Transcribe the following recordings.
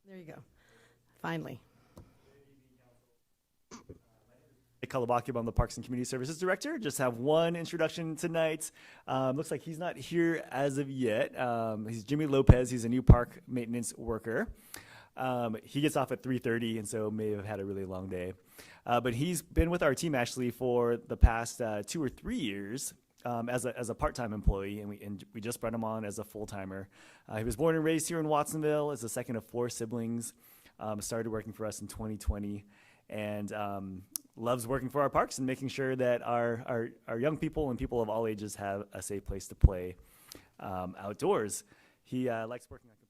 There you go. Finally. Kalabaki, I'm the Parks and Community Services Director. Just have one introduction tonight. Looks like he's not here as of yet. He's Jimmy Lopez. He's a new park maintenance worker. He gets off at 3:30, and so may have had a really long day. But he's been with our team actually for the past 2 or 3 years as a part-time employee, and we just brought him on as a full-timer. He was born and raised here in Watsonville as the second of 4 siblings. Started working for us in 2020, and loves working for our parks and making sure that our young people and people of all ages have a safe place to play outdoors. He likes working on computers.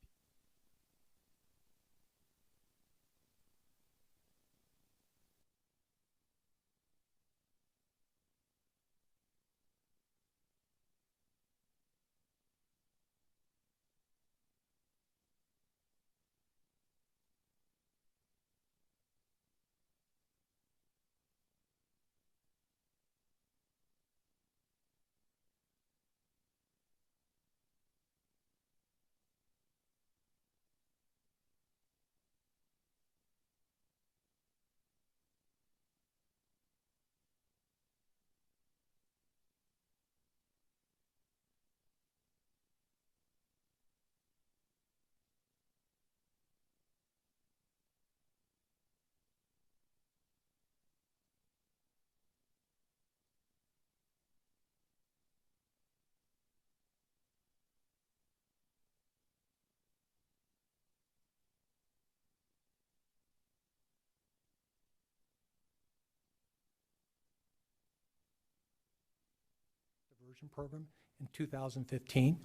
Diversion program in 2015.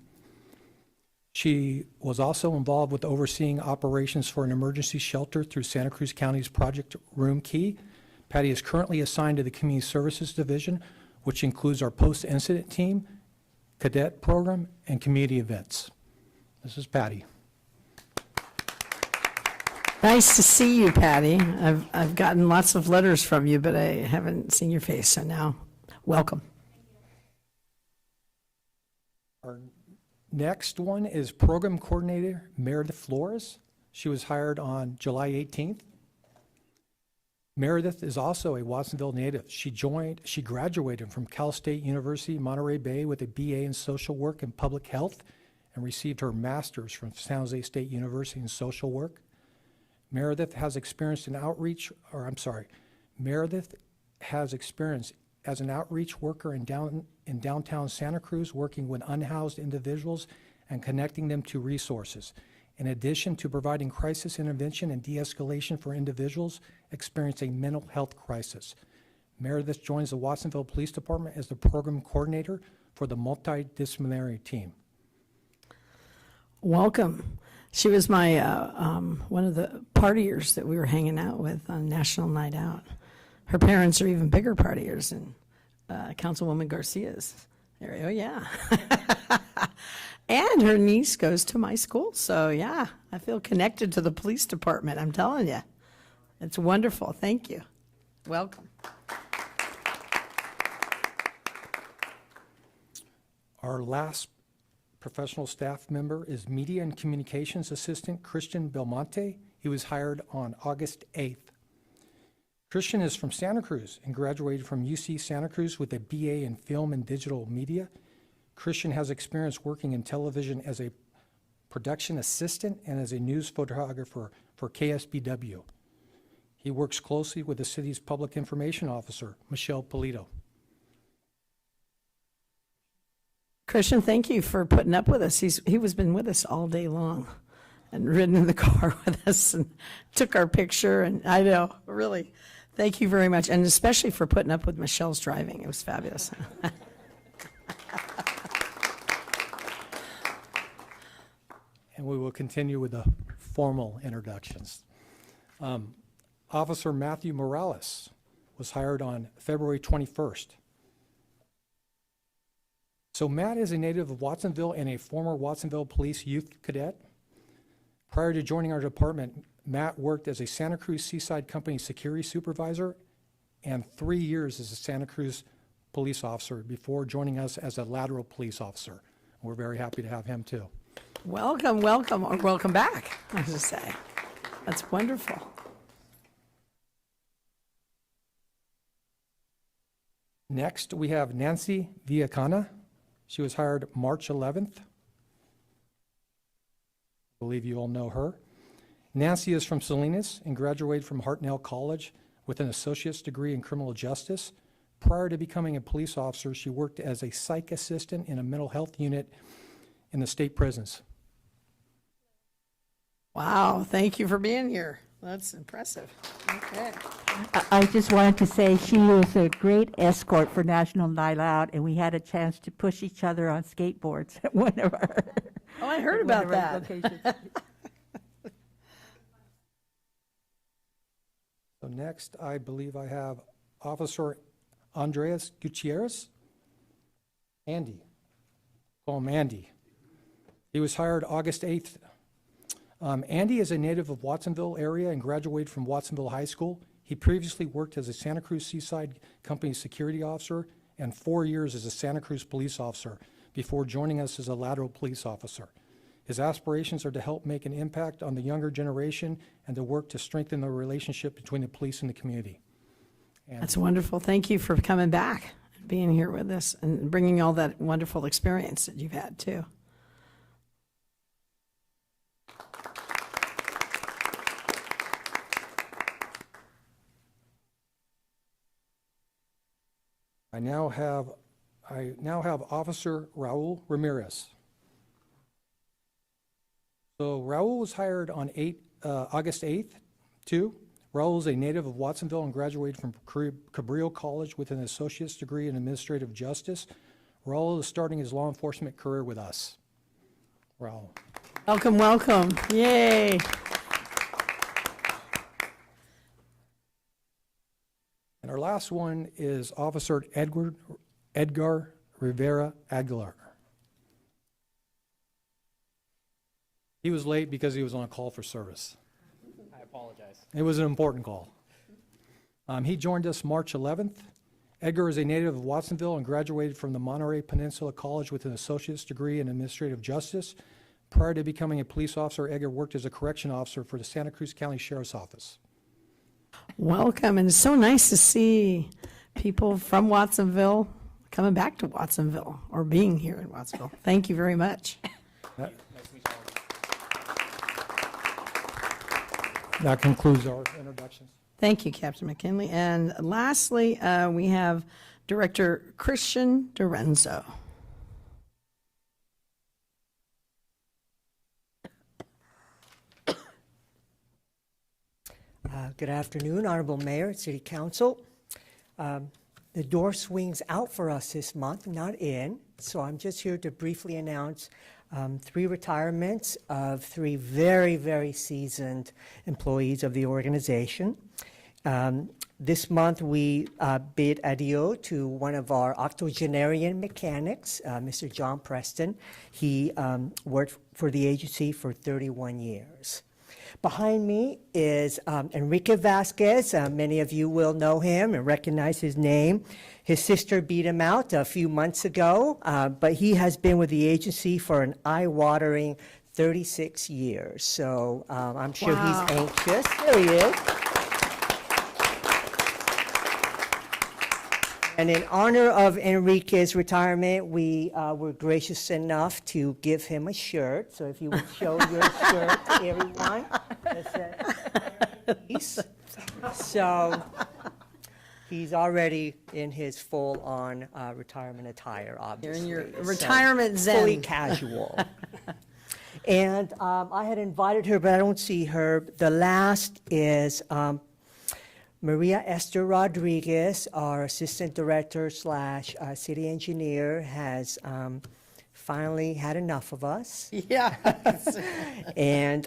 She was also involved with overseeing operations for an emergency shelter through Santa Cruz County's Project Room Key. Patty is currently assigned to the Community Services Division, which includes our post-incident team, cadet program, and community events. This is Patty. Nice to see you, Patty. I've gotten lots of letters from you, but I haven't seen your face, so now, welcome. Our next one is Program Coordinator Meredith Flores. She was hired on July 18th. Meredith is also a Watsonville native. She graduated from Cal State University, Monterey Bay with a BA in Social Work and Public Health and received her master's from San Jose State University in Social Work. Meredith has experience in Meredith has experience as an outreach worker in downtown Santa Cruz, working with unhoused individuals and connecting them to resources. In addition to providing crisis intervention and de-escalation for individuals experiencing mental health crisis. Meredith joins the Watsonville Police Department as the program coordinator for the multidisciplinary team. Welcome. She was my one of the partiers that we were hanging out with on National Night Out. Her parents are even bigger partiers in Councilwoman Garcia's area. Oh, yeah. And her niece goes to my school. So, yeah, I feel connected to the police department. I'm telling you. It's wonderful. Thank you. Welcome. Our last professional staff member is Media and Communications Assistant Christian Belmonte. He was hired on August 8th. Christian is from Santa Cruz and graduated from UC Santa Cruz with a BA in Film and Digital Media. Christian has experience working in television as a production assistant and as a news photographer for KSBW. He works closely with the city's public information officer, Michelle Polito. Christian, thank you for putting up with us. He was been with us all day long and ridden in the car with us and took our picture. And I know, really, thank you very much. And especially for putting up with Michelle's driving. It was fabulous. And we will continue with the formal introductions. Officer Matthew Morales was hired on February 21st. So Matt is a native of Watsonville and a former Watsonville Police Youth Cadet. Prior to joining our department, Matt worked as a Santa Cruz Seaside Company security supervisor and 3 years as a Santa Cruz police officer before joining us as a lateral police officer. We're very happy to have him too. Welcome, welcome, or welcome back, I should say. That's wonderful. Next, we have Nancy Villacana. She was hired March 11th. I believe you all know her. Nancy is from Salinas and graduated from Hartnell College with an associate's degree in criminal justice. Prior to becoming a police officer, she worked as a psych assistant in a mental health unit in the state prisons. Wow, thank you for being here. That's impressive. Okay. I just wanted to say she was a great escort for National Night Out, and we had a chance to push each other on skateboards at one of our. Oh, I heard at one about of our that. locations. So next, I believe I have Officer Andreas Gutierrez. Andy. Call him Andy. He was hired August 8th. Andy is a native of Watsonville area and graduated from Watsonville High School. He previously worked as a Santa Cruz Seaside Company security officer and 4 years as a Santa Cruz police officer before joining us as a lateral police officer. His aspirations are to help make an impact on the younger generation and to work to strengthen the relationship between the police and the community. That's wonderful. Thank you for coming back, and being here with us, and bringing all that wonderful experience that you've had, too. I now have Officer Raul Ramirez. So Raul was hired on August 8th, too. Raul is a native of Watsonville and graduated from Cabrillo College with an associate's degree in administrative justice. Raul is starting his law enforcement career with us. Raul. Welcome, welcome. Yay. And our last one is Officer Edgar Rivera Aguilar. He was late because he was on a call for service. I apologize. It was an important call. He joined us March 11th. Edgar is a native of Watsonville and graduated from the Monterey Peninsula College with an associate's degree in administrative justice. Prior to becoming a police officer, Edgar worked as a correction officer for the Santa Cruz County Sheriff's Office. Welcome, and it's so nice to see people from Watsonville coming back to Watsonville, or being here in Watsonville. Thank you very much. That concludes our introductions. Thank you, Captain McKinley. And lastly, we have Director Christian Dorenzo. Good afternoon, Honorable Mayor, City Council. The door swings out for us this month, not in, so I'm just here to briefly announce 3 retirements of 3 very, very seasoned employees of the organization. This month, we bid adieu to one of our octogenarian mechanics, Mr. John Preston. He worked for the agency for 31 years. Behind me is Enrique Vasquez. Many of you will know him and recognize his name. His sister beat him out a few months ago, but he has been with the agency for an eye-watering 36 years. So I'm sure Wow. he's anxious. There he is. And in honor of Enrique's retirement, we were gracious enough to give him a shirt. So if you would show your shirt to everyone. So he's already in his full-on retirement attire, obviously. You're in your So retirement zen. fully casual. And I had invited her, but I don't see her. The last is Maria Esther Rodriguez, our assistant director / city engineer, has finally had enough of us. Yeah. And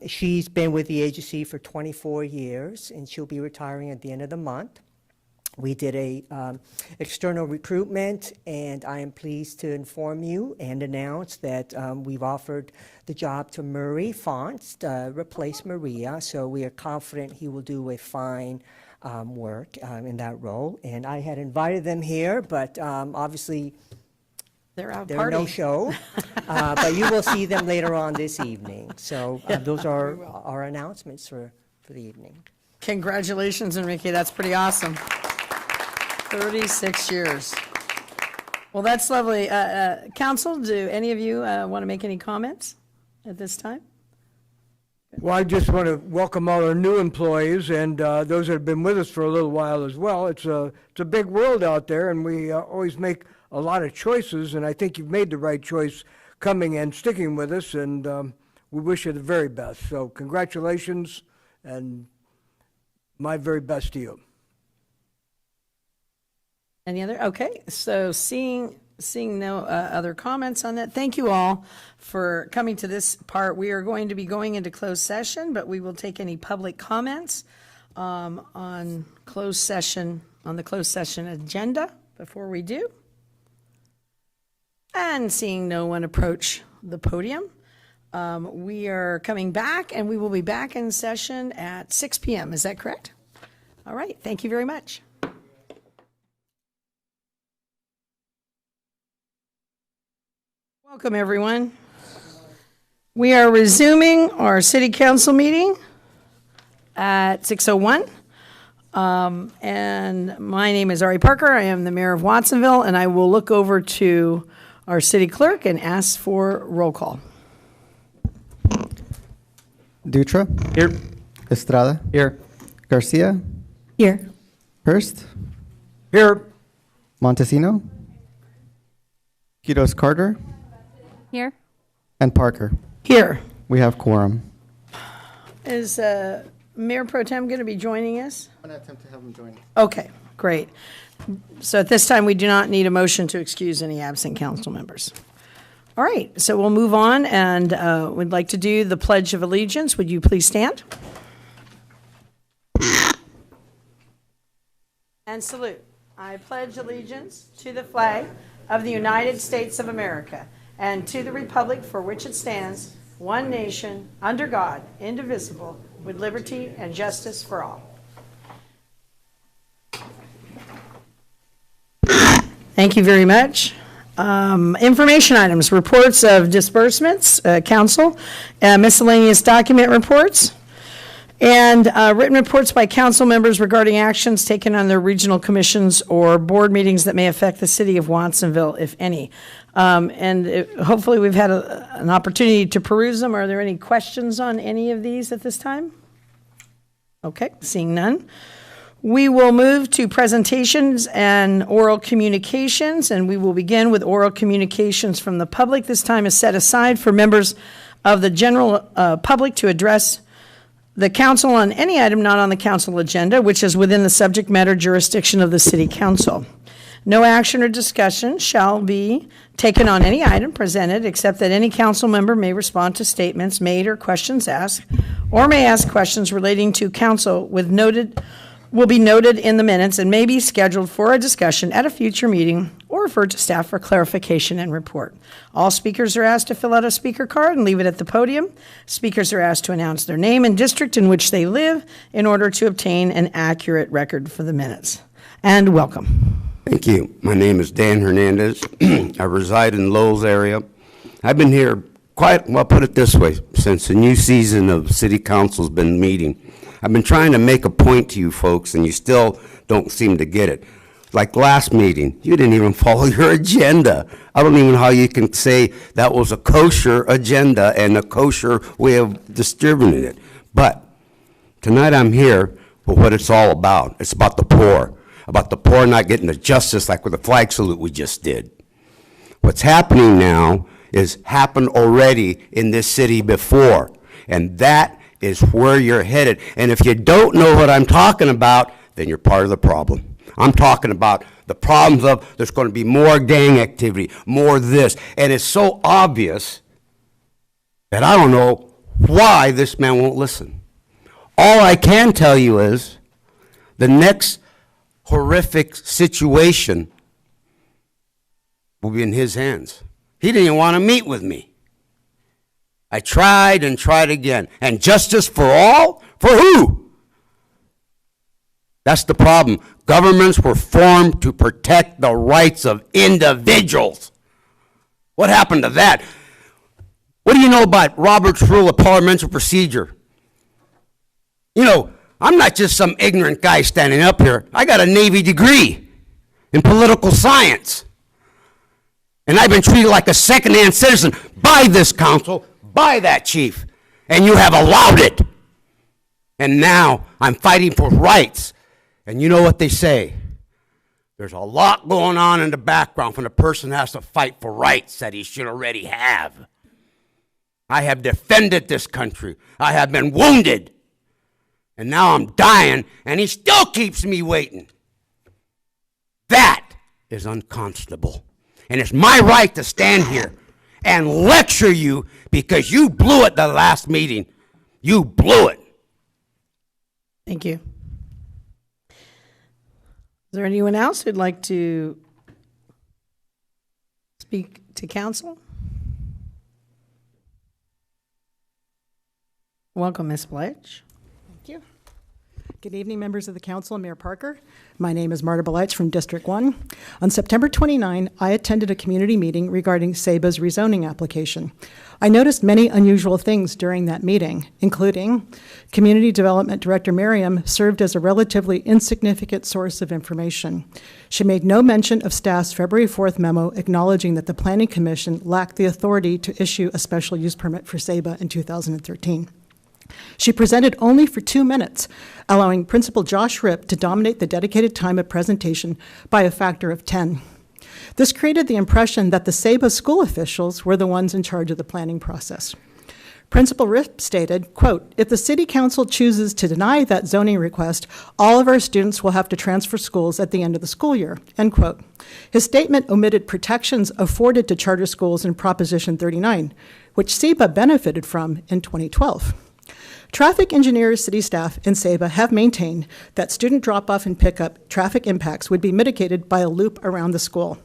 she's been with the agency for 24 years, and she'll be retiring at the end of the month. We did a external recruitment, and I am pleased to inform you and announce that we've offered the job to Murray Fonts to replace Maria. So we are confident he will do a fine work in that role. And I had invited them here, but obviously They're out They're partying. no show, but you will see them later on this evening. So those are our announcements for the evening. Congratulations, Enrique. That's pretty awesome. 36 years. Well, that's lovely. Council, do any of you want to make any comments at this time? Well, I just want to welcome all our new employees and those that have been with us for a little while as well. It's a big world out there, and we always make a lot of choices, and I think you've made the right choice coming and sticking with us, and we wish you the very best. So congratulations, and my very best to you. Any other? Okay, so seeing no other comments on that, thank you all for coming to this part. We are going to be going into closed session, but we will take any public comments on the closed session agenda before we do. And seeing no one approach the podium, we are coming back, and we will be back in session at 6 p.m. Is that correct? All right, thank you very much. Welcome, everyone. We are resuming our city council meeting at 6:01. And my name is Ari Parker. I am the mayor of Watsonville, and I will look over to our city clerk and ask for roll call. Dutra. Here. Estrada. Here. Garcia. Here. Hurst. Here. Montesino. Quiroz Carter. Here. And Parker. Here. We have quorum. Is Mayor Pro Tem going to be joining us? I'm going to attempt to have him join. Okay, great. So at this time, we do not need a motion to excuse any absent council members. All right, so we'll move on, and we'd like to do the Pledge of Allegiance. Would you please stand? And salute. I pledge allegiance to the flag of the United States of America and to the republic for which it stands, one nation, under God, indivisible, with liberty and justice for all. Thank you very much. Information items, reports of disbursements, council, miscellaneous document reports, and written reports by council members regarding actions taken on their regional commissions or board meetings that may affect the city of Watsonville, if any. Hopefully we've had an opportunity to peruse them. Are there any questions on any of these at this time? Okay, seeing none. We will move to presentations and oral communications, and we will begin with oral communications from the public. This time is set aside for members of the general public to address the council on any item not on the council agenda, which is within the subject matter jurisdiction of the city council. No action or discussion shall be taken on any item presented, except that any council member may respond to statements made or questions asked, or may ask questions relating to council will be noted in the minutes and may be scheduled for a discussion at a future meeting or referred to staff for clarification and report. All speakers are asked to fill out a speaker card and leave it at the podium. Speakers are asked to announce their name and district in which they live in order to obtain an accurate record for the minutes. And welcome. Thank you. My name is Dan Hernandez. I reside in Lowell's area. I've been here put it this way, since the new season of City Council's been meeting. I've been trying to make a point to you folks, and you still don't seem to get it. Like last meeting, you didn't even follow your agenda. I don't even know how you can say that was a kosher agenda and a kosher way of distributing it. But tonight I'm here for what it's all about. It's about the poor not getting the justice like with the flag salute we just did. What's happening now is happened already in this city before, and that is where you're headed. And if you don't know what I'm talking about, then you're part of the problem. I'm talking about the problems of there's going to be more gang activity, more this, and it's so obvious that I don't know why this man won't listen. All I can tell you is the next horrific situation will be in his hands. He didn't even want to meet with me. I tried and tried again. And justice for all? For who? That's the problem. Governments were formed to protect the rights of individuals. What happened to that? What do you know about Robert's Rule of Parliamentary Procedure? You know, I'm not just some ignorant guy standing up here. I got a Navy degree in political science. And I've been treated like a second-hand citizen by this council, by that chief. And you have allowed it. And now I'm fighting for rights. And you know what they say? There's a lot going on in the background when a person has to fight for rights that he should already have. I have defended this country. I have been wounded. And now I'm dying, and he still keeps me waiting. That is unconscionable. And it's my right to stand here and lecture you because you blew it the last meeting. You blew it. Thank you. Is there anyone else who'd like to speak to council? Welcome, Ms. Bletch. Thank you. Good evening, members of the council and Mayor Parker. My name is Marta Beleich from District 1. On September 29, I attended a community meeting regarding SEBA's rezoning application. I noticed many unusual things during that meeting, including Community Development Director Miriam served as a relatively insignificant source of information. She made no mention of staff's February 4th memo acknowledging that the Planning Commission lacked the authority to issue a special use permit for SEBA in 2013. She presented only for 2 minutes, allowing Principal Josh Ripp to dominate the dedicated time of presentation by a factor of 10. This created the impression that the SEBA school officials were the ones in charge of the planning process. Principal Ripp stated, quote, "If the city council chooses to deny that zoning request, all of our students will have to transfer schools at the end of the school year," end quote. His statement omitted protections afforded to charter schools in Proposition 39, which SEBA benefited from in 2012. Traffic engineers, city staff, and SEBA have maintained that student drop-off and pickup traffic impacts would be mitigated by a loop around the school.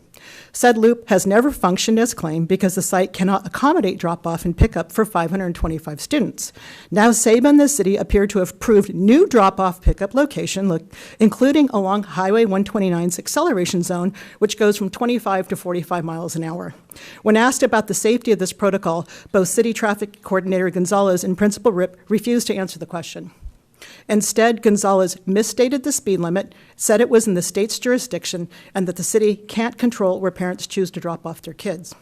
Said loop has never functioned as claimed because the site cannot accommodate drop-off and pickup for 525 students. Now SEBA and the city appear to have approved new drop-off pickup location, including along Highway 129's acceleration zone, which goes from 25 to 45 miles an hour. When asked about the safety of this protocol, both City Traffic Coordinator Gonzalez and Principal Ripp refused to answer the question. Instead, Gonzalez misstated the speed limit, said it was in the state's jurisdiction, and that the city can't control where parents choose to drop off their kids.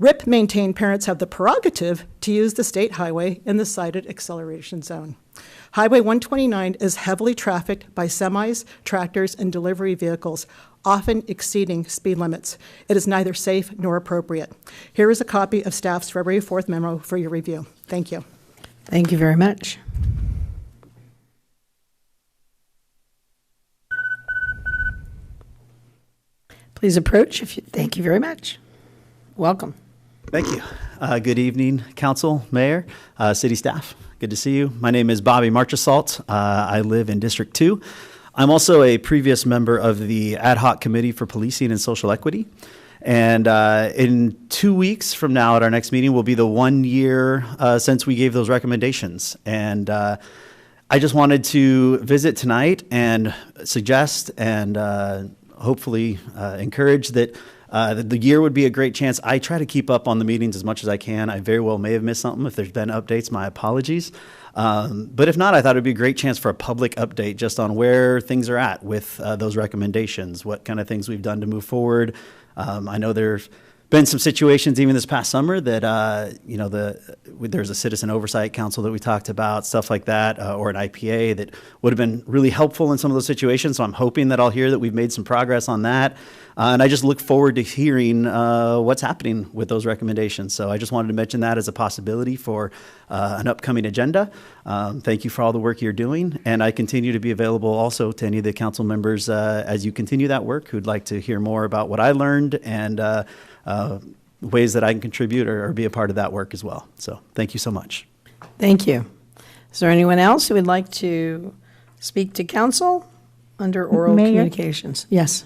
Ripp maintained parents have the prerogative to use the state highway in the cited acceleration zone. Highway 129 is heavily trafficked by semis, tractors, and delivery vehicles, often exceeding speed limits. It is neither safe nor appropriate. Here is a copy of staff's February 4th memo for your review. Thank you. Thank you very much. Please approach. Thank you very much. Welcome. Thank you. Good evening, council, mayor, city staff. Good to see you. My name is Bobby Marchesalt. I live in District 2. I'm also a previous member of the Ad Hoc Committee for Policing and Social Equity. And in 2 weeks from now at our next meeting will be the 1 year since we gave those recommendations. And I just wanted to visit tonight and suggest and hopefully encourage that the year would be a great chance. I try to keep up on the meetings as much as I can. I very well may have missed something. If there's been updates, my apologies. But if not, I thought it'd be a great chance for a public update just on where things are at with those recommendations, what kind of things we've done to move forward. I know there's been some situations even this past summer that, there's a citizen oversight council that we talked about, stuff like that, or an IPA that would have been really helpful in some of those situations. So I'm hoping that I'll hear that we've made some progress on that. And I just look forward to hearing what's happening with those recommendations. So I just wanted to mention that as a possibility for an upcoming agenda. Thank you for all the work you're doing. And I continue to be available also to any of the council members as you continue that work who'd like to hear more about what I learned and ways that I can contribute or be a part of that work as well. So thank you so much. Thank you. Is there anyone else who would like to speak to council under oral Mayor? communications? Yes.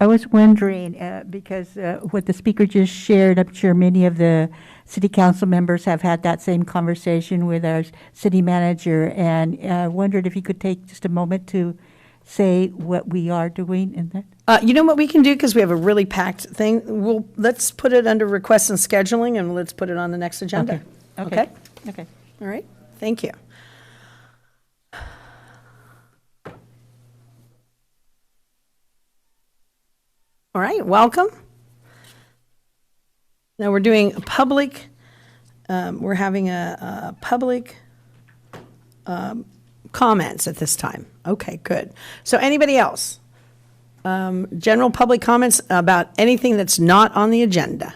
I was wondering, because what the speaker just shared, I'm sure many of the city council members have had that same conversation with our city manager, and wondered if you could take just a moment to say what we are doing in that? You know what we can do, because we have a really packed thing? Let's put it under requests and scheduling, and let's put it on the next agenda. Okay. Okay. All right, thank you. All right, welcome. Now we're doing a public, we're having a public comments at this time. Okay, good. So anybody else? General public comments about anything that's not on the agenda?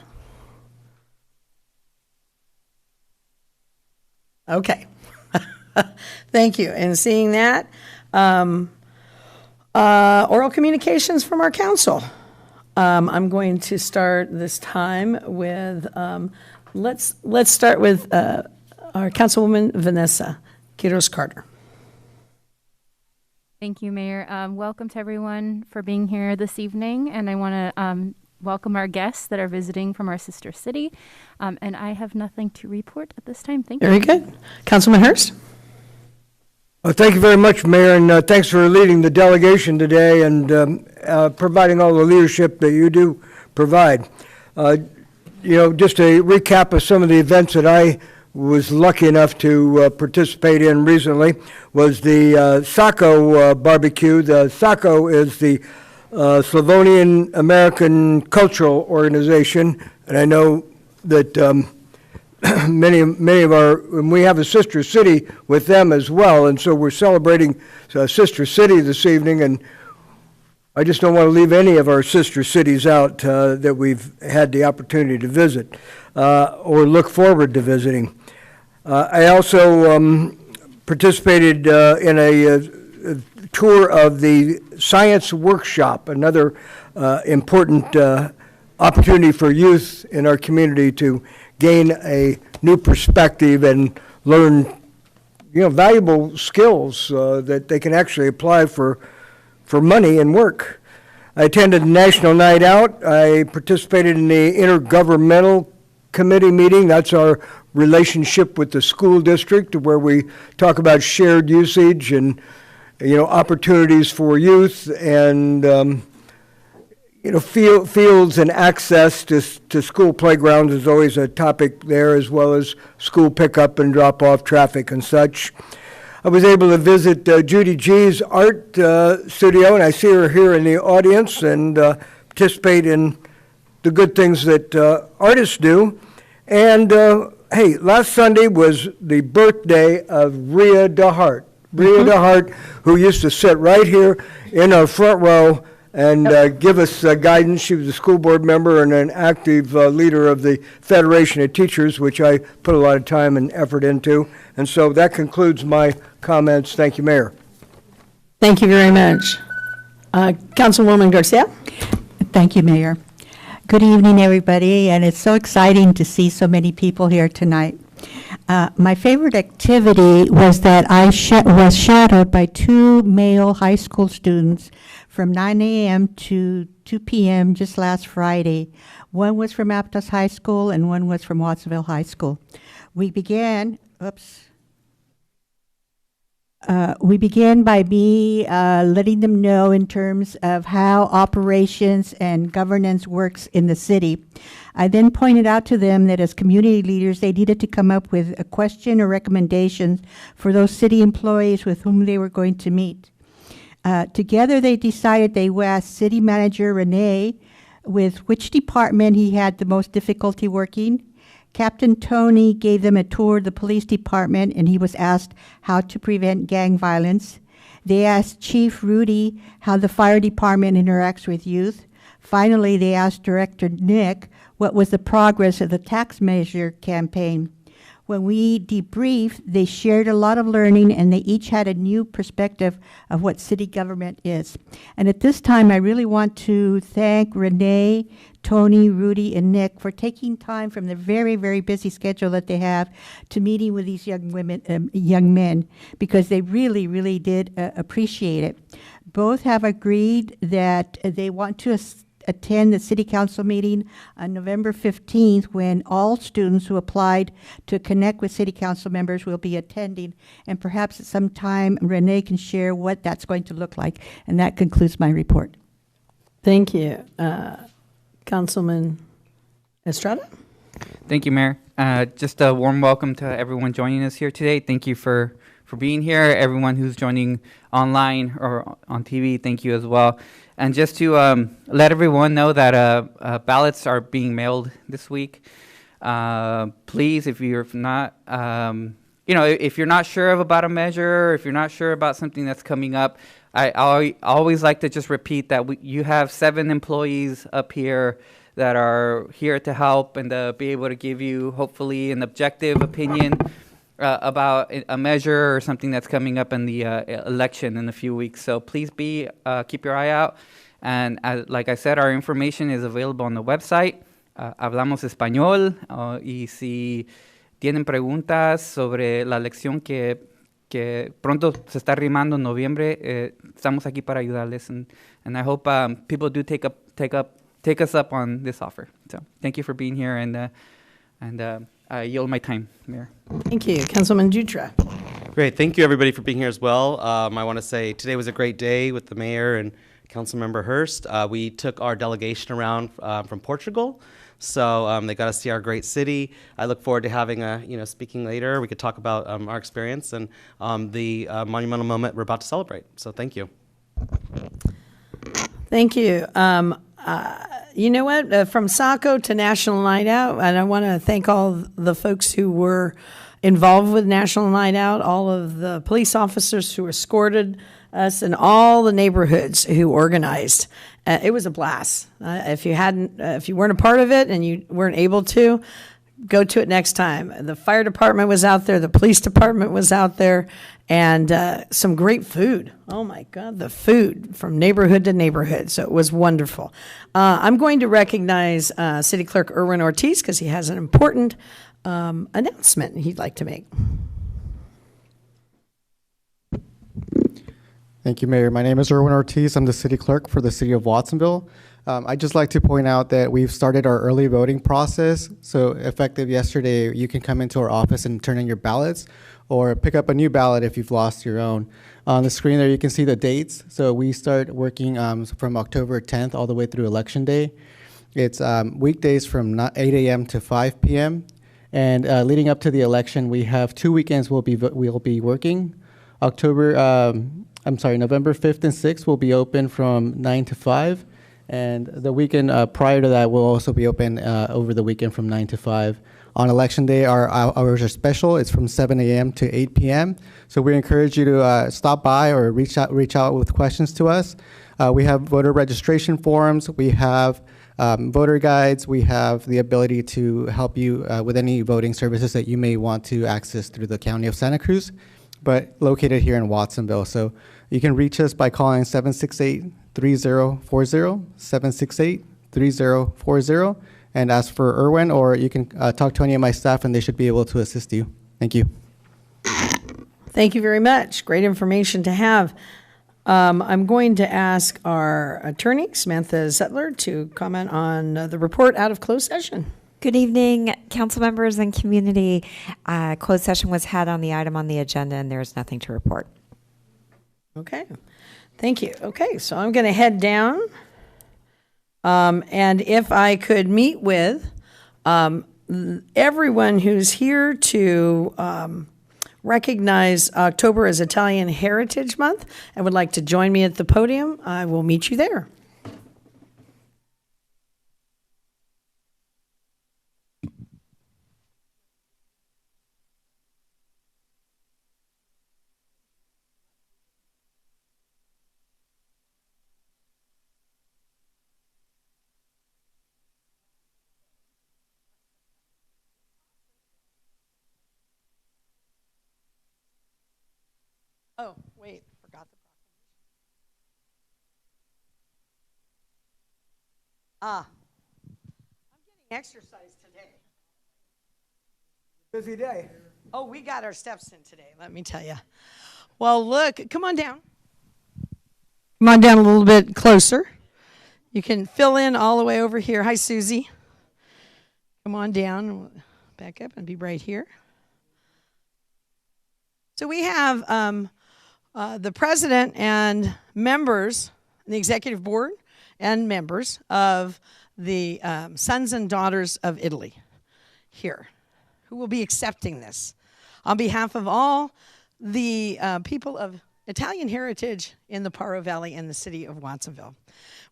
Okay. Thank you. And seeing that, oral communications from our council. I'm going to start this time with, let's start with our Councilwoman Vanessa Quiroz Carter. Thank you, Mayor. Welcome to everyone for being here this evening, and I want to welcome our guests that are visiting from our sister city. And I have nothing to report at this time. Thank you. Very good. Councilman Hurst? Thank you very much, Mayor, and thanks for leading the delegation today and providing all the leadership that you do provide. Just a recap of some of the events that I was lucky enough to participate in recently was the Sacco barbecue. The Sacco is the Slavonian American Cultural Organization, and I know that many of and we have a sister city with them as well, and so we're celebrating Sister City this evening, and I just don't want to leave any of our sister cities out that we've had the opportunity to visit or look forward to visiting. I also participated in a tour of the Science Workshop, another important opportunity for youth in our community to gain a new perspective and learn, valuable skills that they can actually apply for money and work. I attended National Night Out. I participated in the Intergovernmental Committee meeting. That's our relationship with the school district, where we talk about shared usage and, opportunities for youth and, fields and access to school playgrounds is always a topic there, as well as school pickup and drop-off traffic and such. I was able to visit Judy G's art studio, and I see her here in the audience, and participate in the good things that artists do. And hey, last Sunday was the birthday of Rhea DeHart. Rhea DeHart, who used to sit right here in our front row and give us guidance. She was a school board member and an active leader of the Federation of Teachers, which I put a lot of time and effort into. And so that concludes my comments. Thank you, Mayor. Thank you very much. Councilwoman Garcia? Thank you, Mayor. Good evening, everybody, and it's so exciting to see so many people here tonight. My favorite activity was that I was shadowed by 2 male high school students from 9 a.m. to 2 p.m. just last Friday. One was from Aptos High School and one was from Watsonville High School. We began by me letting them know in terms of how operations and governance works in the city. I then pointed out to them that as community leaders, they needed to come up with a question or recommendations for those city employees with whom they were going to meet. Together, they decided they would ask City Manager Renee with which department he had the most difficulty working. Captain Tony gave them a tour of the police department, and he was asked how to prevent gang violence. They asked Chief Rudy how the fire department interacts with youth. Finally, they asked Director Nick what was the progress of the tax measure campaign. When we debriefed, they shared a lot of learning, and they each had a new perspective of what city government is. And at this time, I really want to thank Renee, Tony, Rudy, and Nick for taking time from the very, very busy schedule that they have to meeting with these young men, because they really, really did appreciate it. Both have agreed that they want to attend the city council meeting on November 15th, when all students who applied to connect with city council members will be attending. And perhaps at some time, Renee can share what that's going to look like. And that concludes my report. Thank you. Councilman Estrada? Thank you, Mayor. Just a warm welcome to everyone joining us here today. Thank you for being here. Everyone who's joining online or on TV, thank you as well. And just to let everyone know that ballots are being mailed this week. Please, if you're not, if you're not sure about a measure, or if you're not sure about something that's coming up, I always like to just repeat that you have 7 employees up here that are here to help and to be able to give you, hopefully, an objective opinion about a measure or something that's coming up in the election in a few weeks. So please keep your eye out. And like I said, our information is available on the website. Hablamos español, y si tienen preguntas sobre la elección que pronto se está arrimando en noviembre, estamos aquí para ayudarles. And I hope people do take us up on this offer. So thank you for being here, and I yield my time, Mayor. Thank you. Councilman Dutra. Great. Thank you, everybody, for being here as well. I want to say today was a great day with the mayor and Councilmember Hurst. We took our delegation around from Portugal, so they got to see our great city. I look forward to having speaking later. We could talk about our experience and the monumental moment we're about to celebrate. So thank you. Thank you. You know what? From Saco to National Night Out, and I want to thank all the folks who were involved with National Night Out, all of the police officers who escorted us, and all the neighborhoods who organized. It was a blast. If you weren't a part of it and you weren't able to, go to it next time. The fire department was out there, the police department was out there, and some great food. Oh my God, the food from neighborhood to neighborhood. So it was wonderful. I'm going to recognize City Clerk Erwin Ortiz because he has an important announcement he'd like to make. Thank you, Mayor. My name is Erwin Ortiz. I'm the city clerk for the city of Watsonville. I'd just like to point out that we've started our early voting process. So effective yesterday, you can come into our office and turn in your ballots or pick up a new ballot if you've lost your own. On the screen there, you can see the dates. So we start working from October 10th all the way through Election Day. It's weekdays from 8 a.m. to 5 p.m. And leading up to the election, we have 2 weekends we'll be working. November 5th and 6th will be open from 9 to 5. And the weekend prior to that will also be open over the weekend from 9 to 5. On Election Day, our hours are special. It's from 7 a.m. to 8 p.m. So we encourage you to stop by or reach out with questions to us. We have voter registration forms. We have voter guides. We have the ability to help you with any voting services that you may want to access through the County of Santa Cruz, but located here in Watsonville. So you can reach us by calling 768-3040, 768-3040, and ask for Erwin, or you can talk to any of my staff and they should be able to assist you. Thank you. Thank you very much. Great information to have. I'm going to ask our attorney, Samantha Zettler, to comment on the report out of closed session. Good evening, council members and community. Closed session was had on the item on the agenda, and there is nothing to report. Okay, thank you. Okay, so I'm going to head down. And if I could meet with everyone who's here to recognize October as Italian Heritage Month and would like to join me at the podium, I will meet you there. Oh, wait, forgot the proclamation. I'm getting exercise today. Busy day. Oh, we got our steps in today, let me tell you. Well, look, come on down. Come on down a little bit closer. You can fill in all the way over here. Hi, Susie. Come on down. Back up and be right here. So we have the president and members, the executive board and members of the Sons and Daughters of Italy here, who will be accepting this on behalf of all the people of Italian heritage in the Paro Valley and the city of Watsonville.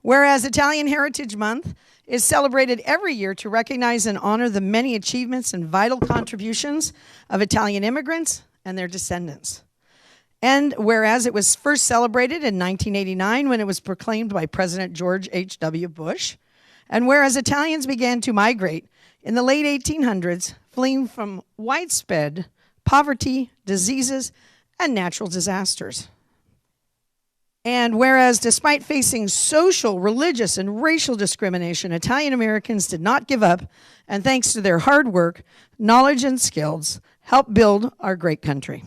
Whereas Italian Heritage Month is celebrated every year to recognize and honor the many achievements and vital contributions of Italian immigrants and their descendants. And whereas it was first celebrated in 1989 when it was proclaimed by President George H.W. Bush, and whereas Italians began to migrate in the late 1800s, fleeing from widespread poverty, diseases, and natural disasters. And whereas despite facing social, religious, and racial discrimination, Italian Americans did not give up, and thanks to their hard work, knowledge, and skills, helped build our great country.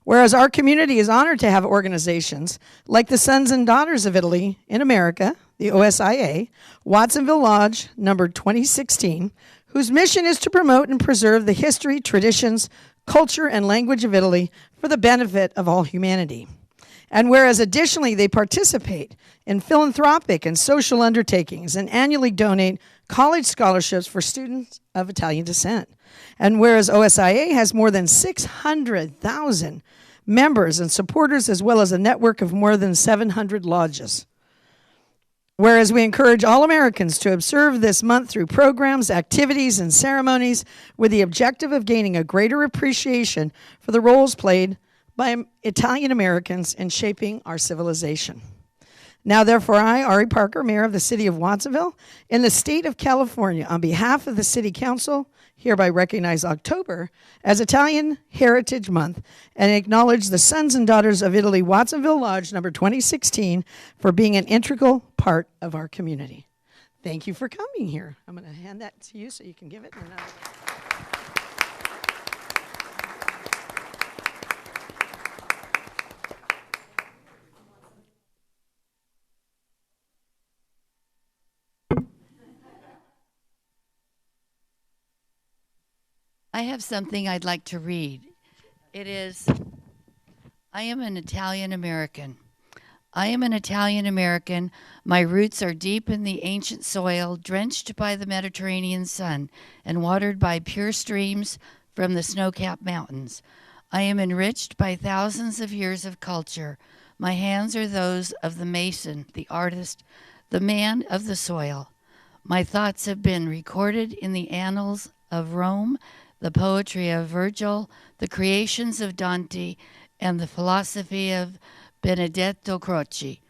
Whereas our community is honored to have organizations like the Sons and Daughters of Italy in America, the OSIA, Watsonville Lodge, number 2016, whose mission is to promote and preserve the history, traditions, culture, and language of Italy for the benefit of all humanity. And whereas additionally they participate in philanthropic and social undertakings and annually donate college scholarships for students of Italian descent. And whereas OSIA has more than 600,000 members and supporters, as well as a network of more than 700 lodges. Whereas we encourage all Americans to observe this month through programs, activities, and ceremonies with the objective of gaining a greater appreciation for the roles played by Italian Americans in shaping our civilization. Now, therefore, I, Ari Parker, Mayor of the City of Watsonville, in the state of California, on behalf of the City Council, hereby recognize October as Italian Heritage Month and acknowledge the Sons and Daughters of Italy Watsonville Lodge number 2016 for being an integral part of our community. Thank you for coming here. I'm going to hand that to you so you can give it. I have something I'd like to read. It is, I am an Italian American. I am an Italian American. My roots are deep in the ancient soil, drenched by the Mediterranean sun and watered by pure streams from the snow-capped mountains. I am enriched by thousands of years of culture. My hands are those of the mason, the artist, the man of the soil. My thoughts have been recorded in the annals of Rome, the poetry of Virgil, the creations of Dante, and the philosophy of Benedetto Croce.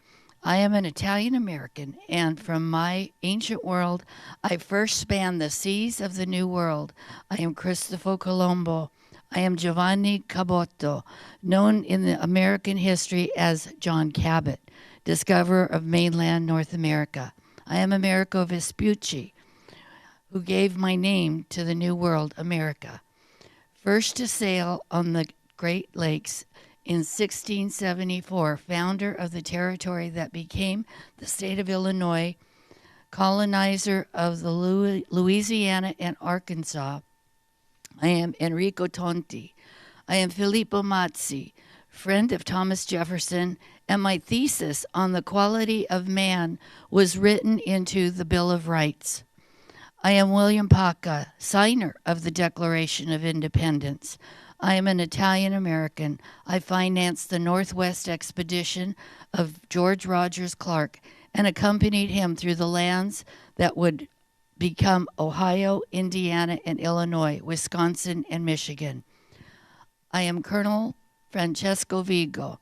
I am an Italian American, and from my ancient world, I first spanned the seas of the New World. I am Cristoforo Colombo. I am Giovanni Caboto, known in the American history as John Cabot, discoverer of mainland North America. I am Amerigo Vespucci, who gave my name to the New World, America. First to sail on the Great Lakes in 1674, founder of the territory that became the state of Illinois, colonizer of the Louisiana and Arkansas. I am Enrico Tonti. I am Filippo Mazzi, friend of Thomas Jefferson, and my thesis on the quality of man was written into the Bill of Rights. I am William Paca, signer of the Declaration of Independence. I am an Italian American. I financed the Northwest expedition of George Rogers Clark and accompanied him through the lands that would become Ohio, Indiana, and Illinois, Wisconsin, and Michigan. I am Colonel Francesco Vigo.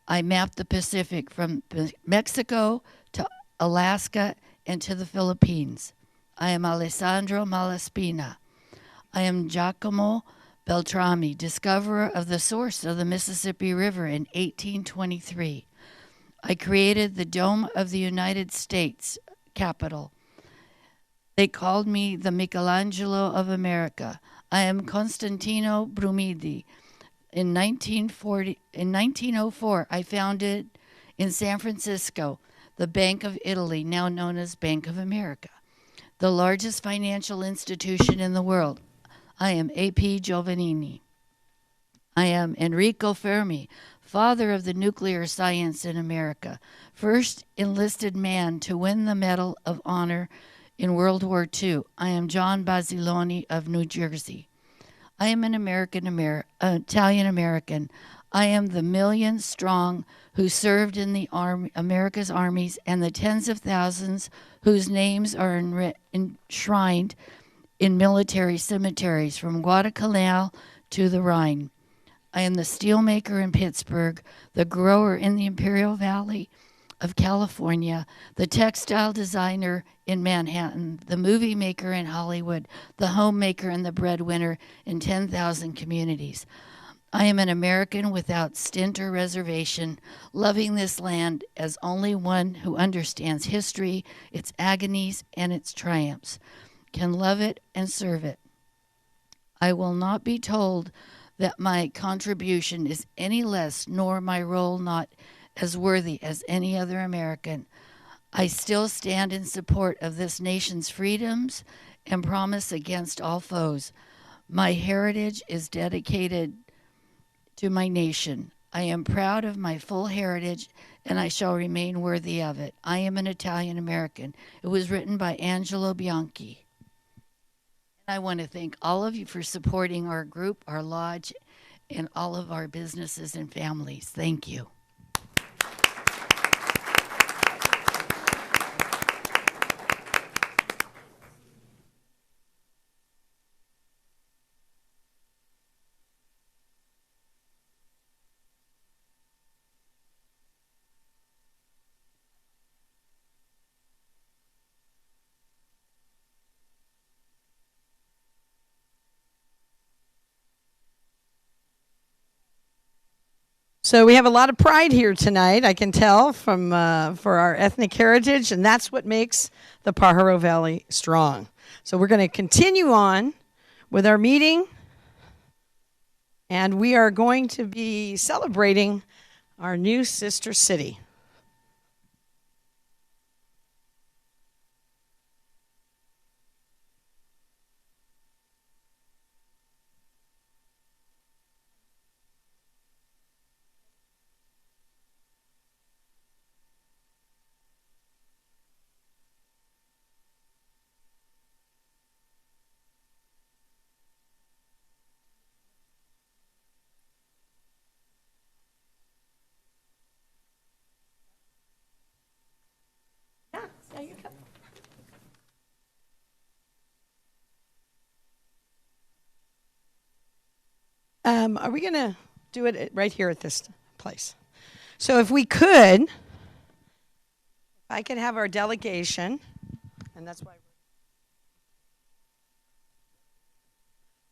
I mapped the Pacific from Mexico to Alaska and to the Philippines. I am Alessandro Malaspina. I am Giacomo Beltrami, discoverer of the source of the Mississippi River in 1823. I created the Dome of the United States Capitol. They called me the Michelangelo of America. I am Constantino Brumidi. In 1904, I founded in San Francisco the Bank of Italy, now known as Bank of America, the largest financial institution in the world. I am A.P. Giovannini. I am Enrico Fermi, father of the nuclear science in America, first enlisted man to win the Medal of Honor in World War II. I am John Basiloni of New Jersey. I am an Italian-American. I am the millions strong who served in the America's armies and the tens of thousands whose names are enshrined in military cemeteries from Guadalcanal to the Rhine. I am the steelmaker in Pittsburgh, the grower in the Imperial Valley of California, the textile designer in Manhattan, the movie maker in Hollywood, the homemaker and the breadwinner in 10,000 communities. I am an American without stint or reservation, loving this land as only one who understands history, its agonies, and its triumphs, can love it and serve it. I will not be told that my contribution is any less, nor my role not as worthy as any other American. I still stand in support of this nation's freedoms and promise against all foes. My heritage is dedicated to my nation. I am proud of my full heritage, and I shall remain worthy of it. I am an Italian American. It was written by Angelo Bianchi. I want to thank all of you for supporting our group, our lodge, and all of our businesses and families. Thank you. So we have a lot of pride here tonight, I can tell, from for our ethnic heritage, and that's what makes the Pajaro Valley strong. So we're going to continue on with our meeting, and we are going to be celebrating our new sister city. Are we going to do it right here at this place? So if we could, I could have our delegation, and that's why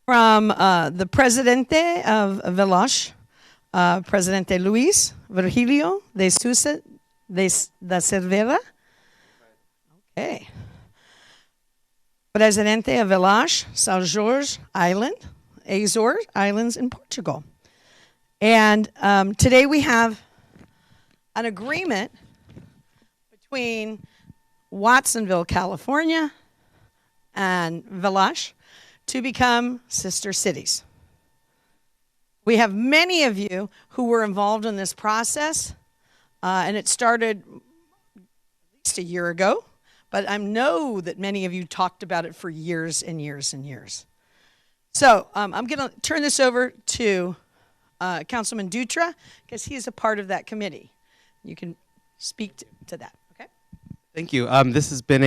from the Presidente of Veloz, Presidente Luis Virgilio de Sousa da Cervera. Okay. Presidente of Veloz, São Jorge Island, Azores Islands in Portugal. And today we have an agreement between Watsonville, California and Veloz to become sister cities. We have many of you who were involved in this process, and it started at least a year ago, but I know that many of you talked about it for years and years and years. So I'm going to turn this over to Councilman Dutra, because he is a part of that committee. You can speak to that, okay? Thank you. This has been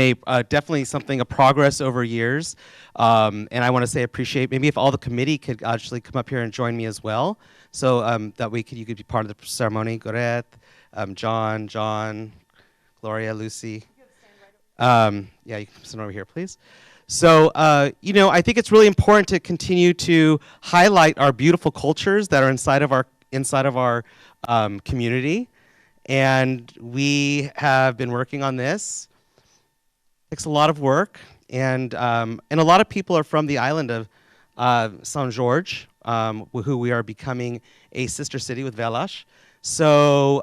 definitely a progress over years, and I want to say appreciate maybe if all the committee could actually come up here and join me as well, so that you could be part of the ceremony. Goret, John, Gloria, Lucy. Yeah, you can stand over here, please. So, I think it's really important to continue to highlight our beautiful cultures that are inside of our community, and we have been working on this. It takes a lot of work, and a lot of people are from the island of São Jorge, who we are becoming a sister city with Veloz. So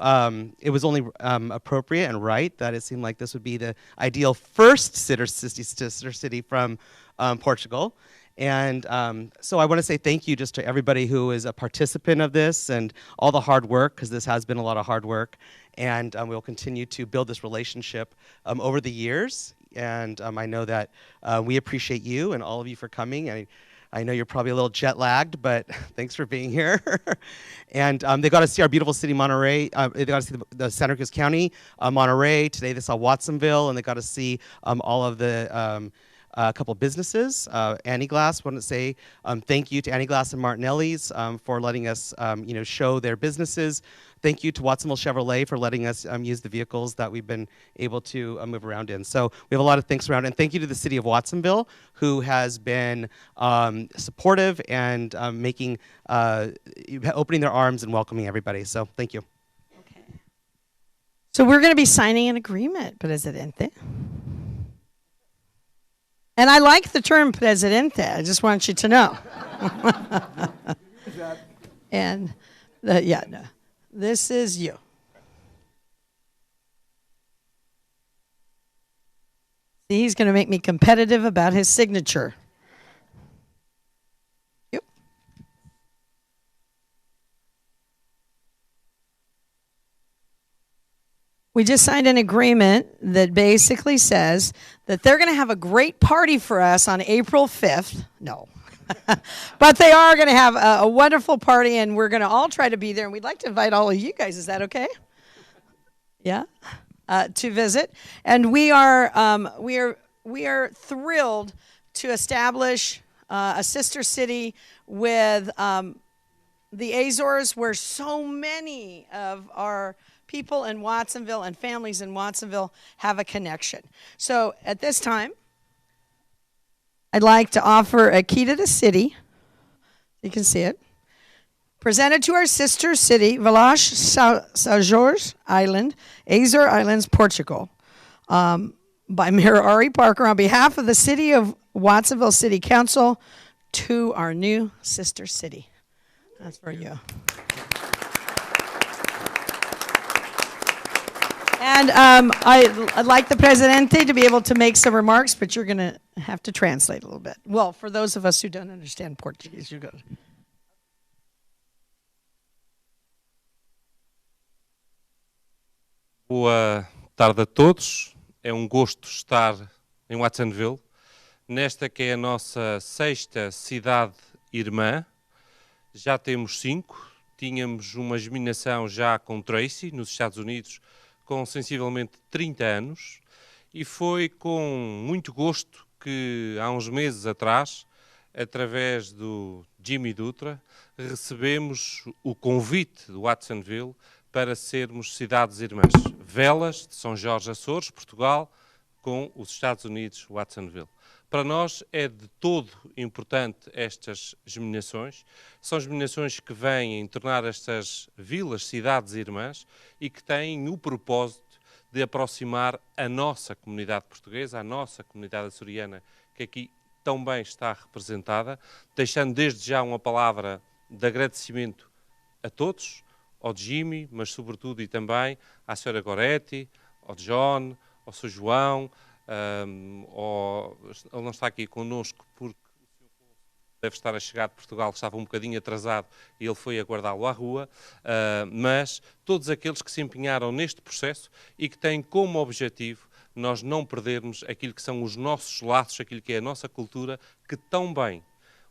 it was only appropriate and right that it seemed like this would be the ideal first sister city from Portugal. And so I want to say thank you just to everybody who is a participant of this and all the hard work, because this has been a lot of hard work. And we'll continue to build this relationship over the years. And I know that we appreciate you and all of you for coming. I know you're probably a little jet lagged, but thanks for being here. And they got to see our beautiful city, Monterey. They got to see the Santa Cruz County, Monterey. Today they saw Watsonville, and they got to see all of the a couple of businesses. Annie Glass, wanted to say thank you to Annie Glass and Martinelli's for letting us show their businesses. Thank you to Watsonville Chevrolet for letting us use the vehicles that we've been able to move around in. So we have a lot of thanks around. And thank you to the city of Watsonville, who has been supportive and opening their arms and welcoming everybody. So thank you. Okay. So we're going to be signing an agreement, Presidente. And I like the term Presidente. I just want you to know. And no. This is you. See, he's going to make me competitive about his signature. Yep. We just signed an agreement that basically says that they're going to have a great party for us on April 5th. No. But they are going to have a wonderful party, and we're going to all try to be there. And we'd like to invite all of you guys. Is that okay? Yeah, to visit. And we are thrilled to establish a sister city with the Azores, where so many of our people in Watsonville and families in Watsonville have a connection. So at this time, I'd like to offer a key to the city. You can see it. Presented to our sister city, Vilas Sajores Island, Azore Islands, Portugal, by Mayor Ari Parker on behalf of the city of Watsonville City Council to our new sister city. That's for you. And I'd like the Presidente to be able to make some remarks, but you're going to have to translate a little bit. Well, for those of us who don't understand Portuguese, you go. Boa tarde a todos. É gosto estar em Watsonville, nesta que é a nossa 6ª cidade irmã. Já temos 5. Tínhamos uma germinação já com Tracy, nos Estados Unidos, com sensivelmente 30 anos, e foi com muito gosto que há uns meses atrás, através do Jimmy Dutra, recebemos o convite do Watsonville para sermos cidades irmãs. Velas de São Jorge Açores, Portugal, com os Estados Unidos, Watsonville. Para nós é de todo importante estas germinações. São germinações que vêm tornar estas vilas cidades irmãs e que têm o propósito de aproximar a nossa comunidade portuguesa, a nossa comunidade açoriana, que aqui tão bem está representada, deixando desde já uma palavra de agradecimento a todos, ao Jimmy, mas sobretudo e também à Sra. Goretti, ao John, ao Sr. João. Ele não está aqui connosco porque deve estar a chegar de Portugal, estava um bocadinho atrasado e ele foi aguardá-lo à rua, mas todos aqueles que se empenharam neste processo e que têm como objetivo nós não perdermos aquilo que são os nossos laços, aquilo que é a nossa cultura, que tão bem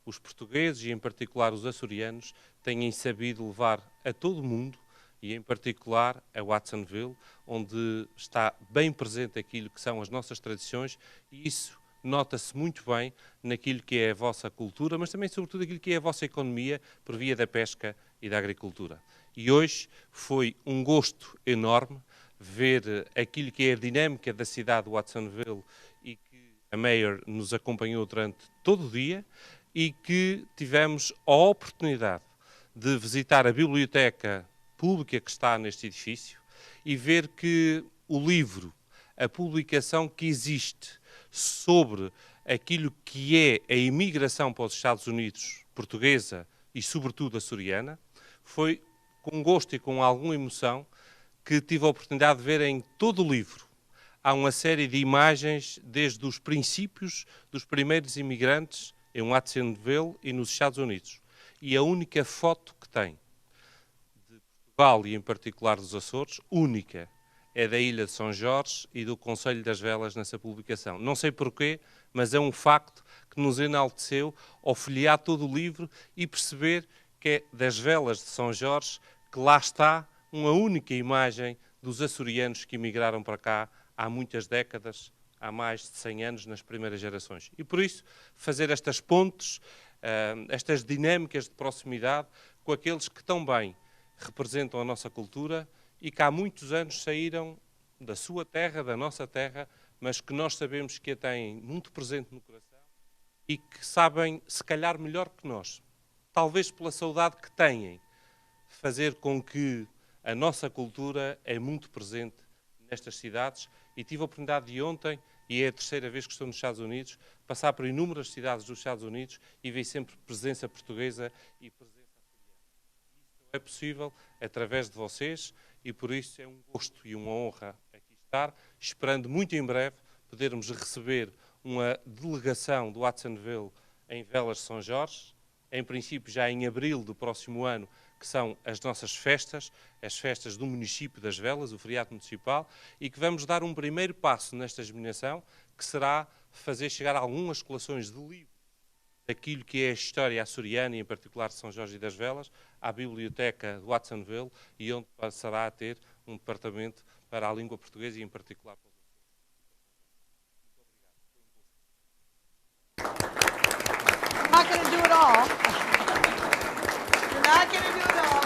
os portugueses e em particular os açorianos têm sabido levar a todo o mundo, e em particular a Watsonville, onde está bem presente aquilo que são as nossas tradições, e isso nota-se muito bem naquilo que é a vossa cultura, mas também sobretudo aquilo que é a vossa economia por via da pesca e da agricultura. E hoje foi um gosto enorme ver aquilo que é a dinâmica da cidade de Watsonville e que a Mayor nos acompanhou durante todo o dia e que tivemos a oportunidade de visitar a biblioteca pública que está neste edifício e ver que o livro, a publicação que existe sobre aquilo que é a imigração para os Estados Unidos portuguesa e sobretudo açoriana, foi com gosto e com alguma emoção que tive a oportunidade de ver em todo o livro. Há uma série de imagens desde os princípios dos primeiros imigrantes em Watsonville e nos Estados Unidos. E a única foto que tem de Portugal e em particular dos Açores, única, é da Ilha de São Jorge e do Conselho das Velas nessa publicação. Não sei porquê, mas é um facto que nos enalteceu ao folhear todo o livro e perceber que é das velas de São Jorge que lá está uma única imagem dos açorianos que emigraram para cá há muitas décadas, há mais de 100 anos, nas primeiras gerações. E por isso, fazer estas pontes, estas dinâmicas de proximidade com aqueles que tão bem representam a nossa cultura e que há muitos anos saíram da sua terra, da nossa terra, mas que nós sabemos que a têm muito presente no coração e que sabem, se calhar, melhor que nós, talvez pela saudade que têm, fazer com que a nossa cultura é muito presente nestas cidades. E tive a oportunidade de ontem, e é a terceira vez que estou nos Estados Unidos, passar por inúmeras cidades dos Estados Unidos e ver sempre presença portuguesa e presença açoriana. Isso é possível através de vocês e por isso é um gosto e uma honra aqui estar, esperando muito em breve podermos receber uma delegação do Watsonville em Velas de São Jorge, em princípio já em abril do próximo ano, que são as nossas festas, as festas do município das Velas, o feriado municipal, e que vamos dar um primeiro passo nesta germinação, que será fazer chegar algumas coleções de livros daquilo que é a história açoriana, e em particular de São Jorge e das Velas, à biblioteca de Watsonville, e onde passará a ter um departamento para a língua portuguesa e em particular para os I'm not going to do it all. You're not going to do it all.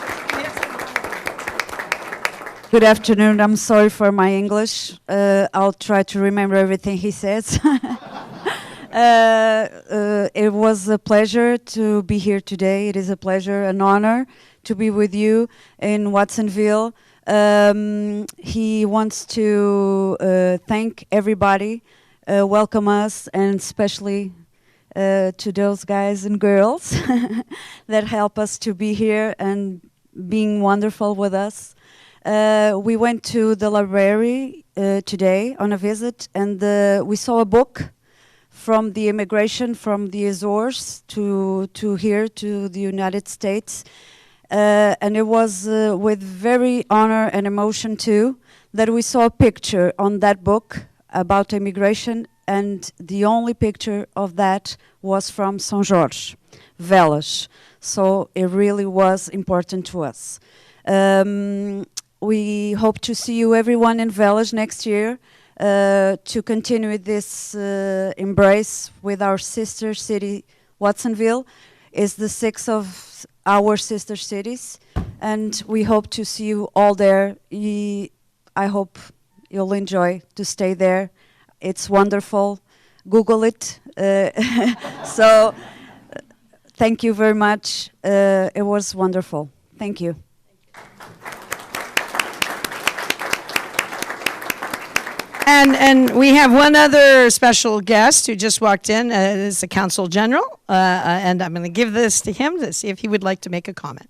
Good afternoon. I'm sorry for my English. I'll try to remember everything he says. It was a pleasure to be here today. It is a pleasure, an honor to be with you in Watsonville. He wants to thank everybody, welcome us, and especially to those guys and girls that help us to be here and being wonderful with us. We went to the library today on a visit, and we saw a book from the immigration from the Azores to here to the United States. And it was with very honor and emotion too that we saw a picture on that book about immigration, and the only picture of that was from São Jorge, Velas. So it really was important to us. We hope to see you everyone in Velas next year to continue this embrace with our sister city, Watsonville. Is the sixth of our sister cities, and we hope to see you all there. I hope you'll enjoy to stay there. It's wonderful. Google it. So thank you very much. It was wonderful. Thank you. And we have one other special guest who just walked in, is the Consul General, and I'm going to give this to him to see if he would like to make a comment.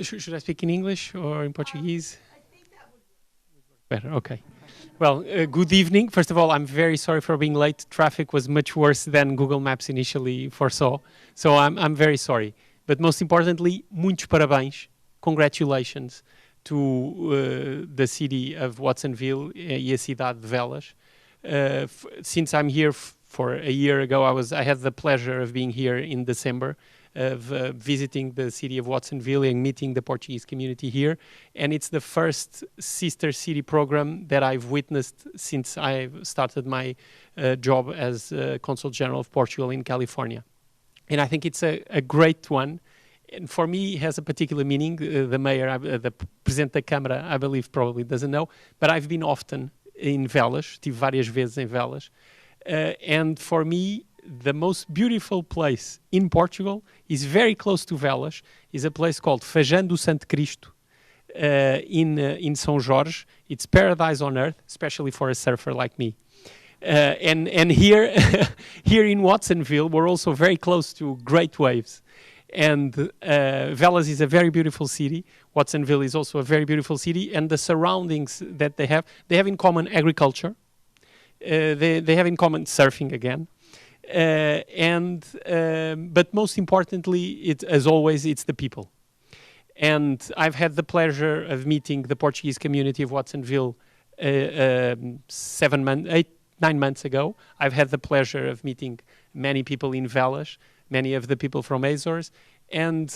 Should I speak in English or in Portuguese? I think that would work better. Okay. Well, good evening. First of all, I'm very sorry for being late. Traffic was much worse than Google Maps initially foresaw, so I'm very sorry. But most importantly, muitos parabéns. Congratulations to the city of Watsonville e a cidade de Velas. Since I'm here for a year ago, I had the pleasure of being here in December, of visiting the city of Watsonville and meeting the Portuguese community here. And it's the first sister city program that I've witnessed since I started my job as Consul General of Portugal in California. And I think it's a great one. And for me, it has a particular meaning. The mayor, the Presidente da Câmara, I believe, probably doesn't know, but I've been often in Velas, estive várias vezes em Velas. And for me, the most beautiful place in Portugal is very close to Velas, is a place called Fajã do Santo Cristo in São Jorge. It's paradise on earth, especially for a surfer like me. And here, here in Watsonville, we're also very close to great waves. And Velas is a very beautiful city. Watsonville is also a very beautiful city. And the surroundings that they have in common agriculture. They have in common surfing again. But most importantly, as always, it's the people. And I've had the pleasure of meeting the Portuguese community of Watsonville 9 months ago. I've had the pleasure of meeting many people in Velas, many of the people from Azores, and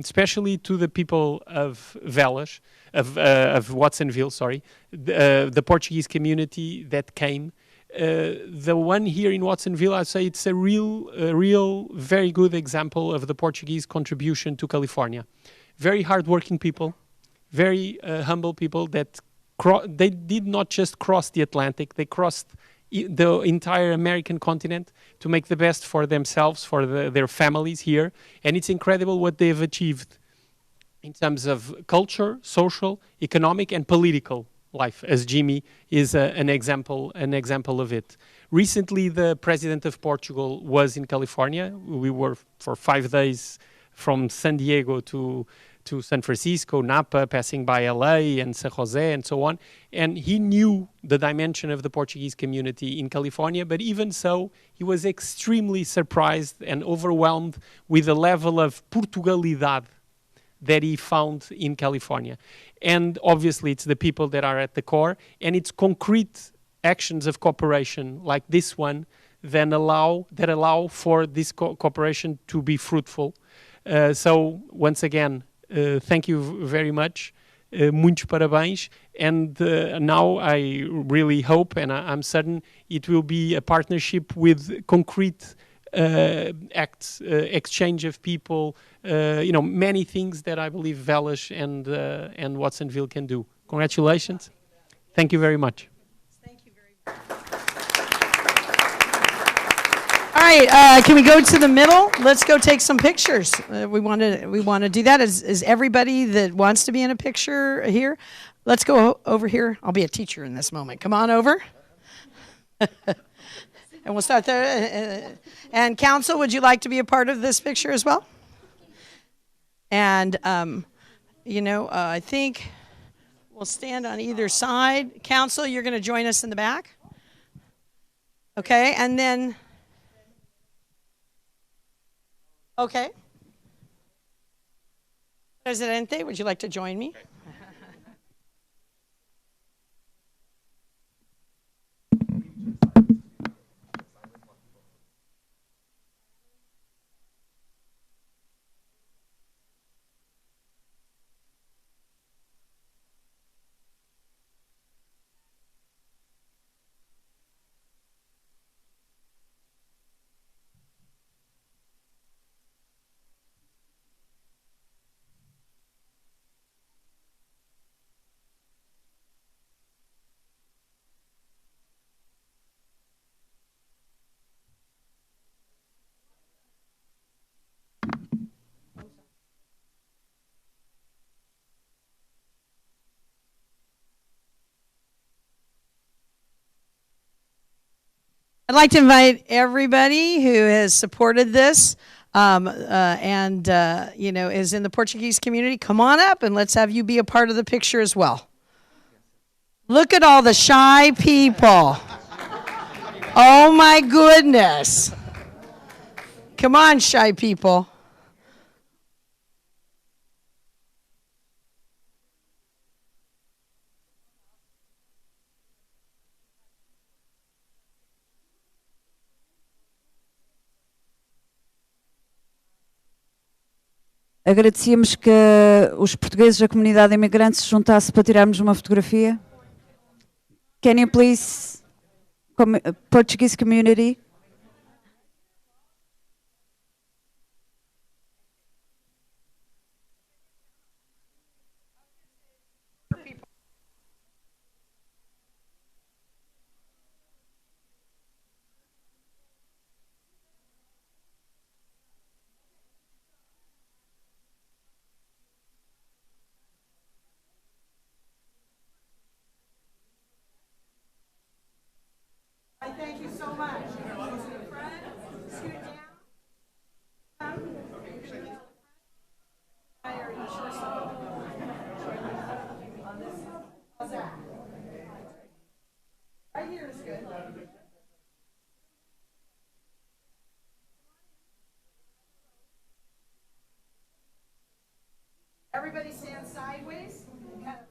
especially to the people of Velas, of Watsonville, sorry, the Portuguese community that came. The one here in Watsonville, I'd say it's a real, very good example of the Portuguese contribution to California. Very hardworking people, very humble people that they did not just cross the Atlantic, they crossed the entire American continent to make the best for themselves, for their families here. And it's incredible what they've achieved in terms of culture, social, economic, and political life, as Jimmy is an example of it. Recently, the President of Portugal was in California. We were for 5 days from San Diego to San Francisco, Napa, passing by LA and San Jose and so on. And he knew the dimension of the Portuguese community in California, but even so, he was extremely surprised and overwhelmed with the level of Portugalidade that he found in California. And obviously, it's the people that are at the core, and it's concrete actions of cooperation like this one that allow for this cooperation to be fruitful. So, once again, thank you very much. Muitos parabéns. And now I really hope, and I'm certain, it will be a partnership with concrete acts, exchange of people, many things that I believe Velas and Watsonville can do. Congratulations. Thank you very much. All right, can we go to the middle? Let's go take some pictures. We want to do that. Is everybody that wants to be in a picture here? Let's go over here. I'll be a teacher in this moment. Come on over. And we'll start there. And council, would you like to be a part of this picture as well? And, I think we'll stand on either side. Council, you're going to join us in the back. Okay, and then... Okay. Presidente, would you like to join me? I'd like to invite everybody who has supported this and is in the Portuguese community. Come on up and let's have you be a part of the picture as well. Look at all the shy people. Oh my goodness. Come on, shy people. Agradecíamos que os portugueses da comunidade imigrante se juntasse para tirarmos uma fotografia. Can you please, Portuguese community? so much. Scoot down. How's that? Right here is good. Everybody stand sideways. Kind of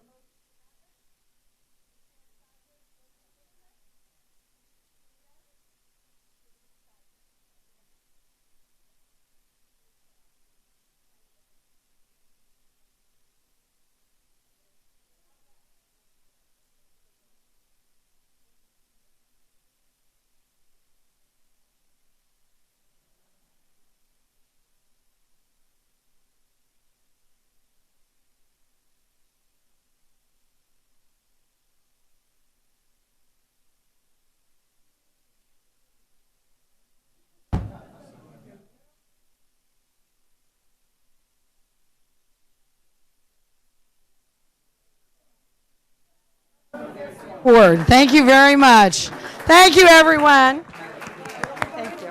Word. Thank you very much. Thank you, everyone. Thank you.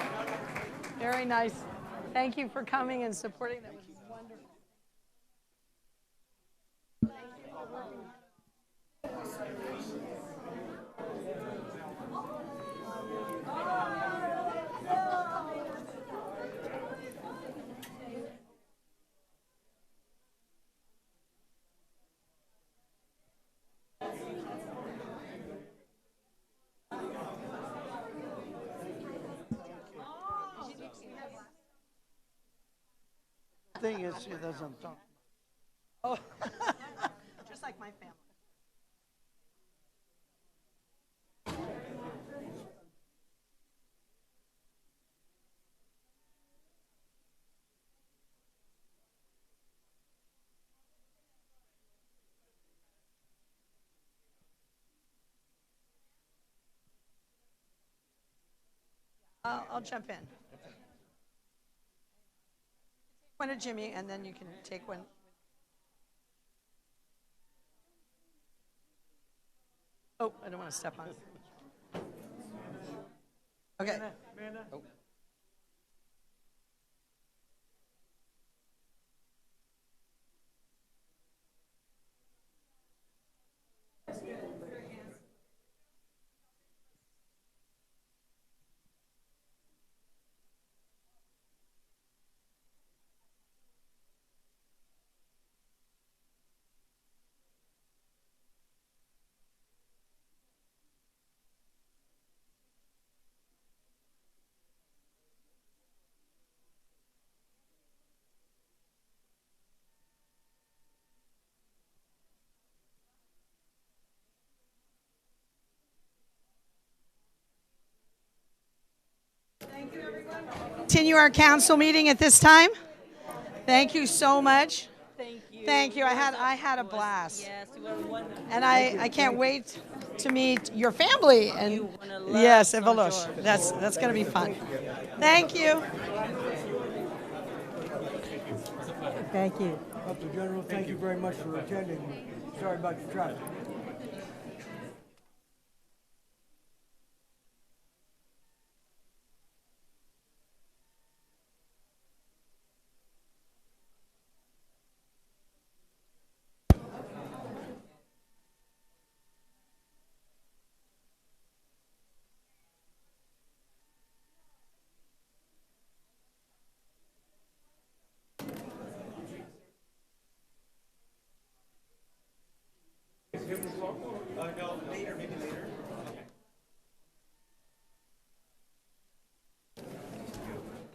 Very nice. Thank you for coming and supporting. That was wonderful. Thing is, she doesn't talk. Oh, just like my family. I'll jump in. One to Jimmy, and then you can take one. Oh, I don't want to step on it. Okay. Oh. Continue our council meeting at this time. Thank you so much. Thank you. Thank you. I had a blast. Yes, you were wonderful. And I can't wait to meet your family. And yes, and Velosh. That's going to be fun. Thank you. Thank you. Dr. General, thank you very much for attending. Sorry about your traffic.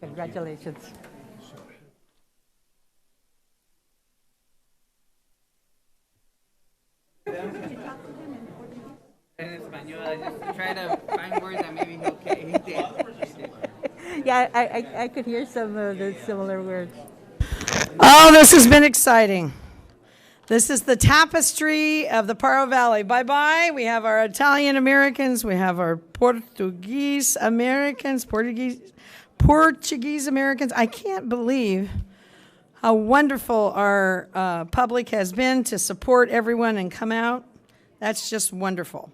Congratulations. En español, I just try to find words that maybe he'll get. He did. Yeah, I could hear some of the similar words. Oh, this has been exciting. This is the tapestry of the Paro Valley. Bye-bye. We have our Italian Americans. We have our Portuguese Americans, Portuguese Americans. I can't believe how wonderful our public has been to support everyone and come out. That's just wonderful.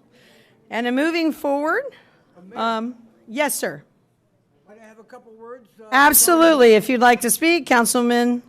And in moving forward, Yes, sir. Might I have a couple words? Absolutely. If you'd like to speak, Councilman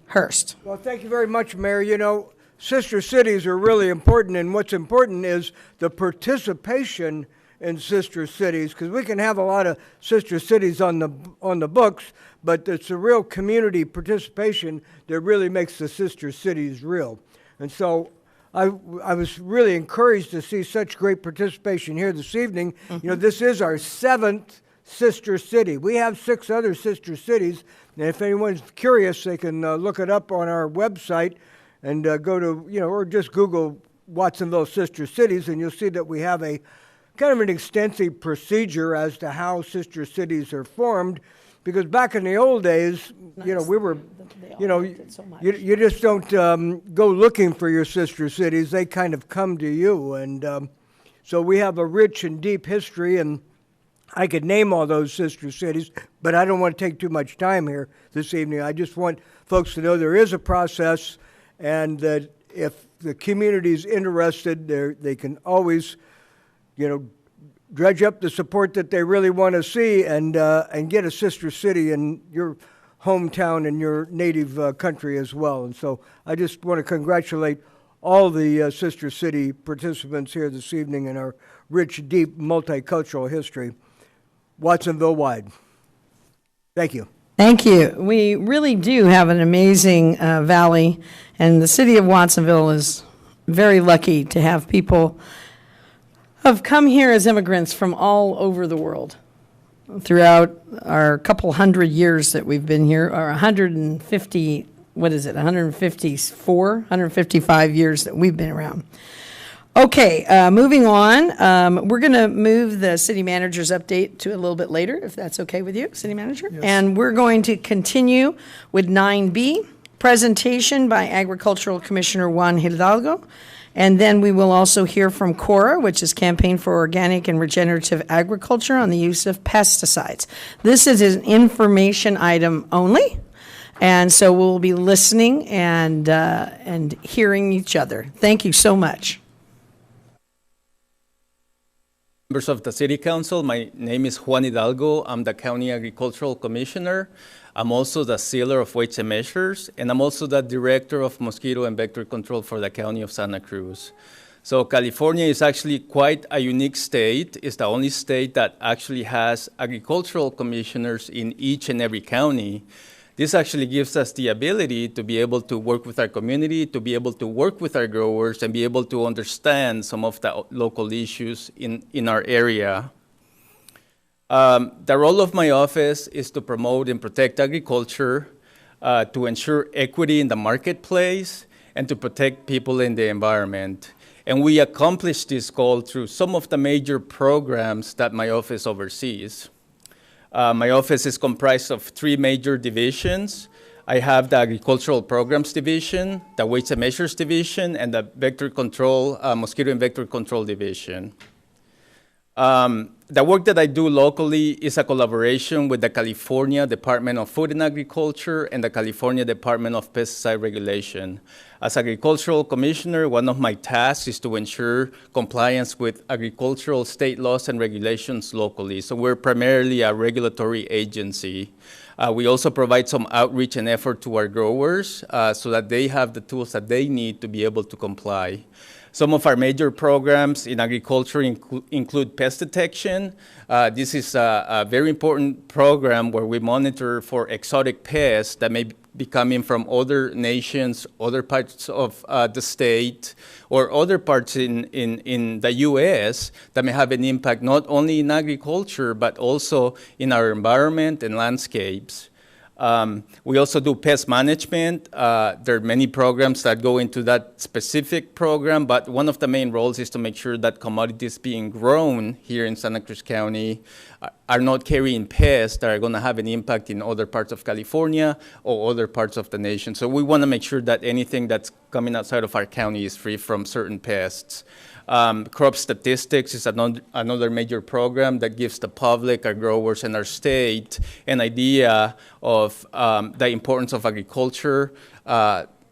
Hurst. Well, thank you very much, Mayor. You know, sister cities are really important, and what's important is the participation in sister cities, because we can have a lot of sister cities on the books, but it's the real community participation that really makes the sister cities real. And so I was really encouraged to see such great participation here this evening. You know, this is our 7th sister city. We have 6 other sister cities, and if anyone's curious, they can look it up on our website and go to, you know, or just Google Watsonville Sister Cities, and you'll see that we have a kind of an extensive procedure as to how sister cities are formed, because back in the old days, you know, we were, you know, you just don't go looking for your sister cities. They kind of come to you, and so we have a rich and deep history, and I could name all those sister cities, but I don't want to take too much time here this evening. I just want folks to know there is a process, and that if the community is interested, they can always, you know, dredge up the support that they really want to see, and get a sister city in your hometown and your native country as well. And so I just want to congratulate all the sister city participants here this evening in our rich, deep, multicultural history, Watsonville-wide. Thank you. Thank you. We really do have an amazing valley, and the city of Watsonville is very lucky to have people have come here as immigrants from all over the world throughout our couple hundred years that we've been here, or 150, 155 years that we've been around. Okay, moving on. We're going to move the city manager's update to a little bit later, if that's okay with you, city manager. Yes. And we're going to continue with 9B, presentation by Agricultural Commissioner Juan Hidalgo. And then we will also hear from CORA, which is Campaign for Organic and Regenerative Agriculture, on the use of pesticides. This is an information item only, and so we'll be listening and hearing each other. Thank you so much. Members of the City Council, my name is Juan Hidalgo. I'm the County Agricultural Commissioner. I'm also the sealer of weights and measures, and I'm also the Director of Mosquito and Vector Control for the County of Santa Cruz. So California is actually quite a unique state. It's the only state that actually has agricultural commissioners in each and every county. This actually gives us the ability to be able to work with our community, to be able to work with our growers, and be able to understand some of the local issues in our area. The role of my office is to promote and protect agriculture, to ensure equity in the marketplace, and to protect people in the environment. And we accomplish this goal through some of the major programs that my office oversees. My office is comprised of 3 major divisions. I have the Agricultural Programs Division, the Weights and Measures Division, and the Vector Control, Mosquito and Vector Control Division. The work that I do locally is a collaboration with the California Department of Food and Agriculture and the California Department of Pesticide Regulation. As Agricultural Commissioner, one of my tasks is to ensure compliance with agricultural state laws and regulations locally. So we're primarily a regulatory agency. We also provide some outreach and effort to our growers so that they have the tools that they need to be able to comply. Some of our major programs in agriculture include pest detection. This is a very important program where we monitor for exotic pests that may be coming from other nations, other parts of the state, or other parts in the U.S. that may have an impact not only in agriculture, but also in our environment and landscapes. We also do pest management. There are many programs that go into that specific program, but one of the main roles is to make sure that commodities being grown here in Santa Cruz County are not carrying pests that are going to have an impact in other parts of California or other parts of the nation. So we want to make sure that anything that's coming outside of our county is free from certain pests. Crop statistics is another major program that gives the public, our growers, and our state an idea of the importance of agriculture,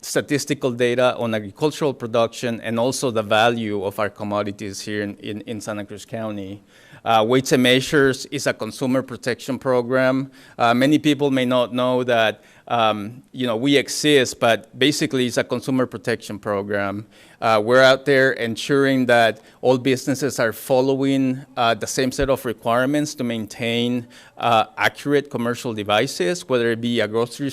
statistical data on agricultural production, and also the value of our commodities here in Santa Cruz County. Weights and Measures is a consumer protection program. Many people may not know that we exist, but basically it's a consumer protection program. We're out there ensuring that all businesses are following the same set of requirements to maintain accurate commercial devices, whether it be a grocery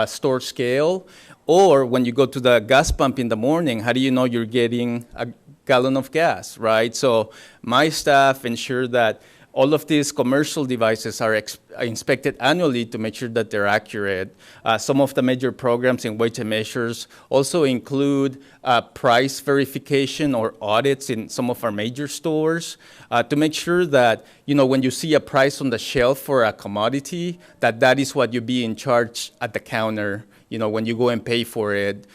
store scale, or when you go to the gas pump in the morning, how do you know you're getting a gallon of gas, right? So my staff ensure that all of these commercial devices are inspected annually to make sure that they're accurate. Some of the major programs in Weights and Measures also include price verification or audits in some of our major stores to make sure that, when you see a price on the shelf for a commodity, that is what you're being charged at the counter. When you go and pay for it,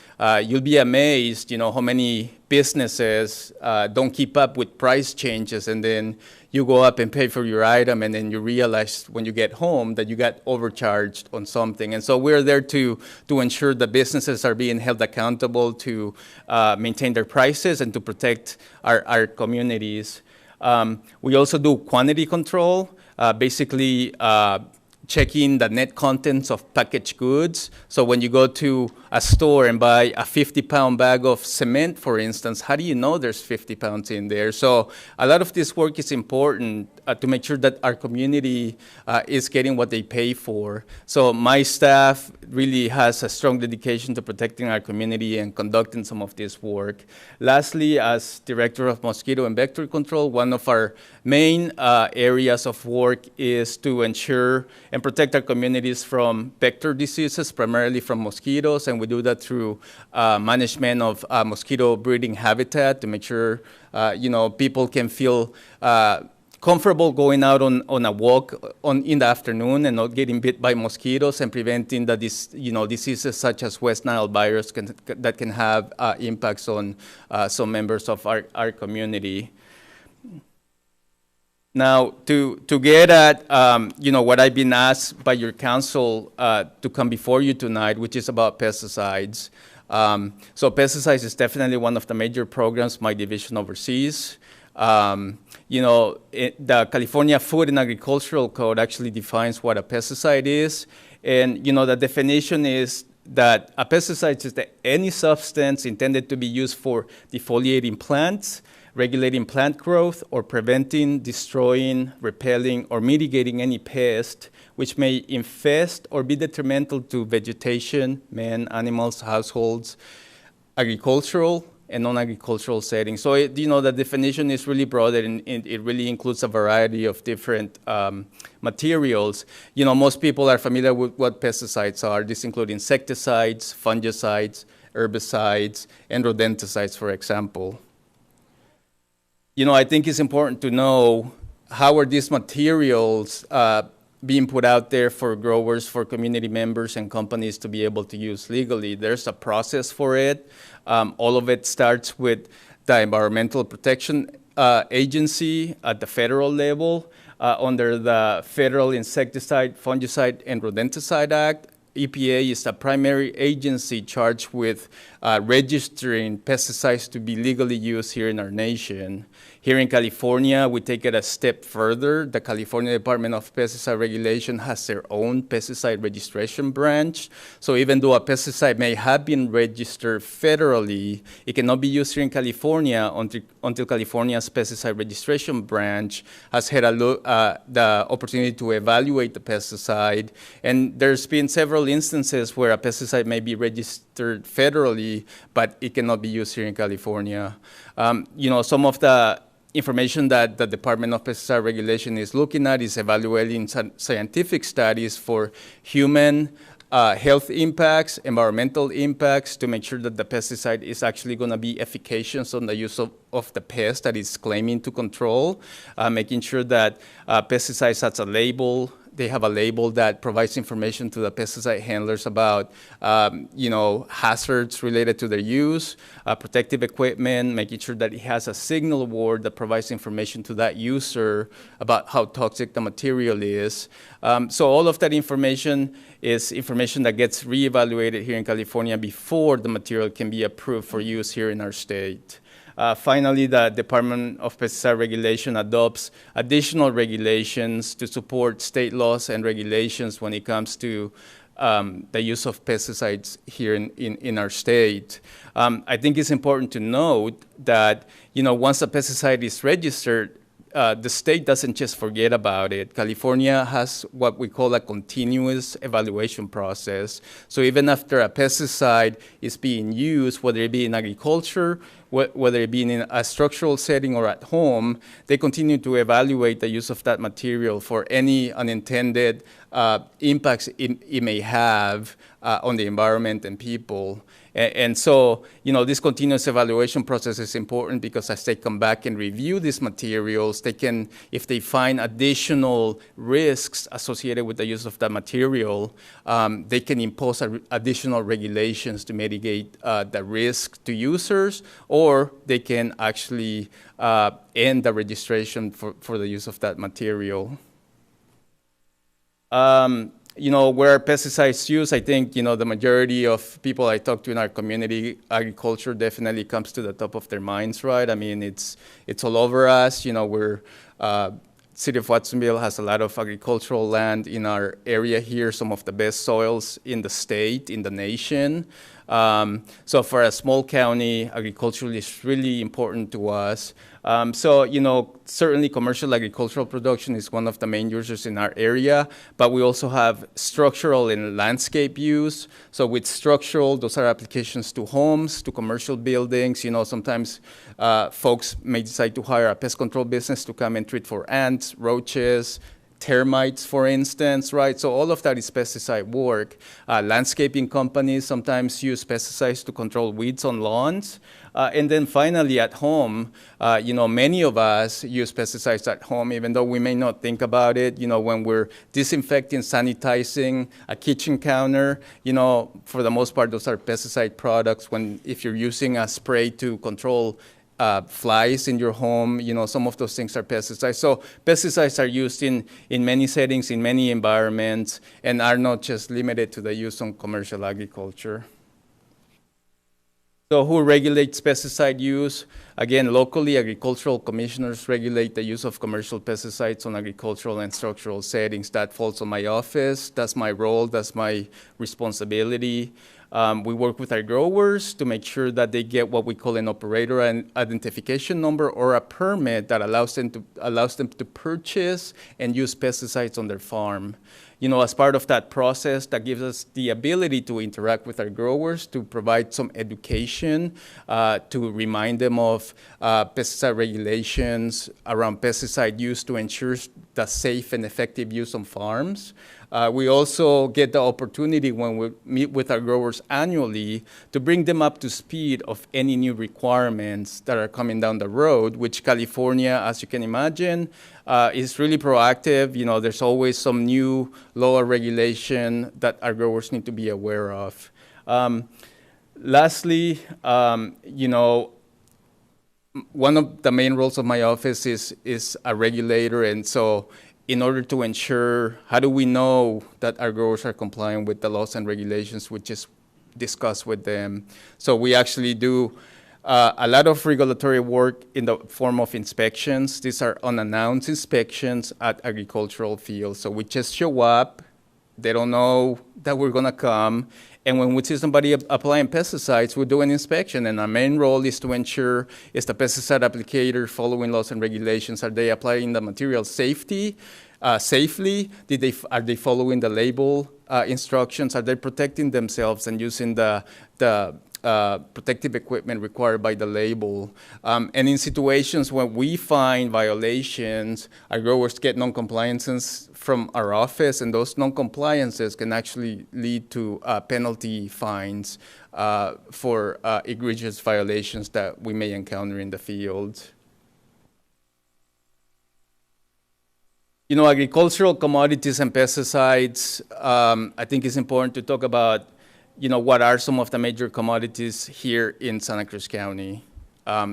you'll be amazed, how many businesses don't keep up with price changes, and then you go up and pay for your item, and then you realize when you get home that you got overcharged on something. And so we're there to ensure that businesses are being held accountable to maintain their prices and to protect our communities. We also do quantity control, basically checking the net contents of packaged goods. So when you go to a store and buy a 50-pound bag of cement, for instance, how do you know there's 50 pounds in there? So a lot of this work is important to make sure that our community is getting what they pay for. So my staff really has a strong dedication to protecting our community and conducting some of this work. Lastly, as Director of Mosquito and Vector Control, one of our main areas of work is to ensure and protect our communities from vector diseases, primarily from mosquitoes, and we do that through management of mosquito breeding habitat to make sure people can feel comfortable going out on a walk in the afternoon and not getting bit by mosquitoes, and preventing the diseases such as West Nile virus that can have impacts on some members of our community. Now, to get at what I've been asked by your council to come before you tonight, which is about pesticides. So pesticides is definitely one of the major programs my division oversees. The California Food and Agricultural Code actually defines what a pesticide is. And, the definition is that a pesticide is any substance intended to be used for defoliating plants, regulating plant growth, or preventing, destroying, repelling, or mitigating any pest which may infest or be detrimental to vegetation, man, animals, households, agricultural, and non-agricultural settings. So, the definition is really broad, and it really includes a variety of different materials. Most people are familiar with what pesticides are. These include insecticides, fungicides, herbicides, and rodenticides, for example. I think it's important to know how are these materials being put out there for growers, for community members and companies to be able to use legally. There's a process for it. All of it starts with the Environmental Protection Agency at the federal level under the Federal Insecticide, Fungicide, and Rodenticide Act. EPA is the primary agency charged with registering pesticides to be legally used here in our nation. Here in California, we take it a step further. The California Department of Pesticide Regulation has their own pesticide registration branch. So even though a pesticide may have been registered federally, it cannot be used here in California until California's pesticide registration branch has had the opportunity to evaluate the pesticide. And there's been several instances where a pesticide may be registered federally, but it cannot be used here in California. Some of the information that the Department of Pesticide Regulation is looking at is evaluating scientific studies for human health impacts, environmental impacts, to make sure that the pesticide is actually going to be efficacious on the use of the pest that it's claiming to control, making sure that pesticides has a label. They have a label that provides information to the pesticide handlers about, hazards related to their use, protective equipment, making sure that it has a signal word that provides information to that user about how toxic the material is. So all of that information is information that gets reevaluated here in California before the material can be approved for use here in our state. Finally, the Department of Pesticide Regulation adopts additional regulations to support state laws and regulations when it comes to the use of pesticides here in our state. I think it's important to note that, once a pesticide is registered, the state doesn't just forget about it. California has what we call a continuous evaluation process. So even after a pesticide is being used, whether it be in agriculture, whether it be in a structural setting or at home, they continue to evaluate the use of that material for any unintended impacts it may have on the environment and people. And so, this continuous evaluation process is important because as they come back and review these materials, they can, if they find additional risks associated with the use of that material, they can impose additional regulations to mitigate the risk to users, or they can actually end the registration for the use of that material. Where pesticides used, I think, the majority of people I talk to in our community, agriculture definitely comes to the top of their minds, right? I mean, it's all over us. City of Watsonville has a lot of agricultural land in our area here, some of the best soils in the state, in the nation. So for a small county, agriculture is really important to us. Certainly commercial agricultural production is one of the main users in our area, but we also have structural and landscape use. So with structural, those are applications to homes, to commercial buildings. Sometimes folks may decide to hire a pest control business to come and treat for ants, roaches, termites, for instance, right? So all of that is pesticide work. Landscaping companies sometimes use pesticides to control weeds on lawns. And then finally, at home, many of us use pesticides at home, even though we may not think about it. When we're disinfecting, sanitizing a kitchen counter, for the most part, those are pesticide products. If you're using a spray to control flies in your home, some of those things are pesticides. So pesticides are used in many settings, in many environments, and are not just limited to the use on commercial agriculture. So who regulates pesticide use? Again, locally, agricultural commissioners regulate the use of commercial pesticides on agricultural and structural settings. That falls on my office. That's my role. That's my responsibility. We work with our growers to make sure that they get what we call an operator identification number or a permit that allows them to purchase and use pesticides on their farm. As part of that process, that gives us the ability to interact with our growers, to provide some education, to remind them of pesticide regulations around pesticide use to ensure the safe and effective use on farms. We also get the opportunity when we meet with our growers annually to bring them up to speed of any new requirements that are coming down the road, which California, as you can imagine, is really proactive. There's always some new law or regulation that our growers need to be aware of. Lastly, one of the main roles of my office is a regulator, and so in order to ensure, how do we know that our growers are complying with the laws and regulations we just discussed with them? So we actually do a lot of regulatory work in the form of inspections. These are unannounced inspections at agricultural fields. So we just show up, they don't know that we're gonna come, and when we see somebody applying pesticides, we do an inspection, and our main role is to ensure, is the pesticide applicator following laws and regulations? Are they applying the material safely? Are they following the label instructions? Are they protecting themselves and using the protective equipment required by the label? And in situations when we find violations, our growers get non-compliances from our office, and those non-compliances can actually lead to penalty fines for egregious violations that we may encounter in the field. Agricultural commodities and pesticides, I think it's important to talk about what are some of the major commodities here in Santa Cruz County.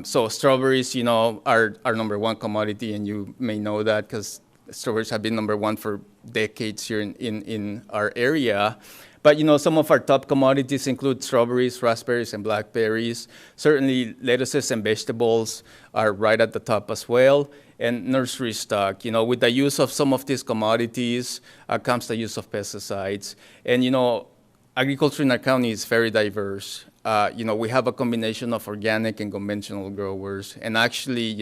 So strawberries, are our number one commodity, and you may know that because strawberries have been number one for decades here in our area. But some of our top commodities include strawberries, raspberries, and blackberries. Certainly, lettuces and vegetables are right at the top as well. And nursery stock, with the use of some of these commodities comes the use of pesticides. And agriculture in our county is very diverse. We have a combination of organic and conventional growers. And actually,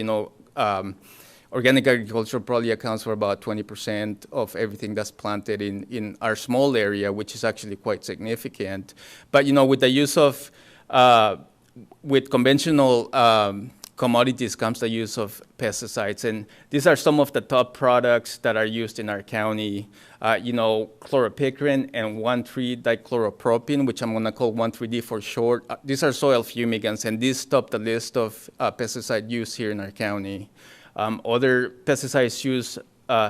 organic agriculture probably accounts for about 20% of everything that's planted in our small area, which is actually quite significant. But, with the use of, with conventional commodities comes the use of pesticides. And these are some of the top products that are used in our county. Chloropicrin and 1,3-dichloropropene, which I'm going to call 1,3-D for short. These are soil fumigants, and these top the list of pesticide use here in our county. Other pesticides used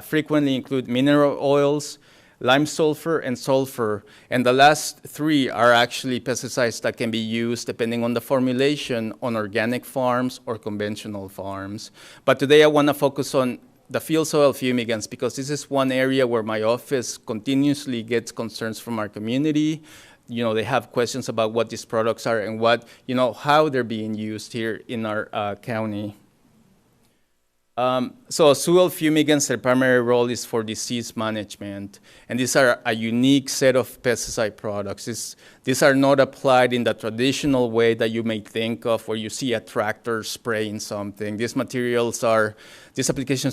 frequently include mineral oils, lime sulfur, and sulfur. And the last three are actually pesticides that can be used depending on the formulation on organic farms or conventional farms. But today I want to focus on the field soil fumigants because this is one area where my office continuously gets concerns from our community. They have questions about what these products are and how they're being used here in our county. So soil fumigants, their primary role is for disease management. And these are a unique set of pesticide products. These are not applied in the traditional way that you may think of where you see a tractor spraying something. These applications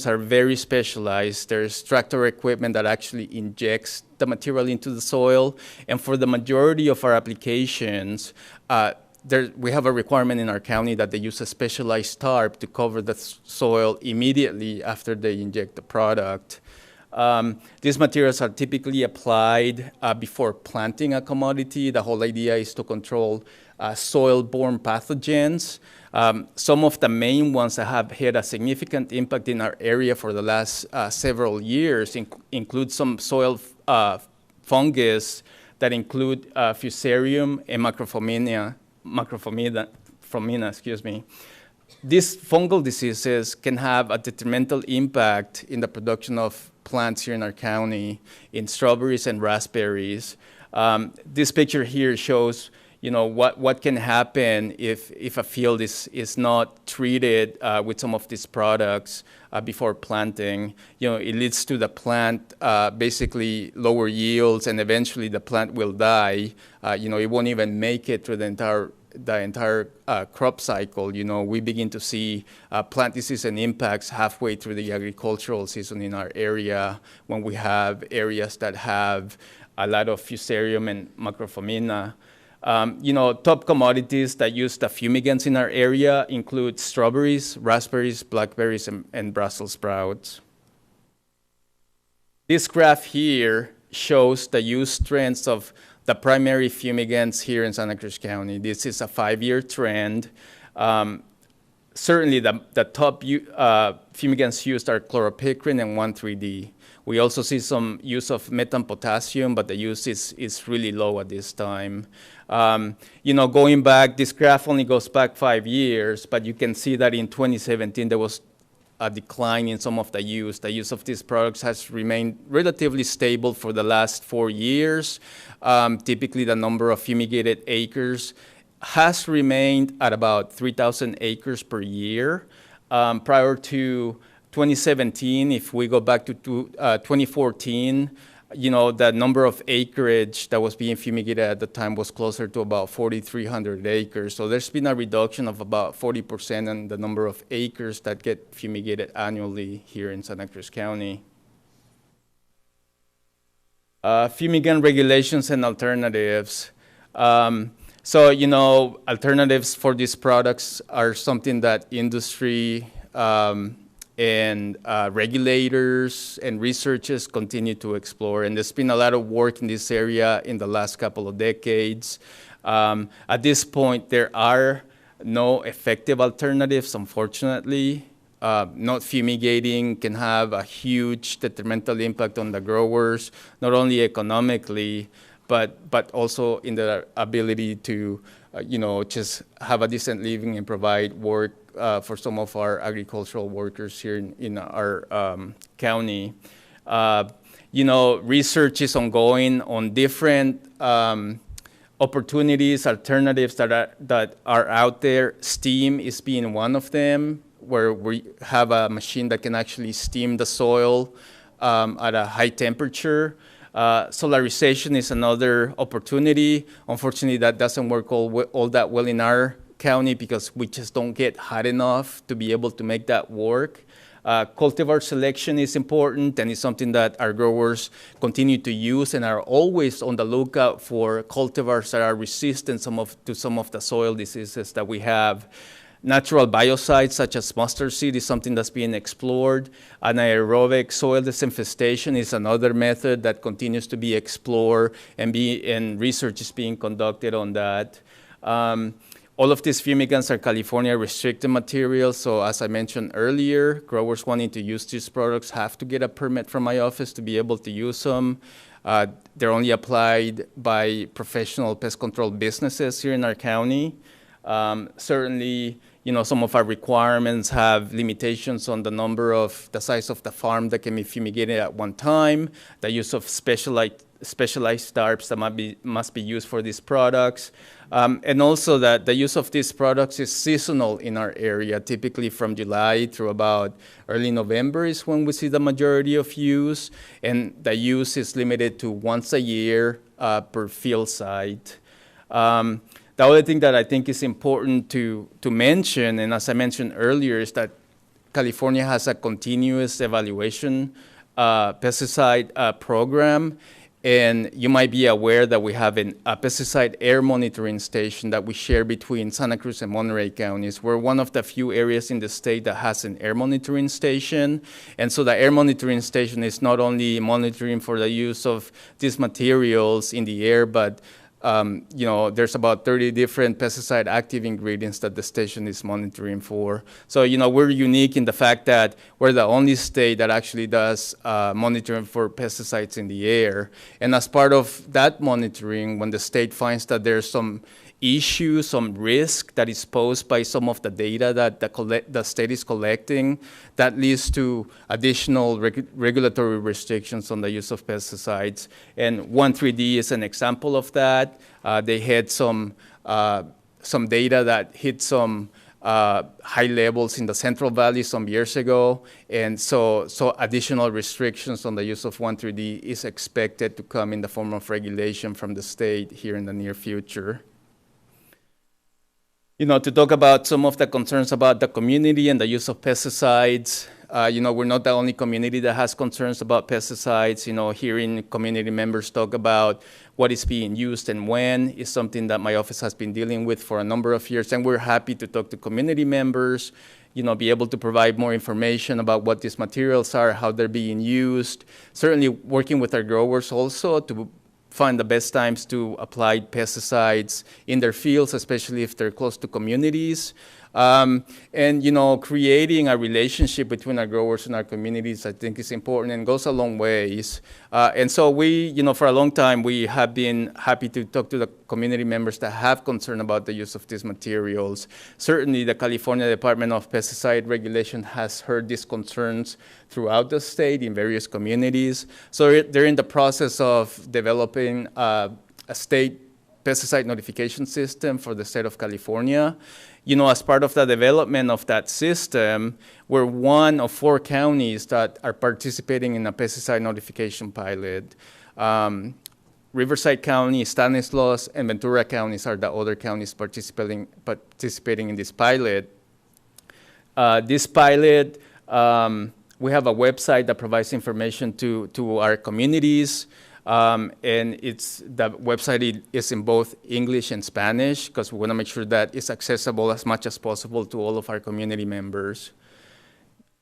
are very specialized. There's tractor equipment that actually injects the material into the soil. And for the majority of our applications, we have a requirement in our county that they use a specialized tarp to cover the soil immediately after they inject the product. These materials are typically applied before planting a commodity. The whole idea is to control soil-borne pathogens. Some of the main ones that have had a significant impact in our area for the last several years include some soil fungus that include Fusarium and Macrophomina. These fungal diseases can have a detrimental impact in the production of plants here in our county, in strawberries and raspberries. This picture here shows, what can happen if a field is not treated with some of these products before planting. It leads to the plant basically lower yields, and eventually the plant will die. It won't even make it through the entire crop cycle. We begin to see plant disease and impacts halfway through the agricultural season in our area when we have areas that have a lot of Fusarium and Macrophomina. Top commodities that use the fumigants in our area include strawberries, raspberries, blackberries, and Brussels sprouts. This graph here shows the use trends of the primary fumigants here in Santa Cruz County. This is a 5-year trend. Certainly the top fumigants used are chloropicrin and 1,3-D. We also see some use of metampotassium, but the use is really low at this time. Going back, this graph only goes back 5 years, but you can see that in 2017 there was a decline in some of the use. The use of these products has remained relatively stable for the last 4 years. Typically, the number of fumigated acres has remained at about 3,000 acres per year. Prior to 2017, if we go back to 2014, the number of acreage that was being fumigated at the time was closer to about 4,300 acres. So there's been a reduction of about 40% in the number of acres that get fumigated annually here in Santa Cruz County. Fumigant regulations and alternatives. Alternatives for these products are something that industry and regulators and researchers continue to explore. And there's been a lot of work in this area in the last couple of decades. At this point, there are no effective alternatives, unfortunately. Not fumigating can have a huge detrimental impact on the growers, not only economically, but also in their ability to, just have a decent living and provide work for some of our agricultural workers here in our county. research is ongoing on different opportunities, alternatives that are out there. Steam is being one of them, where we have a machine that can actually steam the soil at a high temperature. Solarization is another opportunity. Unfortunately, that doesn't work all that well in our county because we just don't get hot enough to be able to make that work. Cultivar selection is important, and it's something that our growers continue to use and are always on the lookout for cultivars that are resistant to some of the soil diseases that we have. Natural biocides such as mustard seed is something that's being explored. Anaerobic soil disinfestation is another method that continues to be explored, and research is being conducted on that. All of these fumigants are California restricted materials, so as I mentioned earlier, growers wanting to use these products have to get a permit from my office to be able to use them. They're only applied by professional pest control businesses here in our county. Certainly, some of our requirements have limitations on the size of the farm that can be fumigated at one time, the use of specialized tarps that must be used for these products, and also that the use of these products is seasonal in our area. Typically from July through about early November is when we see the majority of use, and the use is limited to once a year per field site. The other thing that I think is important to mention, and as I mentioned earlier, is that California has a continuous evaluation pesticide program. And you might be aware that we have a pesticide air monitoring station that we share between Santa Cruz and Monterey counties. We're one of the few areas in the state that has an air monitoring station. And so the air monitoring station is not only monitoring for the use of these materials in the air, but there's about 30 different pesticide active ingredients that the station is monitoring for. So, we're unique in the fact that we're the only state that actually does monitoring for pesticides in the air. And as part of that monitoring, when the state finds that there's some issue, some risk that is posed by some of the data that the state is collecting, that leads to additional regulatory restrictions on the use of pesticides. And 1,3-D is an example of that. They had some data that hit some high levels in the Central Valley some years ago, and so additional restrictions on the use of 1,3-D is expected to come in the form of regulation from the state here in the near future. To talk about some of the concerns about the community and the use of pesticides. We're not the only community that has concerns about pesticides. Hearing community members talk about what is being used and when is something that my office has been dealing with for a number of years. And we're happy to talk to community members, be able to provide more information about what these materials are, how they're being used. Certainly working with our growers also to find the best times to apply pesticides in their fields, especially if they're close to communities. And creating a relationship between our growers and our communities, I think, is important and goes a long ways. And so we, for a long time, we have been happy to talk to the community members that have concern about the use of these materials. Certainly, the California Department of Pesticide Regulation has heard these concerns throughout the state in various communities. So they're in the process of developing a state pesticide notification system for the state of California. As part of the development of that system, we're one of 4 counties that are participating in a pesticide notification pilot. Riverside County, Stanislaus, and Ventura counties are the other counties participating in this pilot. This pilot, we have a website that provides information to our communities. And the website is in both English and Spanish because we want to make sure that it's accessible as much as possible to all of our community members.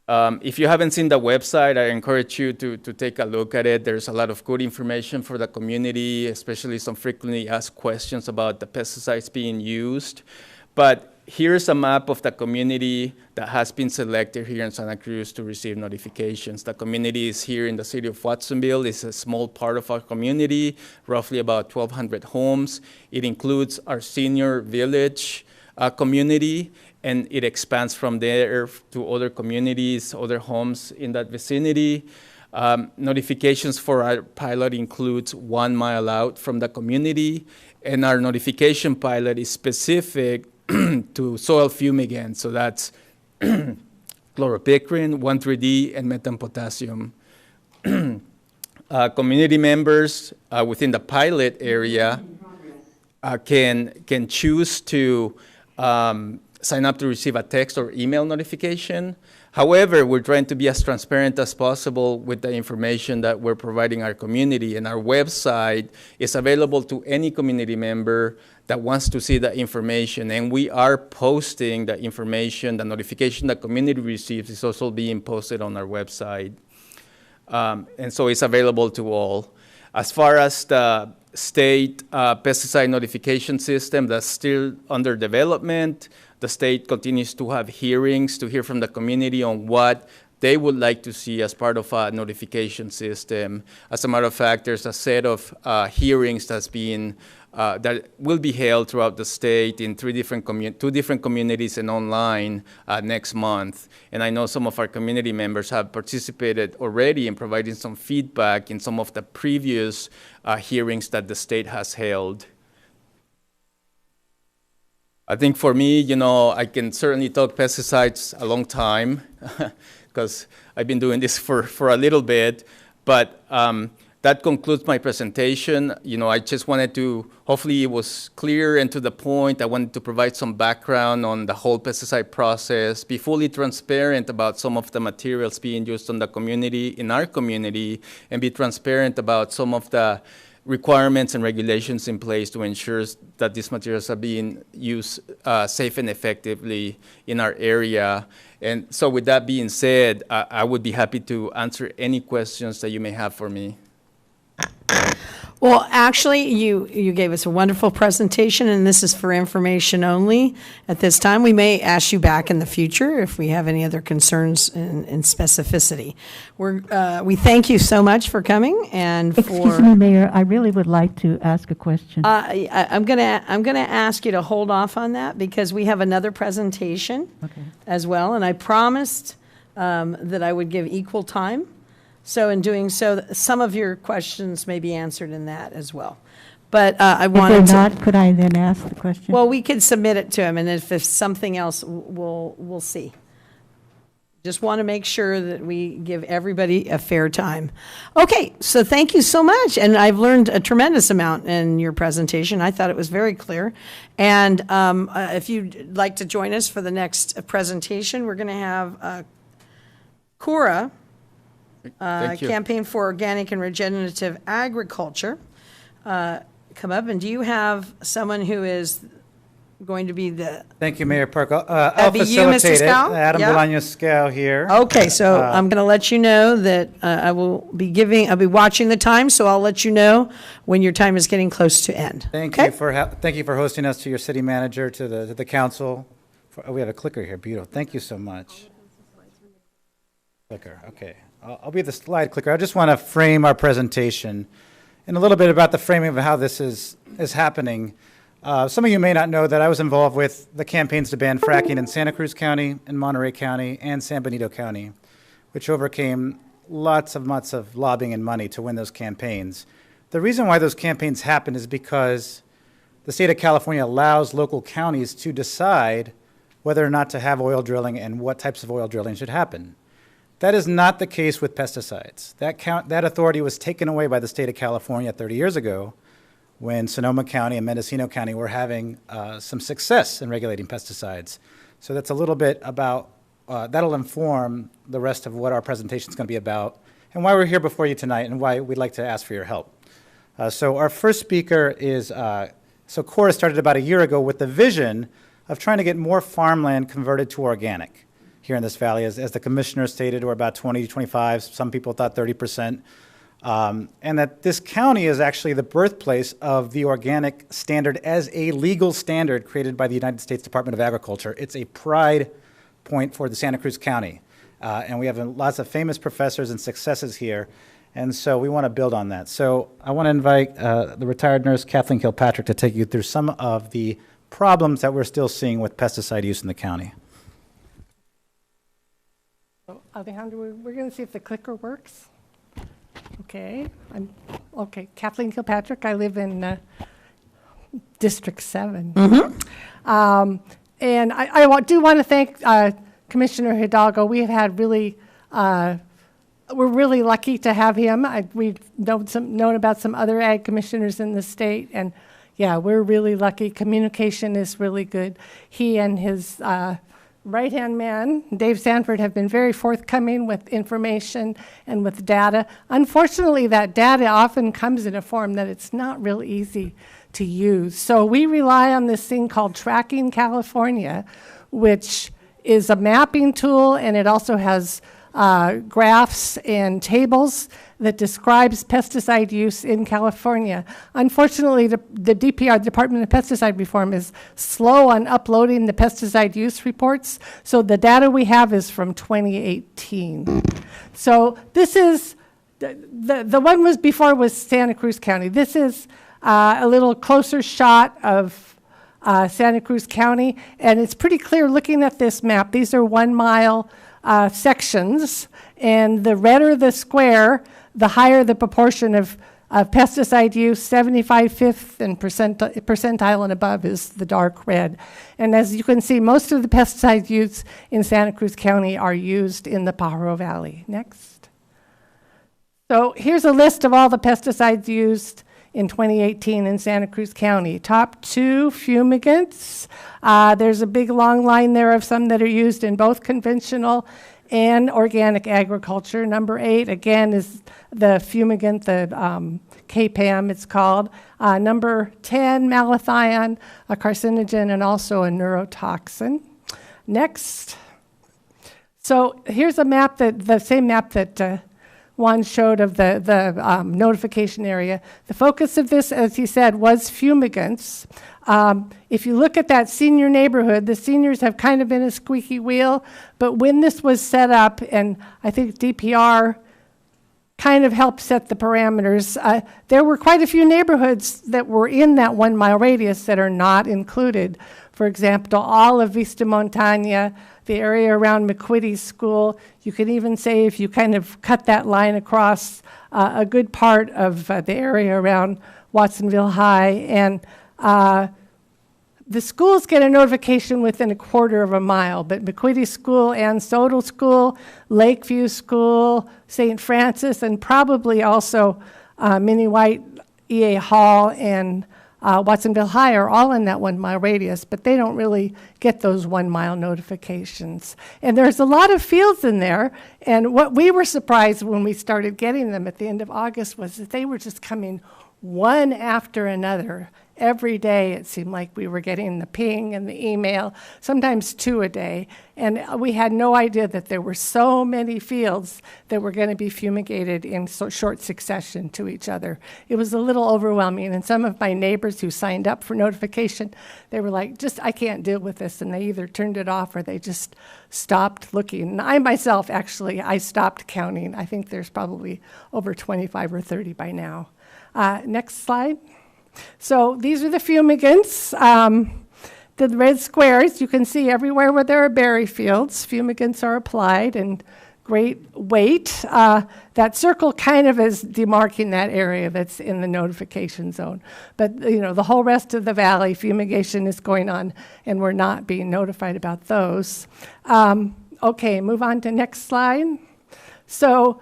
If you haven't seen the website, I encourage you to take a look at it. There's a lot of good information for the community, especially some frequently asked questions about the pesticides being used. But here's a map of the community that has been selected here in Santa Cruz to receive notifications. The community is here in the city of Watsonville. It's a small part of our community, roughly about 1,200 homes. It includes our senior village community, and it expands from there to other communities, other homes in that vicinity. Notifications for our pilot includes 1 mile out from the community, and our notification pilot is specific to soil fumigant. So that's chloropicrin, 1,3-D, and methamphotassium. Community members within the pilot area can choose to sign up to receive a text or email notification. However, we're trying to be as transparent as possible with the information that we're providing our community, and our website is available to any community member that wants to see the information. And we are posting the information, the notification the community receives is also being posted on our website. And so it's available to all. As far as the state pesticide notification system, that's still under development. The state continues to have hearings to hear from the community on what they would like to see as part of a notification system. As a matter of fact, there's a set of hearings that will be held throughout the state in two different communities and online next month. And I know some of our community members have participated already in providing some feedback in some of the previous hearings that the state has held. I think for me, you know, I can certainly talk pesticides a long time because I've been doing this for a little bit, but that concludes my presentation. You know, I just wanted to, hopefully it was clear and to the point. I wanted to provide some background on the whole pesticide process, be fully transparent about some of the materials being used in our community, and be transparent about some of the requirements and regulations in place to ensure that these materials are being used safe and effectively in our area. And so with that being said, I would be happy to answer any questions that you may have for me. Well, actually, you gave us a wonderful presentation, and this is for information only at this time. We may ask you back in the future if we have any other concerns in specificity. We thank you so much for coming and for. Excuse me, Mayor, I really would like to ask a question. I'm gonna ask you to hold off on that because we have another presentation as well, and I promised that I would give equal time. So in doing so, some of your questions may be answered in that as well. But I wanted to. If they're not, could I then ask the question? Well, we could submit it to him, and if there's something else, we'll see. Just want to make sure that we give everybody a fair time. Okay, so thank you so much, and I've learned a tremendous amount in your presentation. I thought it was very clear. And if you'd like to join us for the next presentation, we're going to have Cora. Campaign for Organic and Regenerative Agriculture come up. And do you have someone who is going to be the... Thank you, Mayor Parker. I'll be you, Mr. facilitate it. Scow? Adam Yeah. Bolaños-Scow here. Okay, so I'm going to let you know that I'll be watching the time, so I'll let you know when your time is getting close to end. Thank Okay? you for hosting us, to your city manager, to the council. We have a clicker here. Beautiful. Thank you so much. Clicker. Okay. I'll be the slide clicker. I just want to frame our presentation and a little bit about the framing of how this is happening. Some of you may not know that I was involved with the campaigns to ban fracking in Santa Cruz County, in Monterey County, and San Benito County, which overcame lots of lobbying and money to win those campaigns. The reason why those campaigns happen is because the state of California allows local counties to decide whether or not to have oil drilling and what types of oil drilling should happen. That is not the case with pesticides. That authority was taken away by the state of California 30 years ago when Sonoma County and Mendocino County were having some success in regulating pesticides. So that's a little bit about, that'll inform the rest of what our presentation is going to be about and why we're here before you tonight and why we'd like to ask for your help. So our first speaker is, Cora started about a year ago with the vision of trying to get more farmland converted to organic here in this valley. As the commissioner stated, we're about 20 to 25, some people thought 30%. And that this county is actually the birthplace of the organic standard as a legal standard created by the United States Department of Agriculture. It's a pride point for the Santa Cruz County. And we have lots of famous professors and successes here. And so we want to build on that. So I want to invite the retired nurse Kathleen Kilpatrick to take you through some of the problems that we're still seeing with pesticide use in the county. Alejandro, we're going to see if the clicker works. Okay, Kathleen Kilpatrick. I live in District 7. And I do want to thank Commissioner Hidalgo. We have had really, we're really lucky to have him. We've known about some other ag commissioners in the state, and yeah, we're really lucky. Communication is really good. He and his right-hand man, Dave Sanford, have been very forthcoming with information and with data. Unfortunately, that data often comes in a form that it's not real easy to use. So we rely on this thing called Tracking California, which is a mapping tool, and it also has graphs and tables that describes pesticide use in California. Unfortunately, the DPR, Department of Pesticide Reform, is slow on uploading the pesticide use reports, so the data we have is from 2018. So this is, the one was before was Santa Cruz County. This is a little closer shot of Santa Cruz County, and it's pretty clear looking at this map. These are 1 mile sections, and the redder the square, the higher the proportion of pesticide use. 75th and percentile and above is the dark red. And as you can see, most of the pesticide use in Santa Cruz County are used in the Pajaro Valley. Next. So here's a list of all the pesticides used in 2018 in Santa Cruz County. Top 2 fumigants. There's a big long line there of some that are used in both conventional and organic agriculture. Number 8, again, is the fumigant, the KPAM it's called. Number 10, malathion, a carcinogen and also a neurotoxin. Next. So here's a map, the same map that Juan showed of the notification area. The focus of this, as he said, was fumigants. If you look at that senior neighborhood, the seniors have kind of been a squeaky wheel, but when this was set up, and I think DPR kind of helped set the parameters, there were quite a few neighborhoods that were in that 1 mile radius that are not included. For example, all of Vista Montana, the area around McQuitty School. You can even say if you kind of cut that line across a good part of the area around Watsonville High. And the schools get a notification within a quarter of a mile, but McQuitty School, Ann Sodal School, Lakeview School, St. Francis, and probably also Minnie White, EA Hall, and Watsonville High are all in that 1 mile radius, but they don't really get those 1 mile notifications. And there's a lot of fields in there, and what we were surprised when we started getting them at the end of August was that they were just coming one after another. Every day it seemed like we were getting the ping and the email, sometimes 2 a day, and we had no idea that there were so many fields that were going to be fumigated in so short succession to each other. It was a little overwhelming, and some of my neighbors who signed up for notification, they were like, I can't deal with this, and they either turned it off or they just stopped looking. And I myself, actually, I stopped counting. I think there's probably over 25 or 30 by now. Next slide. So these are the fumigants. The red squares, you can see everywhere where there are berry fields, fumigants are applied and great weight. That circle kind of is demarking that area that's in the notification zone. But the whole rest of the valley, fumigation is going on and we're not being notified about those. Okay, move on to next slide. So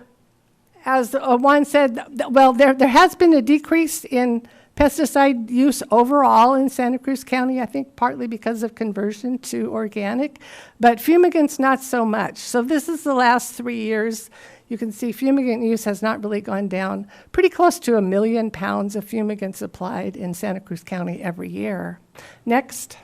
as Juan said, well, there has been a decrease in pesticide use overall in Santa Cruz County, I think partly because of conversion to organic, but fumigants not so much. So this is the last 3 years. You can see fumigant use has not really gone down. Pretty close to 1 million pounds of fumigants applied in Santa Cruz County every year. Next.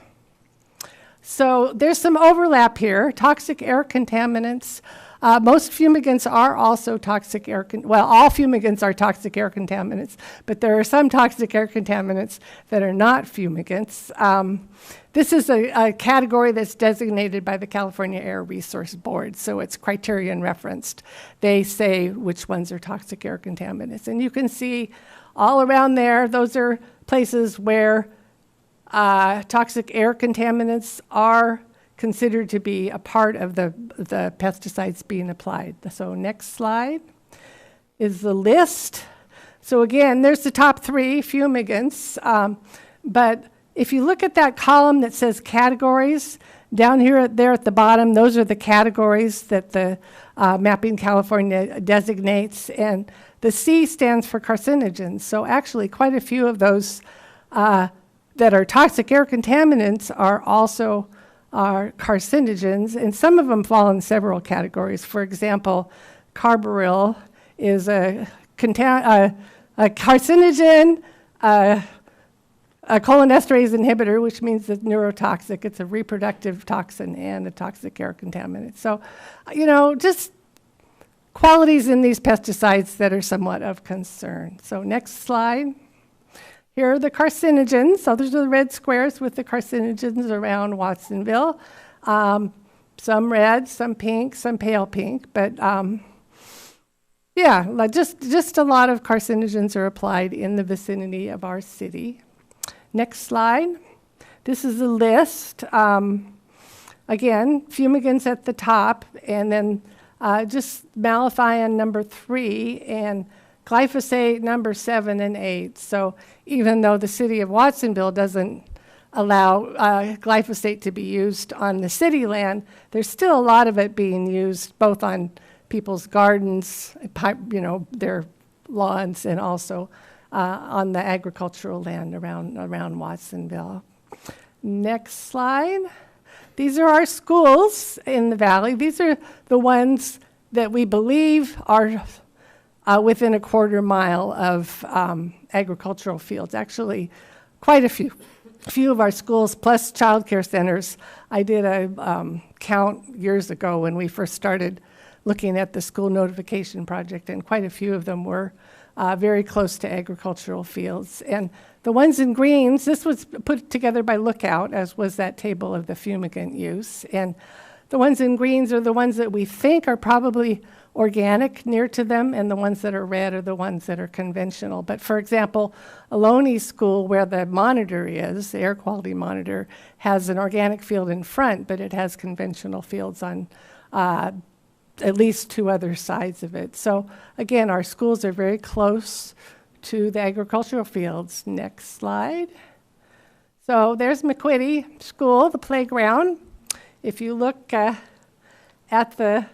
So there's some overlap here. Toxic air contaminants. Most fumigants are also toxic air, all fumigants are toxic air contaminants, but there are some toxic air contaminants that are not fumigants. This is a category that's designated by the California Air Resource Board, so it's criterion referenced. They say which ones are toxic air contaminants. And you can see all around there, those are places where toxic air contaminants are considered to be a part of the pesticides being applied. So next slide. is the list. So again, there's the top 3 fumigants. But if you look at that column that says categories, down here there at the bottom, those are the categories that the Mapping California designates. And the C stands for carcinogens. So actually quite a few of those that are toxic air contaminants are also carcinogens, and some of them fall in several categories. For example, carbaryl is a carcinogen, a cholinesterase inhibitor, which means it's neurotoxic. It's a reproductive toxin and a toxic air contaminant. So, just qualities in these pesticides that are somewhat of concern. So next slide. Here are the carcinogens. So those are the red squares with the carcinogens around Watsonville. Some red, some pink, some pale pink. But yeah, just a lot of carcinogens are applied in the vicinity of our city. Next slide. This is a list. Again, fumigants at the top, and then just malathion number 3, and glyphosate number 7 and 8. So even though the city of Watsonville doesn't allow glyphosate to be used on the city land, there's still a lot of it being used both on people's gardens, their lawns, and also on the agricultural land around Watsonville. Next slide. These are our schools in the valley. These are the ones that we believe are within a quarter mile of agricultural fields. Actually, quite a few. A few of our schools, plus child care centers. I did a count years ago when we first started looking at the school notification project, and quite a few of them were very close to agricultural fields. And the ones in greens, this was put together by Lookout, as was that table of the fumigant use. And the ones in greens are the ones that we think are probably organic near to them, and the ones that are red are the ones that are conventional. But for example, Ohlone School, where the monitor is, the air quality monitor, has an organic field in front, but it has conventional fields on at least 2 other sides of it. So again, our schools are very close to the agricultural fields. Next slide. So there's McQuitty School, the playground. If you look at the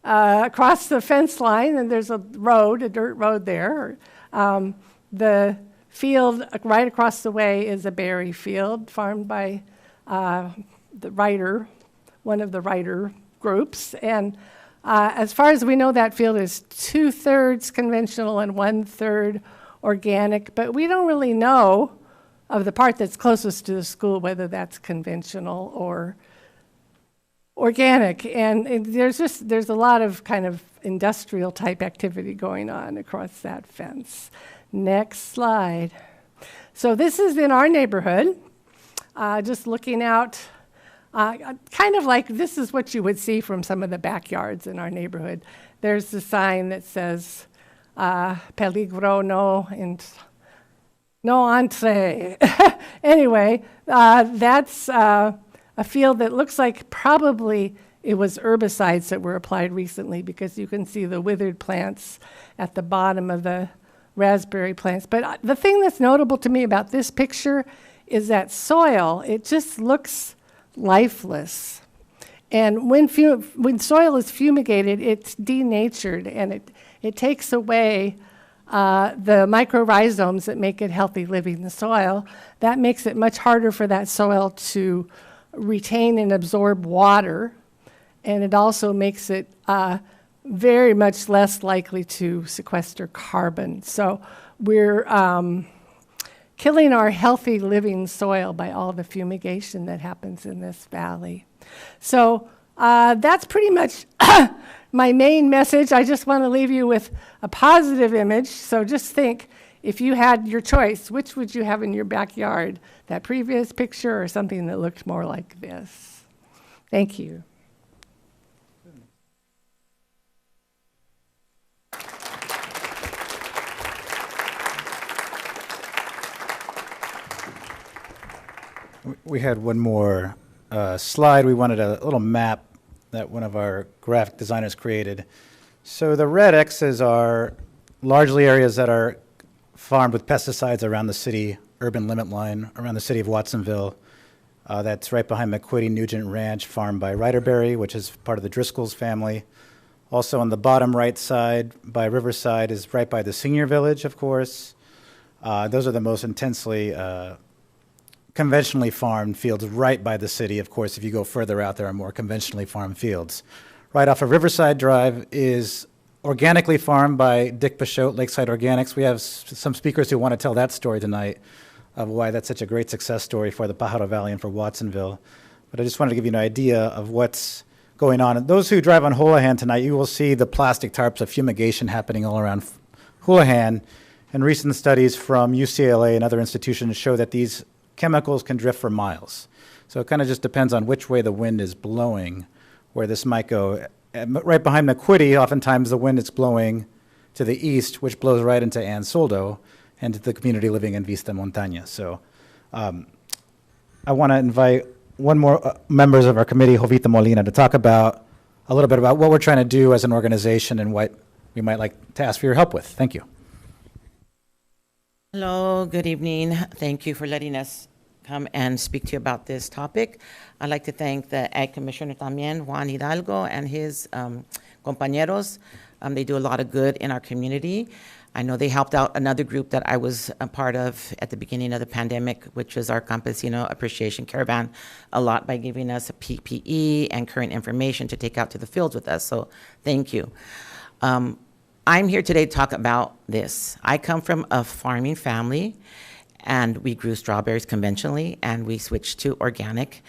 across the fence line, and there's a road, a dirt road there. The field right across the way is a berry field farmed by the Ryder, one of the Ryder groups. And as far as we know, that field is 2/3 conventional and 1/3 organic, but we don't really know of the part that's closest to the school whether that's conventional or organic. And there's a lot of kind of industrial type activity going on across that fence. Next slide. So this is in our neighborhood, just looking out, kind of like this is what you would see from some of the backyards in our neighborhood. There's the sign that says peligro no entre. Anyway, that's a field that looks like probably it was herbicides that were applied recently, because you can see the withered plants at the bottom of the raspberry plants. But the thing that's notable to me about this picture is that soil, it just looks lifeless. And when soil is fumigated, it's denatured, and it takes away the microrhizomes that make it healthy living the soil. That makes it much harder for that soil to retain and absorb water, and it also makes it very much less likely to sequester carbon. So we're killing our healthy living soil by all the fumigation that happens in this valley. So that's pretty much my main message. I just want to leave you with a positive image. So just think, if you had your choice, which would you have in your backyard? That previous picture or something that looked more like this? Thank you. We had one more slide. We wanted a little map that one of our graphic designers created, So the red X's are largely areas that are farmed with pesticides around the city urban limit line, around the city of Watsonville. That's right behind McQuitty Nugent Ranch, farmed by Ryderberry, which is part of the Driscoll's family. Also on the bottom right side by Riverside is right by the senior village, of course. Those are the most intensely conventionally farmed fields right by the city. Of course, if you go further out, there are more conventionally farmed fields. Right off of Riverside Drive is organically farmed by Dick Peixote, Lakeside Organics. We have some speakers who want to tell that story tonight of why that's such a great success story for the Pajaro Valley and for Watsonville. But I just wanted to give you an idea of what's going on. And those who drive on Houlihan tonight, you will see the plastic tarps of fumigation happening all around Houlihan. And recent studies from UCLA and other institutions show that these chemicals can drift for miles. So it kind of just depends on which way the wind is blowing, where this might go. Right behind McQuitty, oftentimes the wind is blowing to the east, which blows right into Ansoldo and to the community living in Vista Montaña. So I want to invite one more members of our committee, Jovita Molina, to talk about a little bit about what we're trying to do as an organization and what we might like to ask for your help with. Thank you. Hello, good evening. Thank you for letting us come and speak to you about this topic. I'd like to thank the Ag Commissioner también, Juan Hidalgo, and his compañeros. They do a lot of good in our community. I know they helped out another group that I was a part of at the beginning of the pandemic, which was our Campesino Appreciation Caravan, a lot by giving us a PPE and current information to take out to the fields with us. So thank you. I'm here today to talk about this. I come from a farming family, and we grew strawberries conventionally, and we switched to organic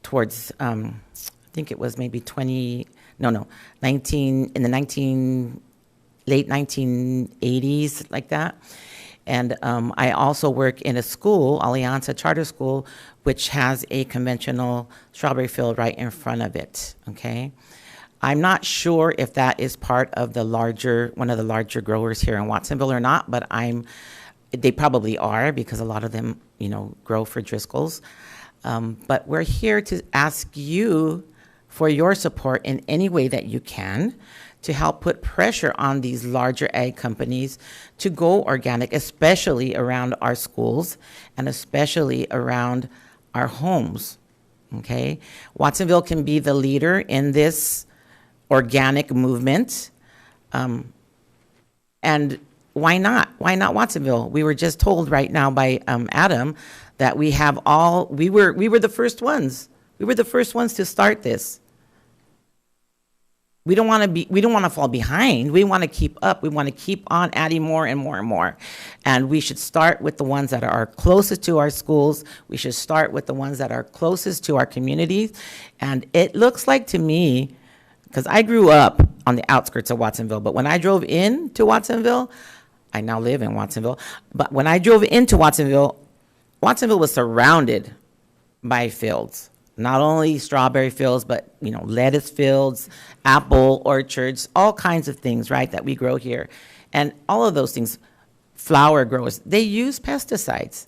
towards, I think it was maybe 19, in the late 1980s, like that. And I also work in a school, Alianza Charter School, which has a conventional strawberry field right in front of it, okay? I'm not sure if that is part of the one of the larger growers here in Watsonville or not, but they probably are, because a lot of them, grow for Driscoll's. But we're here to ask you for your support in any way that you can to help put pressure on these larger ag companies to go organic, especially around our schools and especially around our homes, okay? Watsonville can be the leader in this organic movement. And why not? Why not Watsonville? We were just told right now by Adam that we were the first ones. We were the first ones to start this. We don't want to fall behind. We want to keep up. We want to keep on adding more and more and more. And we should start with the ones that are closest to our schools. We should start with the ones that are closest to our communities. And it looks like to me, because I grew up on the outskirts of Watsonville, but when I drove into Watsonville, I now live in Watsonville, but when I drove into Watsonville, Watsonville was surrounded by fields. Not only strawberry fields, but lettuce fields, apple orchards, all kinds of things, right, that we grow here. And all of those things, flower growers, they use pesticides.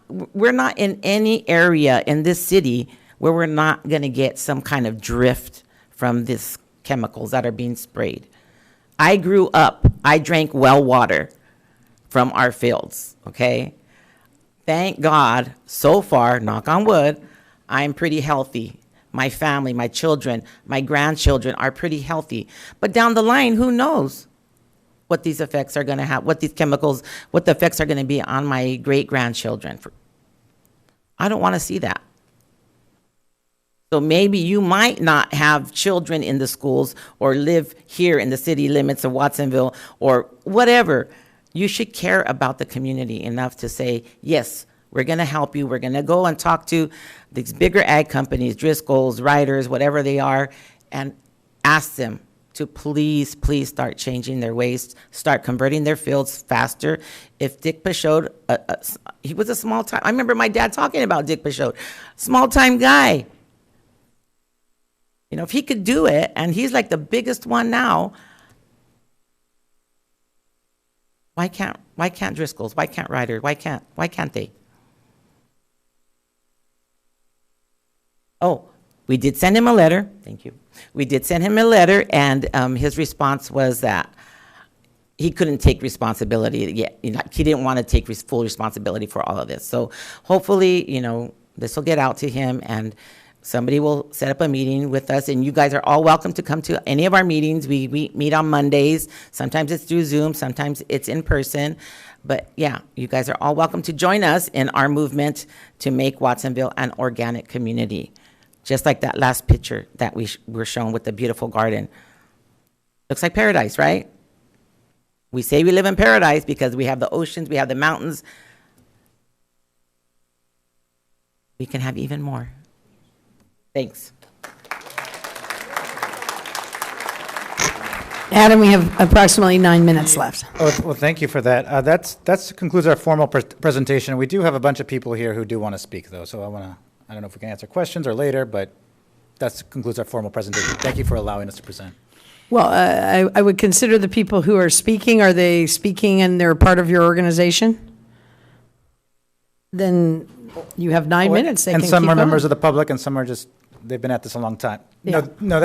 We're not in any area in this city where we're not going to get some kind of drift from these chemicals that are being sprayed. I grew up, I drank well water from our fields, okay? Thank God, so far, knock on wood, I'm pretty healthy. My family, my children, my grandchildren are pretty healthy. But down the line, who knows what these effects are going to have, what these chemicals, what the effects are going to be on my great-grandchildren. I don't want to see that. So maybe you might not have children in the schools or live here in the city limits of Watsonville or whatever. You should care about the community enough to say, yes, we're going to help you. We're going to go and talk to these bigger ag companies, Driscoll's, Riders, whatever they are, and ask them to please, please start changing their ways, start converting their fields faster. If Dick Peixote, he was a small-time, I remember my dad talking about Dick Peixote, small-time guy. If he could do it, and he's like the biggest one now, why can't Driscoll's? Why can't Ryder? Why can't they? Oh, We did send him a letter. Thank you. We did send him a letter, and his response was that he couldn't take responsibility yet. You know, he didn't want to take full responsibility for all of this. So hopefully, you know, this will get out to him, and somebody will set up a meeting with us. And you guys are all welcome to come to any of our meetings. We meet on Mondays. Sometimes it's through Zoom. Sometimes it's in person. But yeah, you guys are all welcome to join us in our movement to make Watsonville an organic community. Just like that last picture that we were shown with the beautiful garden. Looks like paradise, right? We say we live in paradise because we have the oceans, we have the mountains. We can have even more. Thanks. Adam, we have approximately 9 minutes left. Oh, well, thank you for that. That concludes our formal presentation. We do have a bunch of people here who do want to speak, though, so I don't know if we can answer questions or later, but that concludes our formal presentation. Thank you for allowing us to present. Well, I would consider the people who are speaking, are they speaking and they're part of your organization? Then you have 9 minutes. They And can some keep are members going. of the public, and some are just, they've been at this a long time. Yeah. No,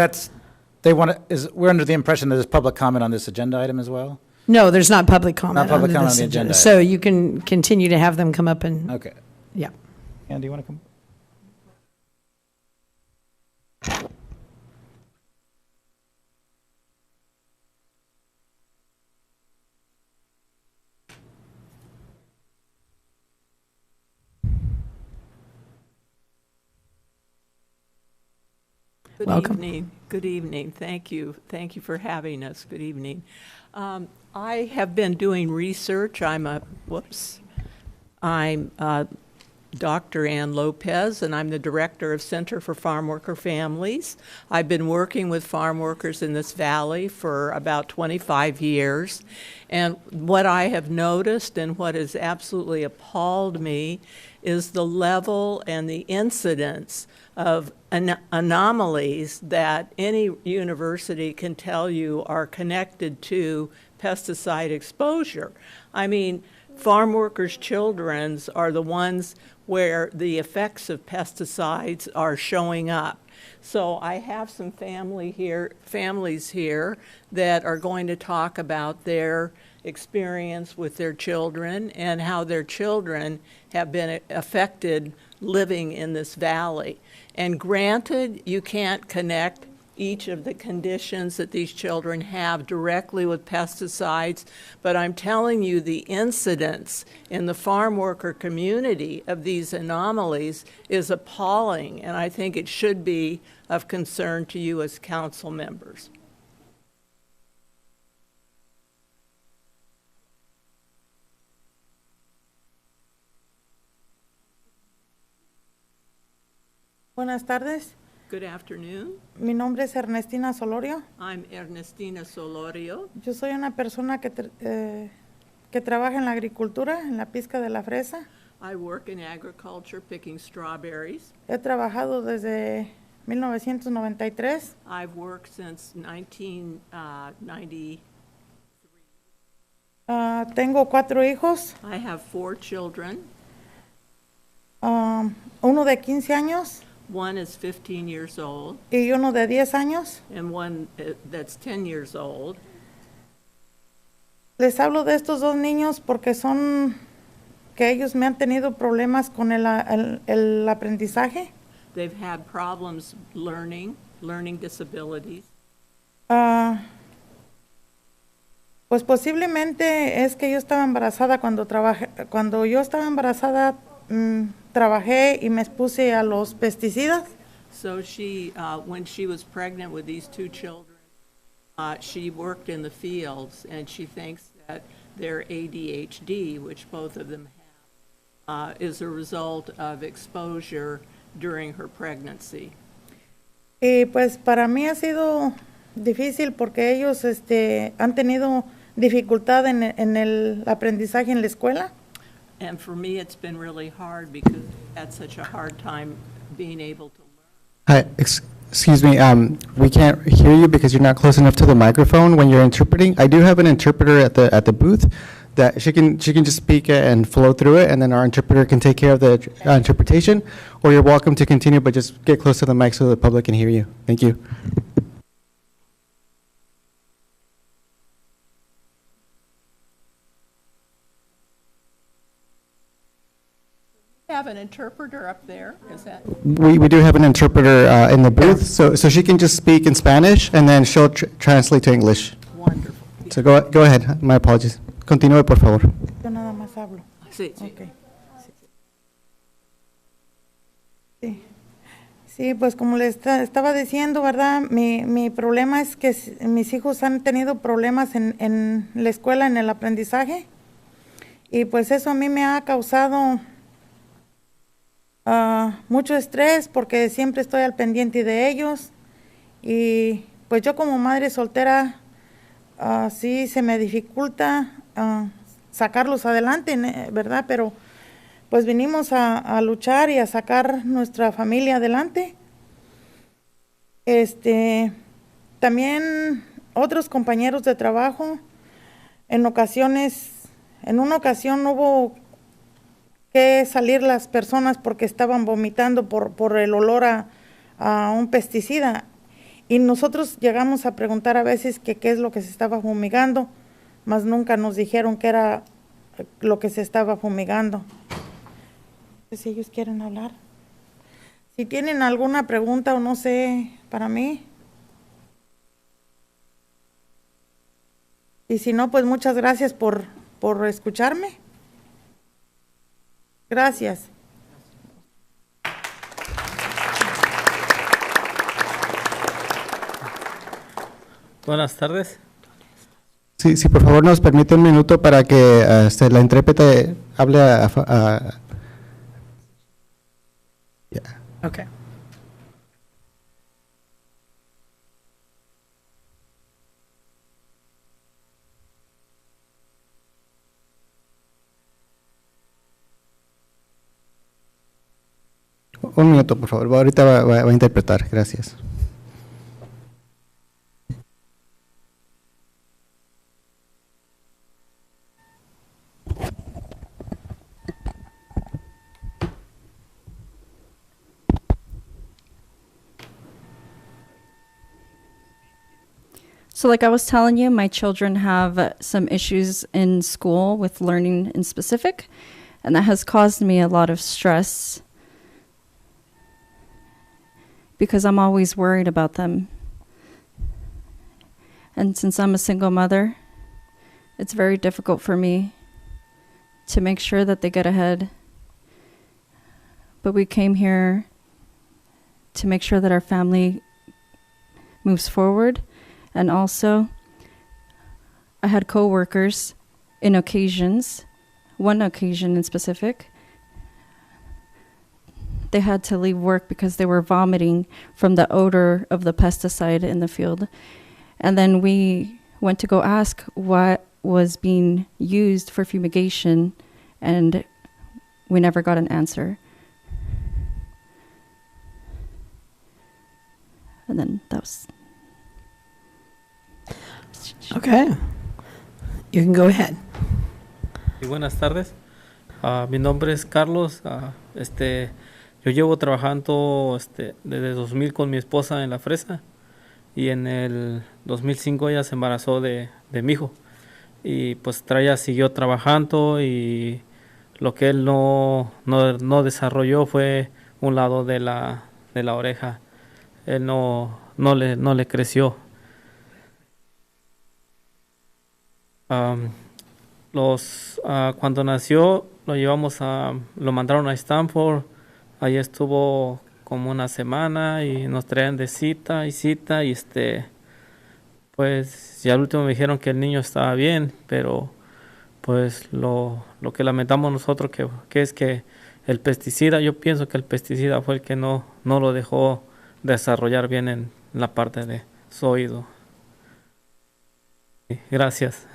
we're under the impression that there's public comment on this agenda item as well? No, there's not public comment. Not public under comment this on the agenda. So you can continue to have them come up and. Okay. Yeah. Andy, you want to come? Good Welcome. evening. Good evening. Thank you. Thank you for having us. Good evening. I have been doing research. I'm Dr. Ann Lopez, and I'm the director of Center for Farm Worker Families. I've been working with farm workers in this valley for about 25 years. And what I have noticed and what has absolutely appalled me is the level and the incidence of anomalies that any university can tell you are connected to pesticide exposure. I mean, farm workers' children are the ones where the effects of pesticides are showing up. So I have some families here that are going to talk about their experience with their children and how their children have been affected living in this valley. And granted, you can't connect each of the conditions that these children have directly with pesticides, but I'm telling you the incidence in the farm worker community of these anomalies is appalling, and I think it should be of concern to you as council members. Buenas tardes. Good afternoon. Mi nombre es Ernestina Solorio. I'm Ernestina Solorio. Yo soy una persona que trabaja en la agricultura, en la pizca de la fresa. I work in agriculture picking strawberries. He trabajado desde 1993. I've worked since 1993. Tengo 4 hijos. I have 4 children. Uno de 15 años. One is 15 years old. Y uno de 10 años. And one that's 10 years old. Les hablo de estos 2 niños porque son que ellos me han tenido problemas con el aprendizaje. They've had problems learning disabilities. Pues posiblemente es que yo estaba embarazada cuando yo estaba embarazada. Trabajé y me expuse a los pesticidas. So she, when she was pregnant with these 2 children, she worked in the fields, and she thinks that their ADHD, which both of them have, is a result of exposure during her pregnancy. Y pues para mí ha sido difícil porque ellos han tenido dificultad en el aprendizaje en la escuela. And for me, it's been really hard because I had such a hard time being able to learn. Hi, excuse me, we can't hear you because you're not close enough to the microphone when you're interpreting. I do have an interpreter at the booth. that she can just speak it and flow through it, and then our interpreter can take care of the interpretation, or you're welcome to continue, but just get close to the mic so the public can hear you. Thank you. Have an interpreter up there, is that? We do have an interpreter in the booth, so she can just speak in Spanish, and then she'll translate to English. Wonderful. So go ahead. My apologies. Continúe, por favor. Yo nada más hablo. Sí. Okay. Sí. Sí, pues como le estaba diciendo, ¿verdad? Mi problema es que mis hijos han tenido problemas en la escuela, en el aprendizaje, y pues eso a mí me ha causado mucho estrés porque siempre estoy al pendiente de ellos, y pues yo como madre soltera sí se me dificulta sacarlos adelante, ¿verdad? Pero pues vinimos a luchar y a sacar nuestra familia adelante. También otros compañeros de trabajo, en una ocasión hubo que salir las personas porque estaban vomitando por el olor a un pesticida, y nosotros llegamos a preguntar a veces que qué es lo que se estaba fumigando, mas nunca nos dijeron qué era lo que se estaba fumigando. Si ellos quieren hablar. Si tienen alguna pregunta o no sé, para mí. Y si no, pues muchas gracias por escucharme. Gracias. Buenas tardes. Sí, por favor nos permite un minuto para que la intérprete hable Yeah. Okay. Un minuto, por favor. Ahorita va a interpretar. Gracias. So like I was telling you, my children have some issues in school with learning in specific, and that has caused me a lot of stress because I'm always worried about them. And since I'm a single mother, it's very difficult for me to make sure that they get ahead. But we came here to make sure that our family moves forward. And also, I had coworkers in occasions, one occasion in specific, they had to leave work because they were vomiting from the odor of the pesticide in the field. And then we went to go ask what was being used for fumigation, and we never got an answer. And then that was... Okay. You can go ahead. Y buenas tardes. Mi nombre es Carlos. Yo llevo trabajando desde 2000 con mi esposa en La Fresa, y en el 2005 ella se embarazó de mi hijo, y pues ella siguió trabajando, y lo que él no desarrolló fue un lado de la oreja. Él no le creció. Cuando nació lo mandaron a Stanford. Ahí estuvo como una semana y nos traían de cita y pues ya al último me dijeron que el niño estaba bien, pero pues lo que lamentamos nosotros que es que el pesticida, yo pienso que el pesticida fue el que no lo dejó desarrollar bien en la parte de su oído. Gracias.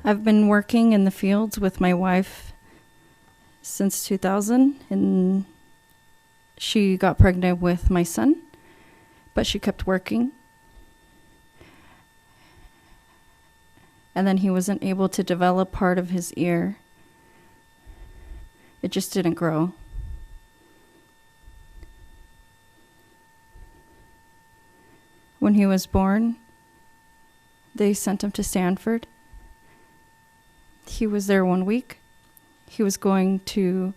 I've been working in the fields with my wife since 2000, and she got pregnant with my son, but she kept working. And then he wasn't able to develop part of his ear. It just didn't grow. When he was born, they sent him to Stanford. He was there 1 week. He was going to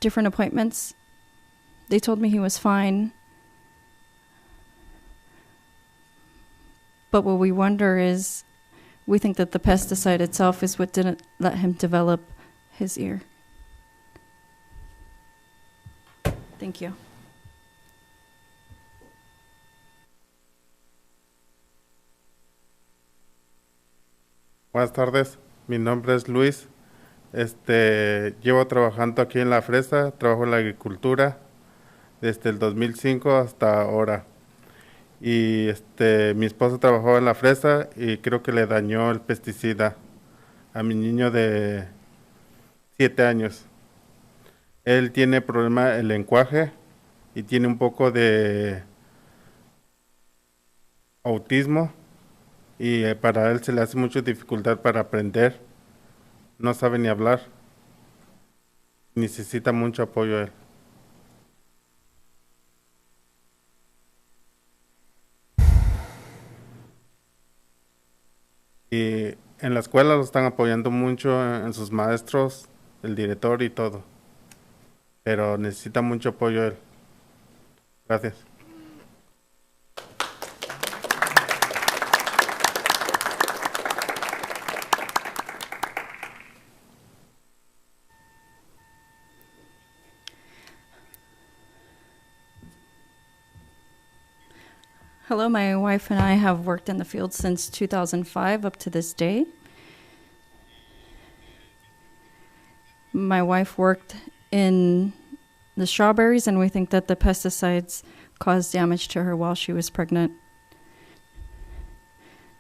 different appointments. They told me he was fine. But what we wonder is, we think that the pesticide itself is what didn't let him develop his ear. Thank you. Buenas tardes, mi nombre es Luis. Llevo trabajando aquí en La Fresa, trabajo en la agricultura desde el 2005 hasta ahora. Y mi esposa trabajó en La Fresa y creo que le dañó el pesticida a mi niño de 7 años. Él tiene problema el lenguaje y tiene un poco de autismo. Y para él se le hace mucha dificultad para aprender. No sabe ni hablar. Necesita mucho apoyo él. Y en la escuela lo están apoyando mucho en sus maestros, el director y todo. Pero necesita mucho apoyo él. Gracias. Hello, my wife and I have worked in the field since 2005 up to this day. My wife worked in the strawberries, and we think that the pesticides caused damage to her while she was pregnant,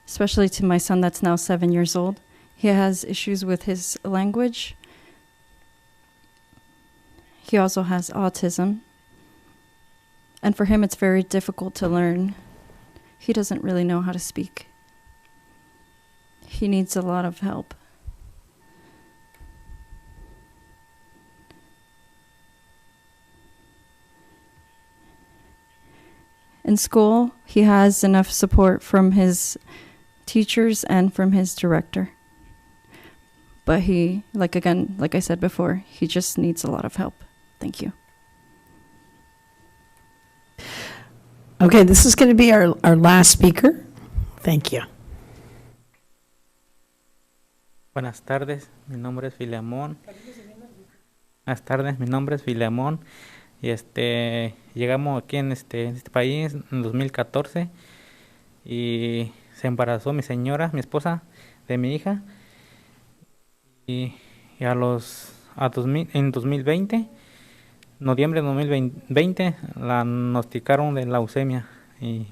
especially to my son that's now 7 years old. He has issues with his language. He also has autism. And for him, it's very difficult to learn. He doesn't really know how to speak. He needs a lot of help. In school, he has enough support from his teachers and from his director. But he, like I said before, he just needs a lot of help. Thank you. Okay, this is going to be our last speaker. Thank you. Buenas tardes, mi nombre es Filemón. Buenas tardes, mi nombre es Filemón. Y llegamos aquí en este país en 2014 y se embarazó mi señora, mi esposa, de mi hija. Y en 2020, noviembre de 2020, la diagnosticaron de leucemia y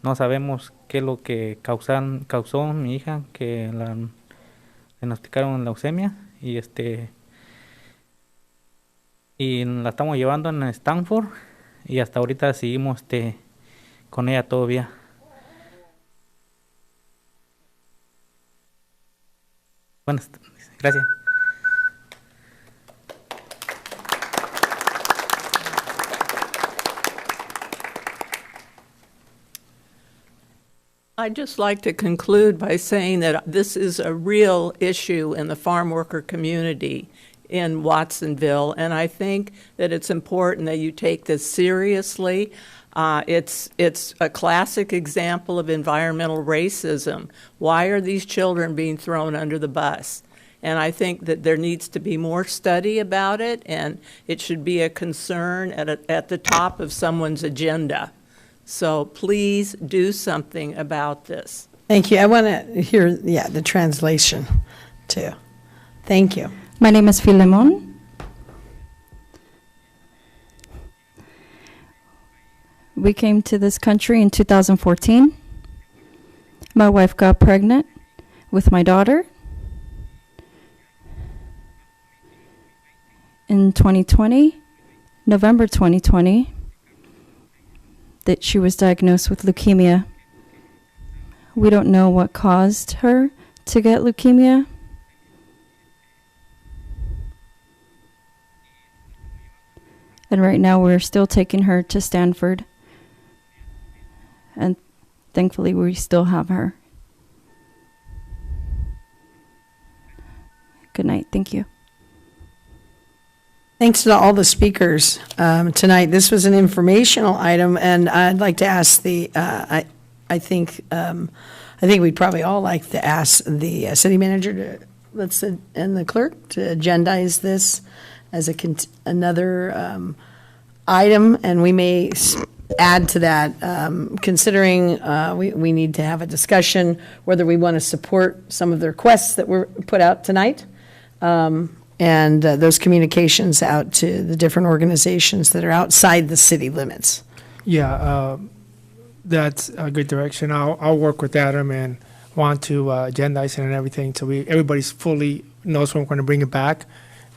no sabemos qué es lo que causó mi hija, que la diagnosticaron leucemia y y la estamos llevando en Stanford y hasta ahorita seguimos con ella todavía. Buenas tardes, gracias. I'd just like to conclude by saying that this is a real issue in the farm worker community in Watsonville, and I think that it's important that you take this seriously. It's a classic example of environmental racism. Why are these children being thrown under the bus? And I think that there needs to be more study about it, and it should be a concern at the top of someone's agenda. So please do something about this. Thank you. I want to hear, the translation too. Thank you. My name is Filemon. We came to this country in 2014. My wife got pregnant. with my daughter in 2020, November 2020, that she was diagnosed with leukemia. We don't know what caused her to get leukemia. And right now we're still taking her to Stanford. And thankfully we still have her. Good night. Thank you. Thanks to all the speakers tonight. This was an informational item, and I'd like to ask I think we'd probably all like to ask the city manager and the clerk to agendize this as another item, and we may add to that, considering we need to have a discussion whether we want to support some of the requests that were put out tonight. And those communications out to the different organizations that are outside the city limits. Yeah, that's a good direction. I'll work with Adam and want to agendize it and everything, so everybody's fully knows when we're going to bring it back,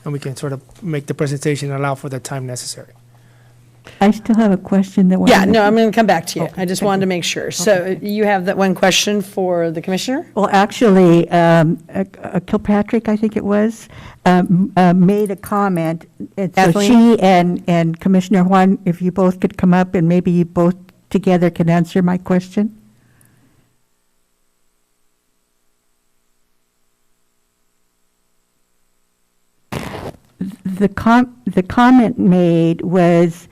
and we can sort of make the presentation and allow for the time necessary. I still have a question that. Yeah, no, I'm going to come back to you. Okay, I just wanted to make sure. So you have that one question for the commissioner? Well, actually, Kilpatrick, I think it was, made a comment. And so Kathleen? she and Commissioner Juan, if you both could come up and maybe you both together can answer my question. The comment made was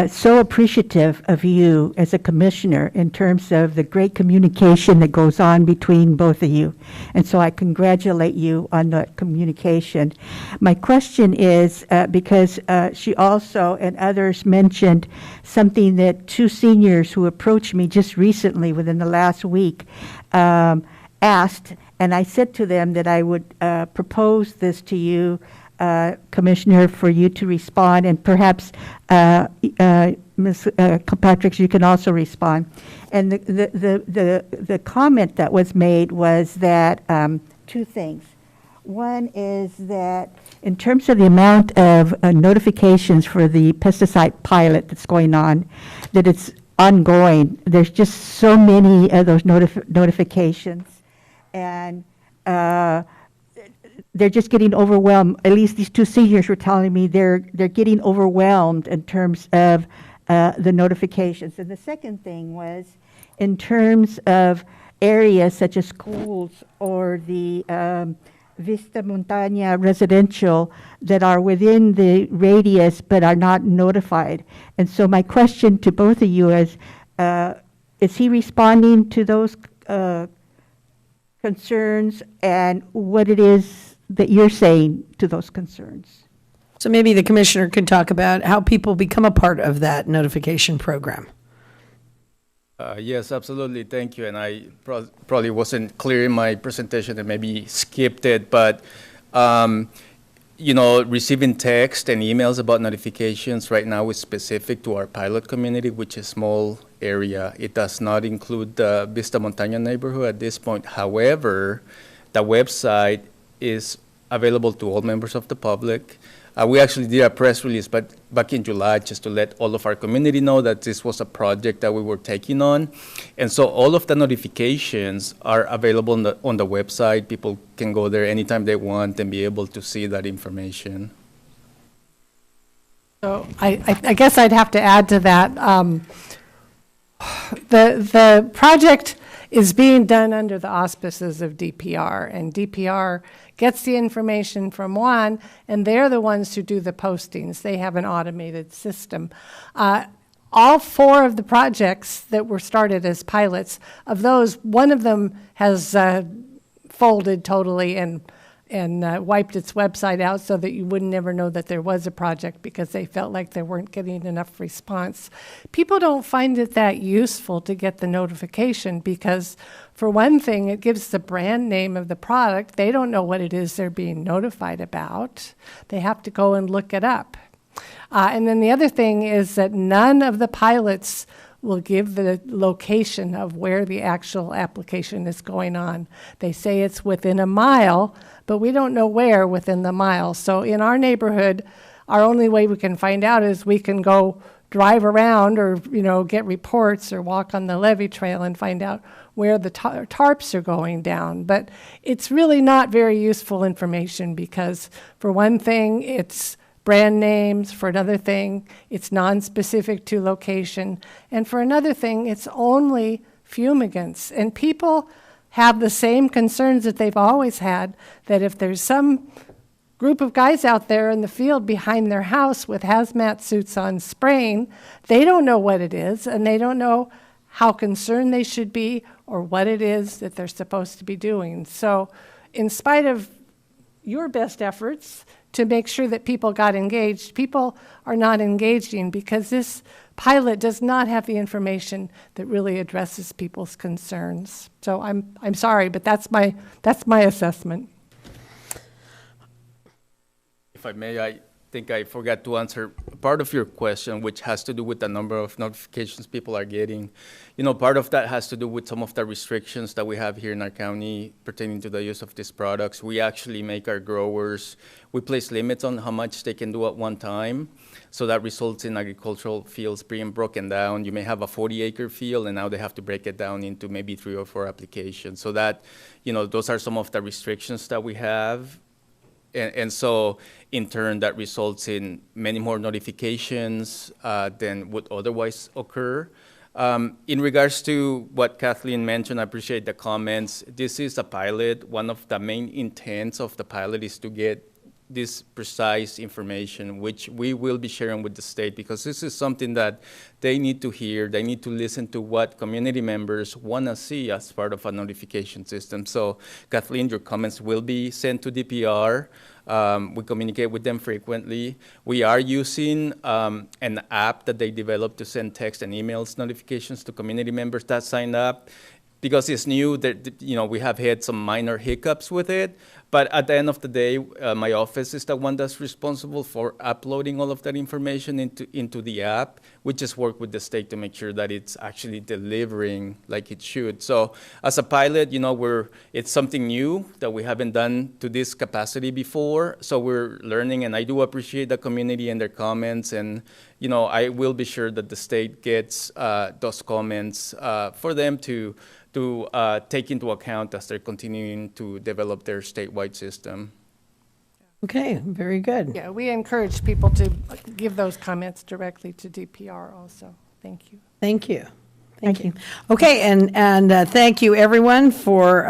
so appreciative of you as a commissioner in terms of the great communication that goes on between both of you. And so I congratulate you on the communication. My question is, because she also and others mentioned something that two seniors who approached me just recently within the last week asked, and I said to them that I would propose this to you, Commissioner, for you to respond, and perhaps Ms. Kilpatrick, you can also respond. And the comment that was made was that two things. One is that in terms of the amount of notifications for the pesticide pilot that's going on, that it's ongoing. There's just so many of those notifications, and they're just getting overwhelmed. At least these two seniors were telling me they're getting overwhelmed in terms of the notifications. And the second thing was in terms of areas such as schools or the Vista Montaña residential that are within the radius but are not notified. And so my question to both of you is he responding to those concerns, and what it is that you're saying to those concerns? So maybe the commissioner could talk about how people become a part of that notification program. Yes, absolutely. Thank you. And I probably wasn't clear in my presentation and maybe skipped it, but receiving text and emails about notifications right now is specific to our pilot community, which is a small area. It does not include the Vista Montaña neighborhood at this point. However, the website is available to all members of the public. We actually did a press release back in July just to let all of our community know that this was a project that we were taking on. And so all of the notifications are available on the website. People can go there anytime they want and be able to see that information. So I guess I'd have to add to that. The project is being done under the auspices of DPR, and DPR gets the information from Juan, and they're the ones who do the postings. They have an automated system. All four of the projects that were started as pilots, of those, one of them has folded totally and wiped its website out so that you would never know that there was a project because they felt like they weren't getting enough response. People don't find it that useful to get the notification because, for one thing, it gives the brand name of the product. They don't know what it is they're being notified about. They have to go and look it up. And then the other thing is that none of the pilots will give the location of where the actual application is going on. They say it's within a mile, but we don't know where within the mile. So in our neighborhood, our only way we can find out is we can go drive around or, get reports or walk on the levee trail and find out where the tarps are going down. But it's really not very useful information because, for one thing, it's brand names. For another thing, it's non-specific to location. And for another thing, it's only fumigants. And people have the same concerns that they've always had, that if there's some group of guys out there in the field behind their house with hazmat suits on spraying, they don't know what it is, and they don't know how concerned they should be or what it is that they're supposed to be doing. So in spite of your best efforts to make sure that people got engaged, people are not engaging because this pilot does not have the information that really addresses people's concerns. So I'm sorry, but that's my assessment. If I may, I think I forgot to answer part of your question, which has to do with the number of notifications people are getting. Part of that has to do with some of the restrictions that we have here in our county pertaining to the use of these products. We actually make our growers, we place limits on how much they can do at one time. So that results in agricultural fields being broken down. You may have a 40-acre field, and now they have to break it down into maybe 3 or 4 applications. So that, those are some of the restrictions that we have. And so, in turn, that results in many more notifications than would otherwise occur. In regards to what Kathleen mentioned, I appreciate the comments. This is a pilot. One of the main intents of the pilot is to get this precise information, which we will be sharing with the state, because this is something that they need to hear. They need to listen to what community members want to see as part of a notification system. So, Kathleen, your comments will be sent to DPR. We communicate with them frequently. We are using an app that they developed to send text and emails notifications to community members that signed up. Because it's new, that we have had some minor hiccups with it. But at the end of the day, my office is the one that's responsible for uploading all of that information into the app. We just work with the state to make sure that it's actually delivering like it should. So as a pilot, it's something new that we haven't done to this capacity before. So we're learning, and I do appreciate the community and their comments. And I will be sure that the state gets those comments for them to take into account as they're continuing to develop their statewide system. Okay, very good. Yeah, we encourage people to give those comments directly to DPR also. Thank you. Thank you. Thank you. Okay, and thank you everyone for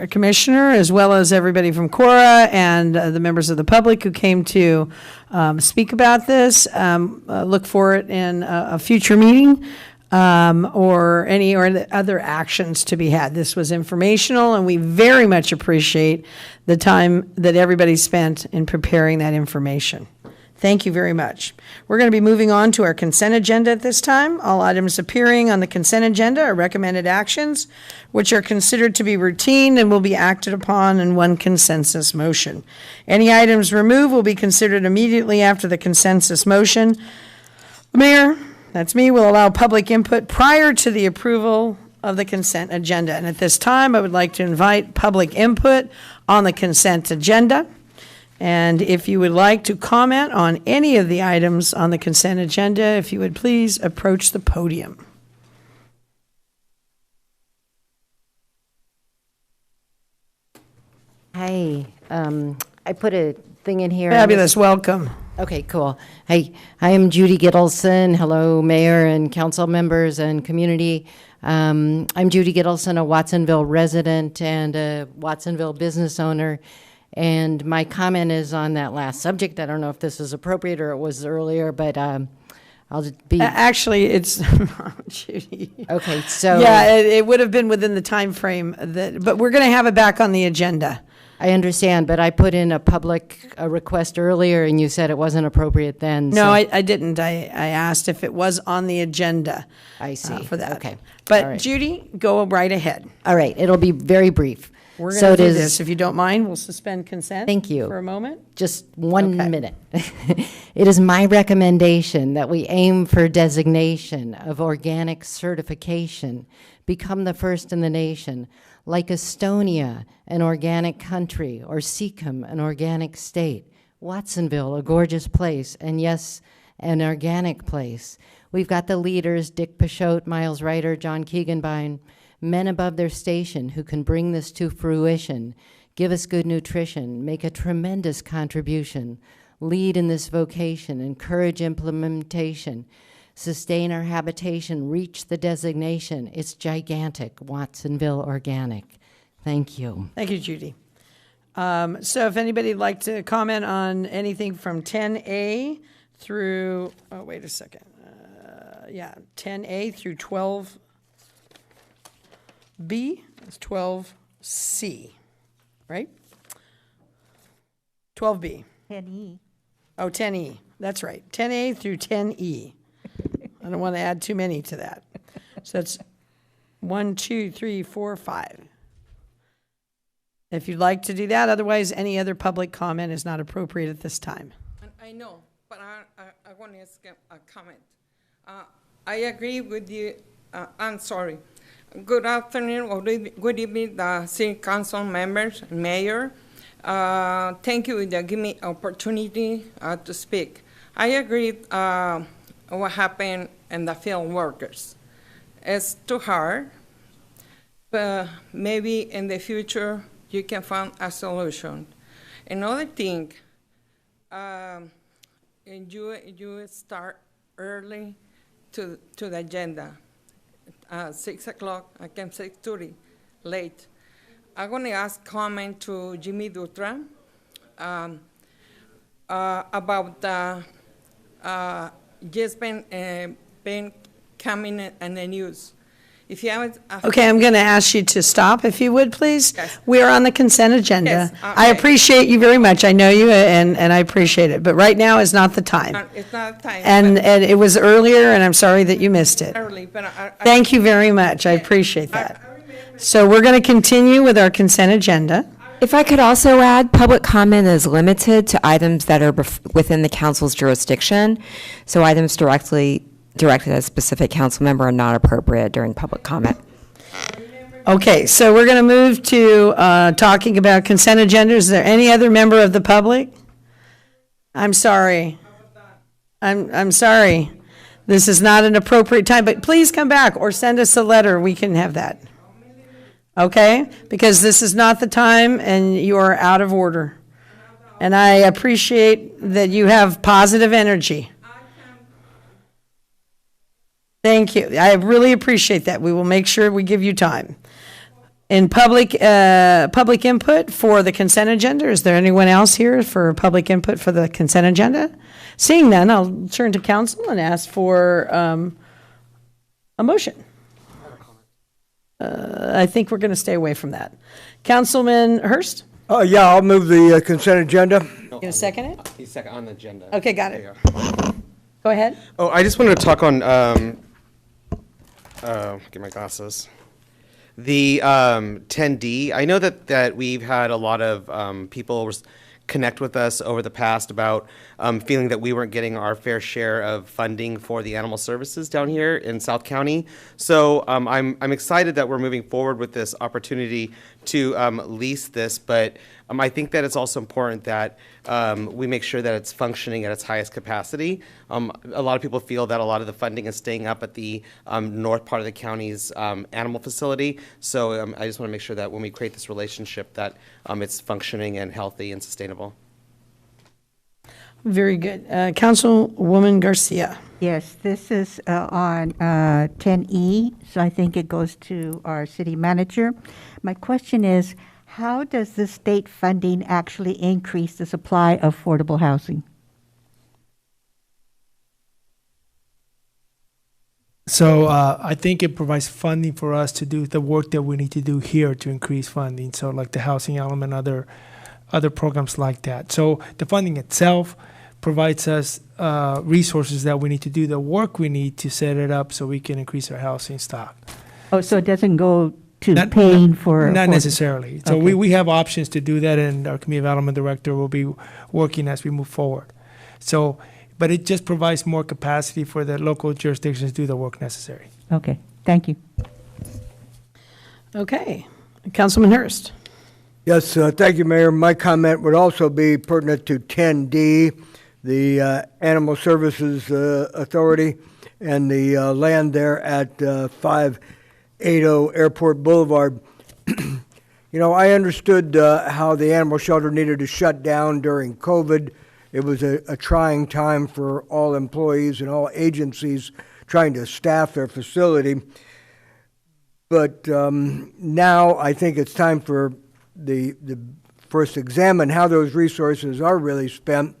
Commissioner, as well as everybody from Cora and the members of the public who came to speak about this. Look for it in a future meeting. Or any other actions to be had. This was informational, and we very much appreciate the time that everybody spent in preparing that information. Thank you very much. We're going to be moving on to our consent agenda at this time. All items appearing on the consent agenda are recommended actions, which are considered to be routine and will be acted upon in one consensus motion. Any items removed will be considered immediately after the consensus motion. Mayor, that's me, will allow public input prior to the approval of the consent agenda. And at this time, I would like to invite public input on the consent agenda. And if you would like to comment on any of the items on the consent agenda, if you would please approach the podium. Hi, I put a thing in here. Fabulous, welcome. Okay, cool. Hi, I am Judy Gittleson. Hello, Mayor and council members and community. I'm Judy Gittleson, a Watsonville resident and a Watsonville business owner. And my comment is on that last subject. I don't know if this is appropriate or it was earlier, but I'll just be. Actually, it's Judy. Okay, so. Yeah, it would have been within the time frame, but we're going to have it back on the agenda. I understand, but I put in a public request earlier, and you said it wasn't appropriate then. No, I didn't. I asked if it was on the agenda. I see. For that. Okay. But All right. Judy, go right ahead. All right. It'll be very brief. We're So going it to do is- this. If you don't mind, we'll suspend consent. Thank you. For a moment. Just 1 minute. It is my recommendation that we aim for designation of organic certification, become the first in the nation, like Estonia, an organic country, or Sikkim, an organic state, Watsonville, a gorgeous place, and yes, an organic place. We've got the leaders, Dick Peixote, Miles Ryder, John Keeganbine, men above their station who can bring this to fruition, give us good nutrition, make a tremendous contribution, lead in this vocation, encourage implementation, sustain our habitation, reach the designation. It's gigantic, Watsonville Organic. Thank you. Thank you, Judy. So if anybody'd like to comment on anything from 10A through, oh, wait a second. 10A through 12B, it's 12C, right? 12B. 10E. Oh, 10E, that's right. 10A through 10E. I don't want to add too many to that. So that's 1, 2, 3, 4, 5. If you'd like to do that, otherwise any other public comment is not appropriate at this time. I know, but I want to ask a comment. I agree with you. I'm sorry. Good afternoon or good evening, the city council members, mayor. Thank you for giving me opportunity to speak. I agree what happened in the field workers. It's too hard, but maybe in the future you can find a solution. Another thing, you start early to the agenda. 6 o'clock, I came 6:30, late. I'm going to ask comment to Jimmy Dutra about just been coming in the news. If you haven't, Okay, I'm going to ask you to stop, if you would, please. Yes. We are on the consent agenda. Yes, I appreciate you very much. I know you, and I appreciate it. But right now is not the time. it's not time. And it was earlier, and I'm sorry that you missed it. Early, but Thank you very much. I appreciate that. So we're going to continue with our consent agenda. If I could also add, public comment is limited to items that are within the council's jurisdiction. So items directed at a specific council member are not appropriate during public comment. Okay, so we're going to move to talking about consent agenda. Is there any other member of the public? I'm sorry. I'm sorry. This is not an appropriate time, but please come back or send us a letter. We can have that. Okay? Because this is not the time and you are out of order. And I appreciate that you have positive energy. Thank you. I really appreciate that. We will make sure we give you time. In public input for the consent agenda, is there anyone else here for public input for the consent agenda? Seeing none, I'll turn to council and ask for a motion. I think we're going to stay away from that. Councilman Hurst? Yeah, I'll move the consent agenda. You going to second it? He's second on the agenda. Okay, got There it. you go. Go ahead. Oh, I just wanted to talk on, get my glasses. The 10D, I know that we've had a lot of people connect with us over the past about feeling that we weren't getting our fair share of funding for the animal services down here in South County. So I'm excited that we're moving forward with this opportunity to lease this, but I think that it's also important that we make sure that it's functioning at its highest capacity. A lot of people feel that a lot of the funding is staying up at the north part of the county's animal facility. So I just want to make sure that when we create this relationship that it's functioning and healthy and sustainable. Very good. Councilwoman Garcia. Yes, this is on 10E, so I think it goes to our city manager. My question is, how does the state funding actually increase the supply of affordable housing? So I think it provides funding for us to do the work that we need to do here to increase funding. So like the housing element, other programs like that. So the funding itself provides us resources that we need to do the work we need to set it up so we can increase our housing stock. Oh, so it doesn't go to paying for? Not for- necessarily. So Okay. we have options to do that, and our community development director will be working as we move forward. So, but it just provides more capacity for the local jurisdictions to do the work necessary. Okay, thank you. Okay. Councilman Hurst. Yes, thank you, Mayor. My comment would also be pertinent to 10D, the Animal Services Authority, and the land there at 580 Airport Boulevard. You know, I understood how the animal shelter needed to shut down during COVID. It was a trying time for all employees and all agencies trying to staff their facility. But now I think it's time for the first examine how those resources are really spent.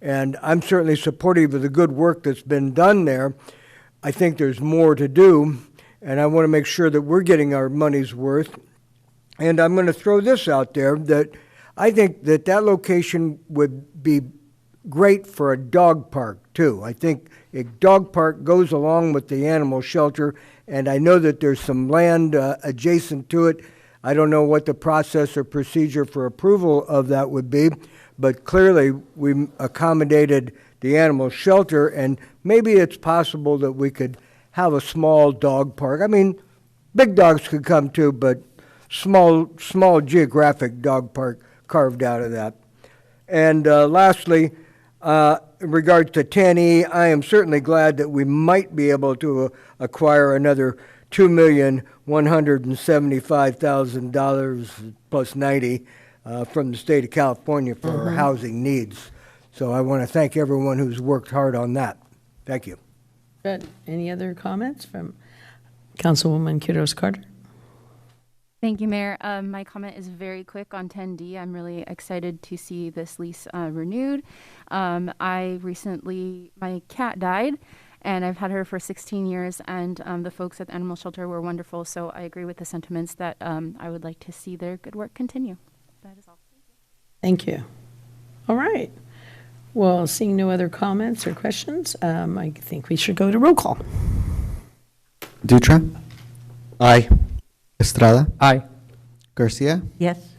And I'm certainly supportive of the good work that's been done there. I think there's more to do, and I want to make sure that we're getting our money's worth. And I'm going to throw this out there, that I think that that location would be great for a dog park, too. I think a dog park goes along with the animal shelter, and I know that there's some land adjacent to it. I don't know what the process or procedure for approval of that would be, but clearly we accommodated the animal shelter, and maybe it's possible that we could have a small dog park. I mean, big dogs could come too, but small geographic dog park carved out of that. And lastly, in regards to 10E, I am certainly glad that we might be able to acquire another $2,175,000 plus 90 from the state of California for our housing needs. So I want to thank everyone who's worked hard on that. Thank you. Good. Any other comments from Councilwoman Quiroz Carter? Thank you, Mayor. My comment is very quick on 10D. I'm really excited to see this lease renewed. My cat died, and I've had her for 16 years, and the folks at the animal shelter were wonderful, so I agree with the sentiments that I would like to see their good work continue. That is all. Thank you. All right. Well, seeing no other comments or questions, I think we should go to roll call. Dutra? Aye. Estrada? Aye. Garcia? Yes.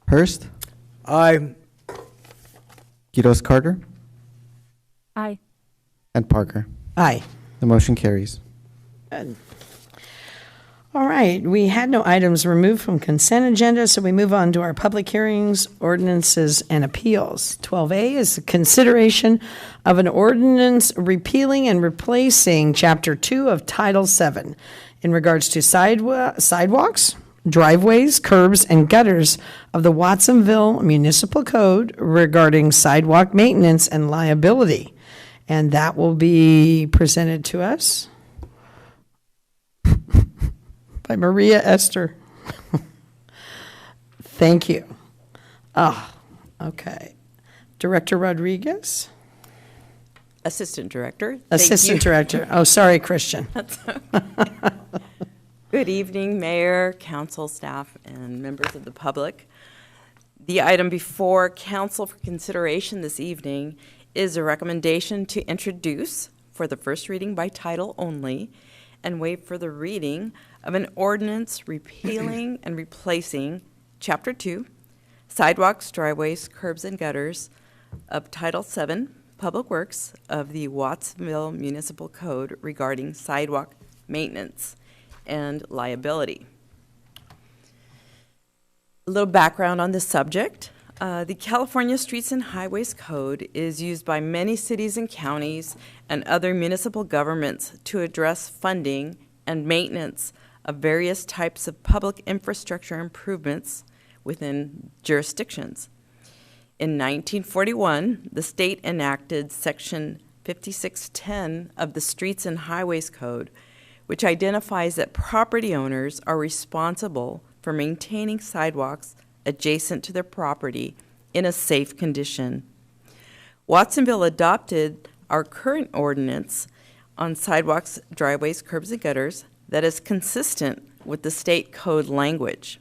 Hurst? Aye. Quiroz Carter? Aye. And Parker? Aye. The motion carries. Good. All right, we had no items removed from consent agenda, so we move on to our public hearings, ordinances, and appeals. 12A is the consideration of an ordinance repealing and replacing Chapter 2 of Title 7 in regards to sidewalks, driveways, curbs, and gutters of the Watsonville Municipal Code regarding sidewalk maintenance and liability. And that will be presented to us by Maria Esther. Thank you. Okay. Director Rodriguez? Assistant Director. Assistant Director. Oh, sorry, Christian. Good evening, Mayor, Council, staff, and members of the public. The item before Council for consideration this evening is a recommendation to introduce for the first reading by title only and waive further reading of an ordinance repealing and replacing Chapter 2, Sidewalks, Driveways, Curbs, and Gutters of Title 7, Public Works of the Watsonville Municipal Code regarding sidewalk maintenance and liability. A little background on this subject. The California Streets and Highways Code is used by many cities and counties and other municipal governments to address funding and maintenance of various types of public infrastructure improvements within jurisdictions. In 1941, the state enacted Section 5610 of the Streets and Highways Code, which identifies that property owners are responsible for maintaining sidewalks adjacent to their property in a safe condition. Watsonville adopted our current ordinance on sidewalks, driveways, curbs, and gutters that is consistent with the state code language.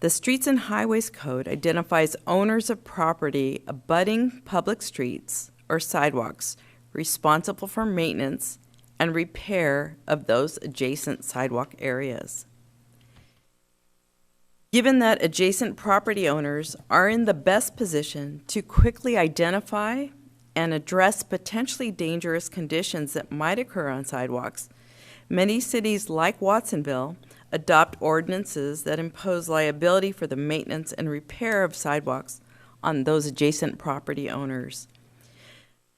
The Streets and Highways Code identifies owners of property abutting public streets or sidewalks responsible for maintenance and repair of those adjacent sidewalk areas. Given that adjacent property owners are in the best position to quickly identify and address potentially dangerous conditions that might occur on sidewalks, many cities like Watsonville adopt ordinances that impose liability for the maintenance and repair of sidewalks on those adjacent property owners.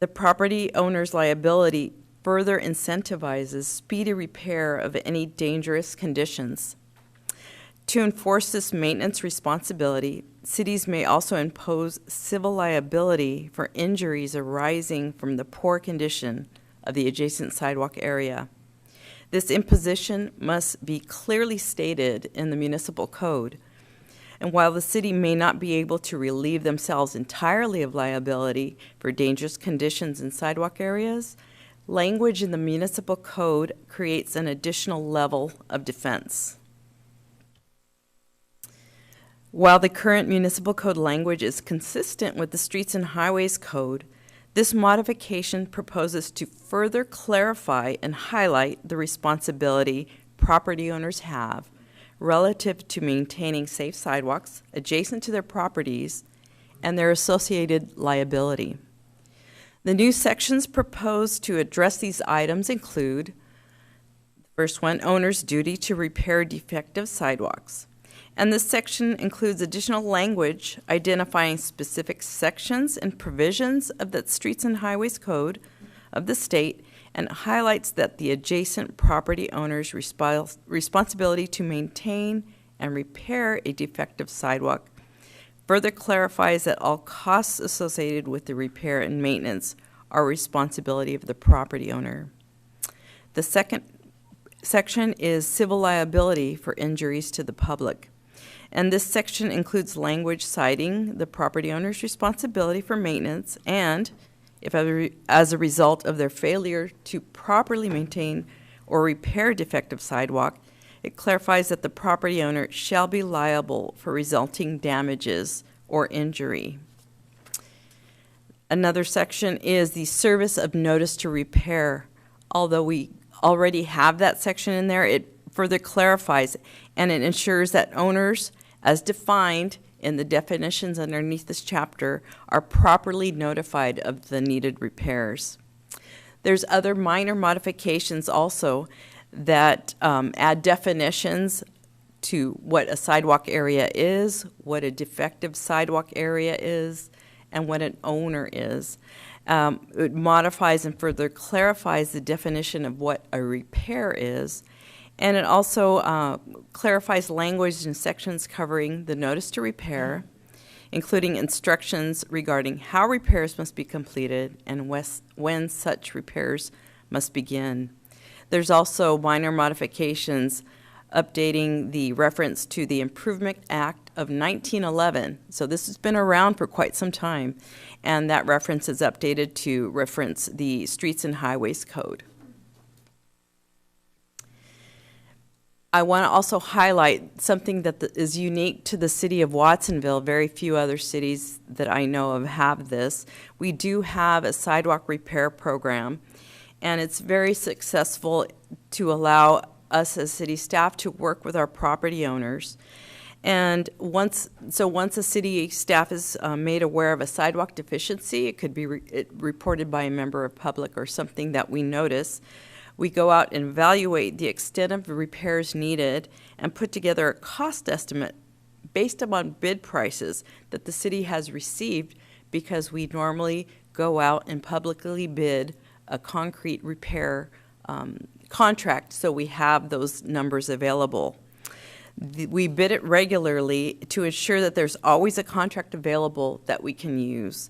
The property owner's liability further incentivizes speedy repair of any dangerous conditions. To enforce this maintenance responsibility, cities may also impose civil liability for injuries arising from the poor condition of the adjacent sidewalk area. This imposition must be clearly stated in the municipal code. And while the city may not be able to relieve themselves entirely of liability for dangerous conditions in sidewalk areas, language in the municipal code creates an additional level of defense. While the current municipal code language is consistent with the Streets and Highways Code, this modification proposes to further clarify and highlight the responsibility property owners have relative to maintaining safe sidewalks adjacent to their properties and their associated liability. The new sections proposed to address these items include, the first one, owner's duty to repair defective sidewalks. And this section includes additional language identifying specific sections and provisions of the Streets and Highways Code of the state, and highlights that the adjacent property owner's responsibility to maintain and repair a defective sidewalk further clarifies that all costs associated with the repair and maintenance are responsibility of the property owner. The second section is civil liability for injuries to the public. And this section includes language citing the property owner's responsibility for maintenance and, if as a result of their failure to properly maintain or repair defective sidewalk, it clarifies that the property owner shall be liable for resulting damages or injury. Another section is the service of notice to repair. Although we already have that section in there, it further clarifies and it ensures that owners, as defined in the definitions underneath this chapter, are properly notified of the needed repairs. There's other minor modifications also that add definitions to what a sidewalk area is, what a defective sidewalk area is, and what an owner is. It modifies and further clarifies the definition of what a repair is, and it also clarifies language in sections covering the notice to repair, including instructions regarding how repairs must be completed and when such repairs must begin. There's also minor modifications updating the reference to the Improvement Act of 1911. So this has been around for quite some time, and that reference is updated to reference the Streets and Highways Code. I want to also highlight something that is unique to the city of Watsonville. Very few other cities that I know of have this. We do have a sidewalk repair program, and it's very successful to allow us as city staff to work with our property owners. And once a city staff is made aware of a sidewalk deficiency, it could be reported by a member of public or something that we notice, we go out and evaluate the extent of the repairs needed and put together a cost estimate based upon bid prices that the city has received, because we normally go out and publicly bid a concrete repair contract, so we have those numbers available. We bid it regularly to ensure that there's always a contract available that we can use.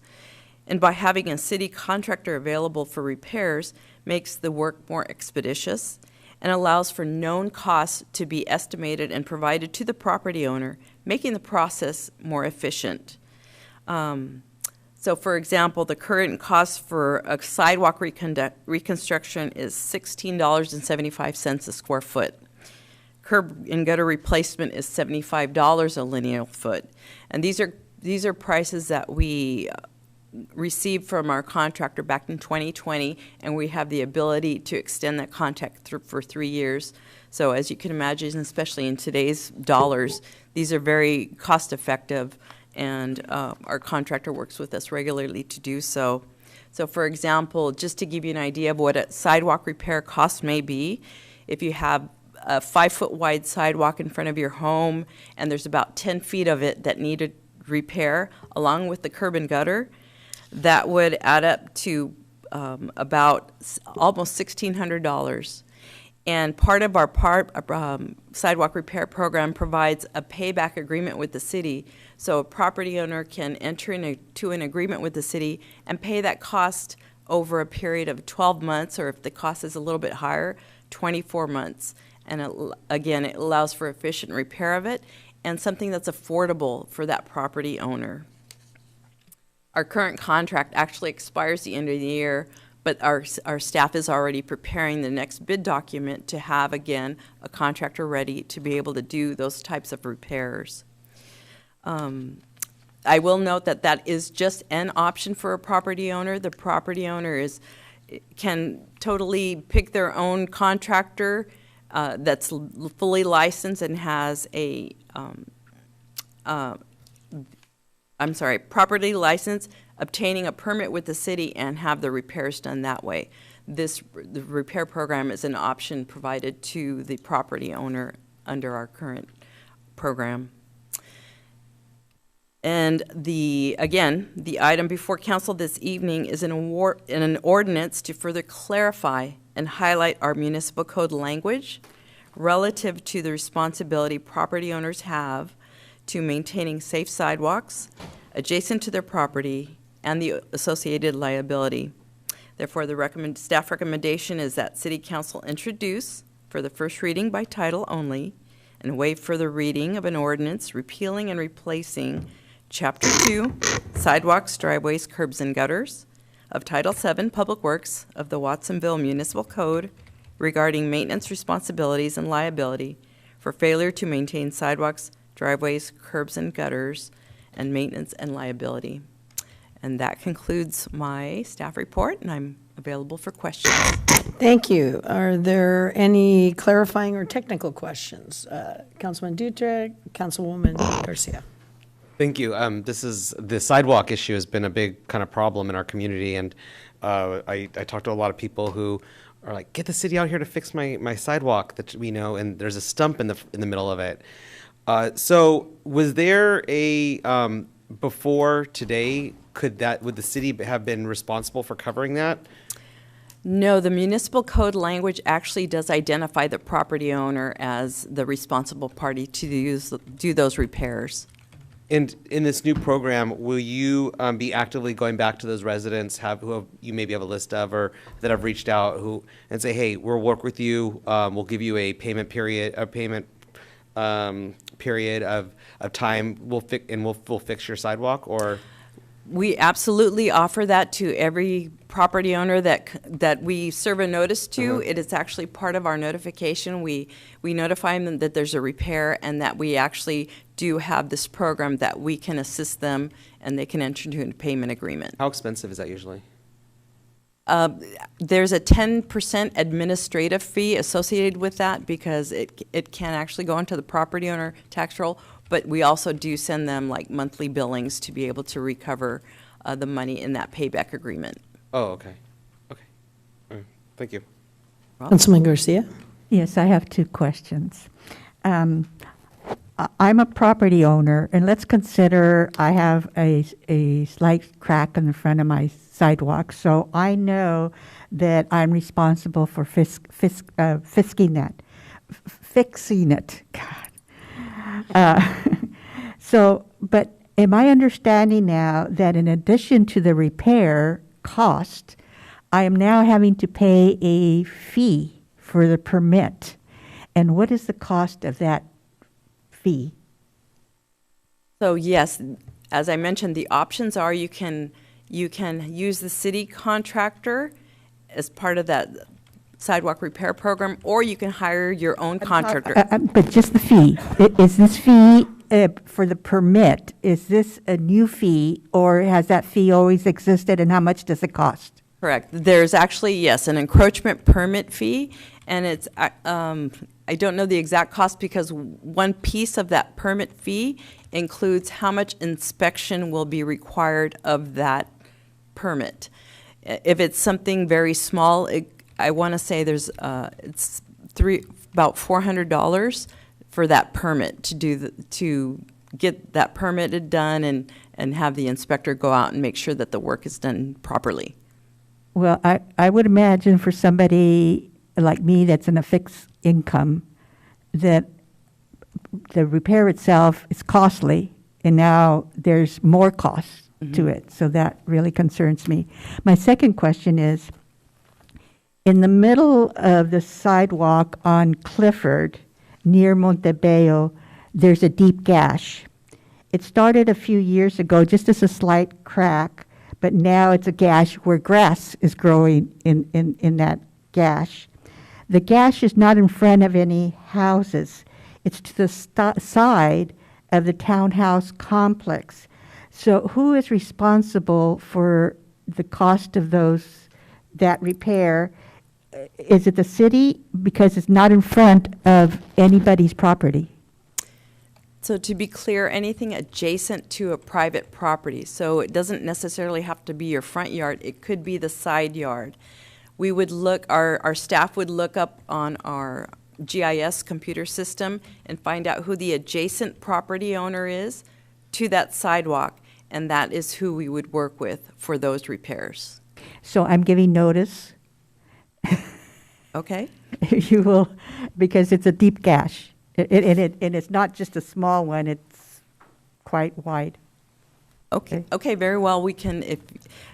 And by having a city contractor available for repairs makes the work more expeditious and allows for known costs to be estimated and provided to the property owner, making the process more efficient. So for example, the current cost for a sidewalk reconstruction is $16.75 a square foot. Curb and gutter replacement is $75 a linear foot. And these are prices that we received from our contractor back in 2020, and we have the ability to extend that contract for 3 years. So as you can imagine, especially in today's dollars, these are very cost-effective, and our contractor works with us regularly to do so. So for example, just to give you an idea of what a sidewalk repair cost may be, if you have a 5-foot wide sidewalk in front of your home and there's about 10 feet of it that needed repair along with the curb and gutter, that would add up to about almost $1,600. And part of our sidewalk repair program provides a payback agreement with the city. So a property owner can enter into an agreement with the city and pay that cost over a period of 12 months, or if the cost is a little bit higher, 24 months. And again, it allows for efficient repair of it and something that's affordable for that property owner. Our current contract actually expires the end of the year, but our staff is already preparing the next bid document to have, again, a contractor ready to be able to do those types of repairs. I will note that that is just an option for a property owner. The property owner can totally pick their own contractor that's fully licensed and has a property license, obtaining a permit with the city and have the repairs done that way. The repair program is an option provided to the property owner under our current program. And again, the item before council this evening is an ordinance to further clarify and highlight our municipal code language relative to the responsibility property owners have to maintaining safe sidewalks adjacent to their property and the associated liability. Therefore, the staff recommendation is that City Council introduce for the first reading by title only and waive further reading of an ordinance repealing and replacing Chapter 2, Sidewalks, Driveways, Curbs, and Gutters of Title 7, Public Works of the Watsonville Municipal Code regarding maintenance responsibilities and liability for failure to maintain sidewalks, driveways, curbs, and gutters, and maintenance and liability. And that concludes my staff report, and I'm available for questions. Thank you. Are there any clarifying or technical questions? Councilman Dutra, Councilwoman Garcia. Thank you. The sidewalk issue has been a big kind of problem in our community, and I talked to a lot of people who are like, "Get the city out here to fix my sidewalk that we know," and there's a stump in the middle of it. So, was there before today? Would the city have been responsible for covering that? No, the municipal code language actually does identify the property owner as the responsible party to do those repairs. And in this new program, will you be actively going back to those residents who you maybe have a list of or that have reached out and say, "Hey, we'll work with you. We'll give you a payment period of time. We'll fix your sidewalk," or? We absolutely offer that to every property owner that we serve a notice to. It is actually part of our notification. We notify them that there's a repair and that we actually do have this program that we can assist them and they can enter into a payment agreement. How expensive is that usually? There's a 10% administrative fee associated with that because it can actually go into the property owner tax roll. But we also do send them like monthly billings to be able to recover the money in that payback agreement. Oh, okay. Okay. All right. Thank you. Councilman Garcia? Yes, I have two questions. I'm a property owner, and let's consider I have a slight crack in the front of my sidewalk, so I know that I'm responsible for fixing it. God. But am I understanding now that in addition to the repair cost, I am now having to pay a fee for the permit? And what is the cost of that fee? So yes, as I mentioned, the options are you can use the city contractor as part of that sidewalk repair program, or you can hire your own contractor. But just the fee. Is this fee for the permit, is this a new fee, or has that fee always existed, and how much does it cost? Correct. There's actually, yes, an encroachment permit fee, and it's, I don't know the exact cost because one piece of that permit fee includes how much inspection will be required of that permit. If it's something very small, I want to say there's, it's about $400 for that permit to get that permitted done and have the inspector go out and make sure that the work is done properly. Well, I would imagine for somebody like me that's in a fixed income, that the repair itself is costly, and now there's more costs to it. So that really concerns me. My second question is, in the middle of the sidewalk on Clifford, near Montebello, there's a deep gash. It started a few years ago just as a slight crack, but now it's a gash where grass is growing in that gash. The gash is not in front of any houses. It's to the side of the townhouse complex. So who is responsible for the cost of that repair? Is it the city? Because it's not in front of anybody's property. So to be clear, anything adjacent to a private property, so it doesn't necessarily have to be your front yard, it could be the side yard. We would look, our staff would look up on our GIS computer system and find out who the adjacent property owner is to that sidewalk, and that is who we would work with for those repairs. So I'm giving notice. Okay. You will, because it's a deep gash. And it's not just a small one, it's quite wide. Okay, very well. We can, if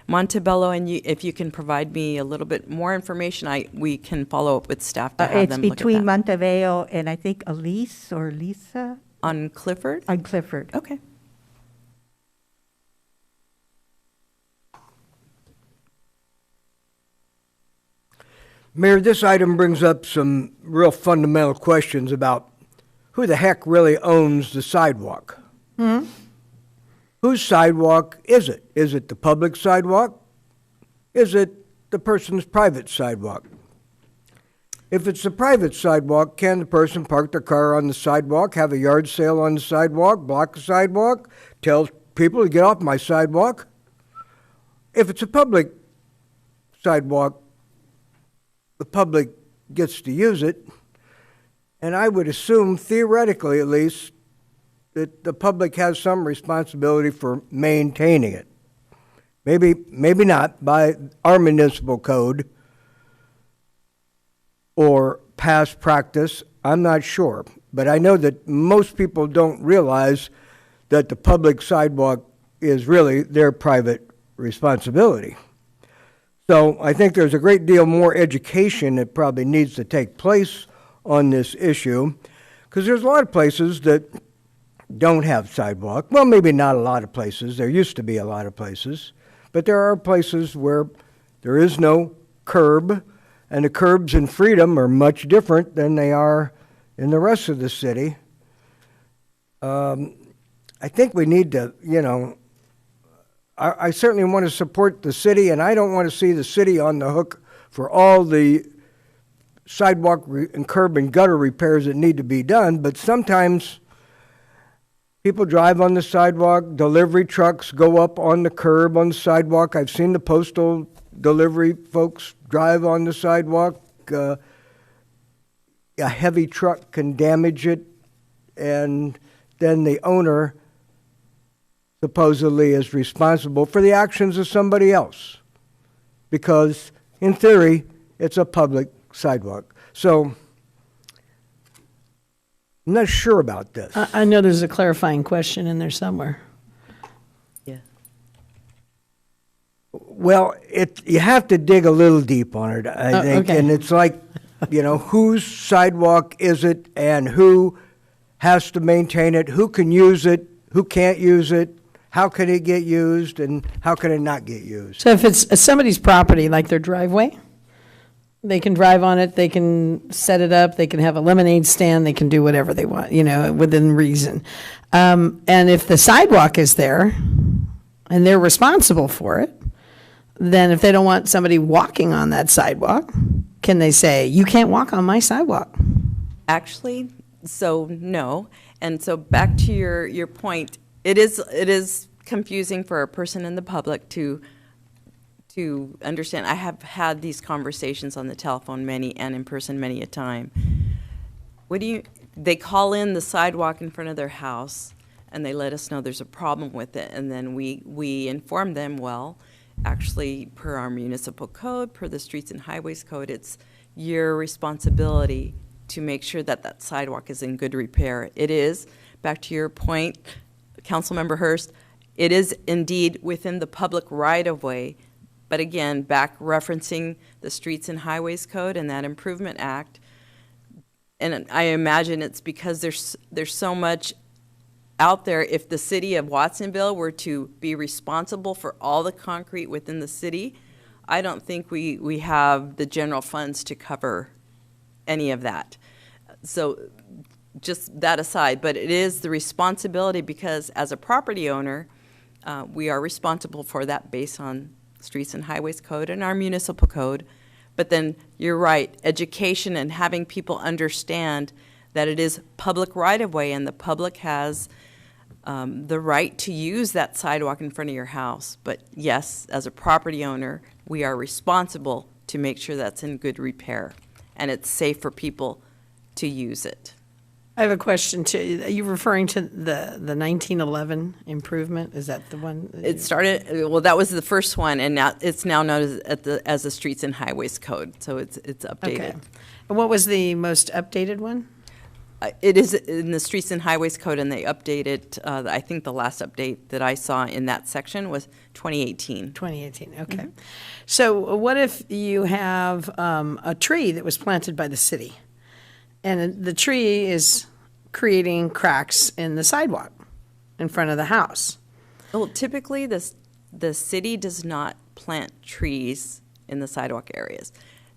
Montebello and you, if you can provide me a little bit more information, we can follow up with staff to have It's them look at between that. Montebello and I think Elise or Lisa. On Clifford? On Clifford. Okay. Mayor, this item brings up some real fundamental questions about who the heck really owns the sidewalk. Whose sidewalk is it? Is it the public sidewalk? Is it the person's private sidewalk? If it's the private sidewalk, can the person park their car on the sidewalk, have a yard sale on the sidewalk, block the sidewalk, tell people to get off my sidewalk? If it's a public sidewalk, the public gets to use it, and I would assume, theoretically at least, that the public has some responsibility for maintaining it. Maybe not by our municipal code or past practice, I'm not sure. But I know that most people don't realize that the public sidewalk is really their private responsibility. So I think there's a great deal more education that probably needs to take place on this issue, because there's a lot of places that don't have sidewalk. Well, maybe not a lot of places. There used to be a lot of places. But there are places where there is no curb, and the curbs in Freedom are much different than they are in the rest of the city. I think we need to, I certainly want to support the city, and I don't want to see the city on the hook for all the sidewalk and curb and gutter repairs that need to be done, but sometimes people drive on the sidewalk, delivery trucks go up on the curb on the sidewalk. I've seen the postal delivery folks drive on the sidewalk. A heavy truck can damage it, and then the owner supposedly is responsible for the actions of somebody else, because in theory it's a public sidewalk. So I'm not sure about this. I know there's a clarifying question in there somewhere. Yeah. Well, you have to dig a little deep on it, I think. Okay. And it's like, whose sidewalk is it, and who has to maintain it, who can use it, who can't use it, how can it get used, and how can it not get used? So if it's somebody's property, like their driveway, they can drive on it, they can set it up, they can have a lemonade stand, they can do whatever they want, within reason. And if the sidewalk is there and they're responsible for it, then if they don't want somebody walking on that sidewalk, can they say, you can't walk on my sidewalk? Actually, so no. And so back to your point, it is confusing for a person in the public to understand. I have had these conversations on the telephone many and in person many a time. They call in the sidewalk in front of their house and they let us know there's a problem with it, and then we inform them, well, actually, per our municipal code, per the Streets and Highways Code, it's your responsibility to make sure that that sidewalk is in good repair. It is, back to your point, Councilmember Hurst, it is indeed within the public right-of-way, but again, back referencing the Streets and Highways Code and that Improvement Act, and I imagine it's because there's so much out there. If the city of Watsonville were to be responsible for all the concrete within the city, I don't think we have the general funds to cover any of that. So just that aside, but it is the responsibility, because as a property owner, we are responsible for that based on Streets and Highways Code and our municipal code. But then you're right, education and having people understand that it is public right-of-way and the public has the right to use that sidewalk in front of your house. But yes, as a property owner, we are responsible to make sure that's in good repair and it's safe for people to use it. I have a question too. Are you referring to the 1911 improvement? Is that the one? It started, well, that was the first one, and now it's now known as the Streets and Highways Code, so it's updated. Okay. And what was the most updated one? It is in the Streets and Highways Code, and they updated, I think the last update that I saw in that section was 2018. 2018, okay. So what if you have a tree that was planted by the city, and the tree is creating cracks in the sidewalk in front of the house? Well, typically the city does not plant trees in the sidewalk areas.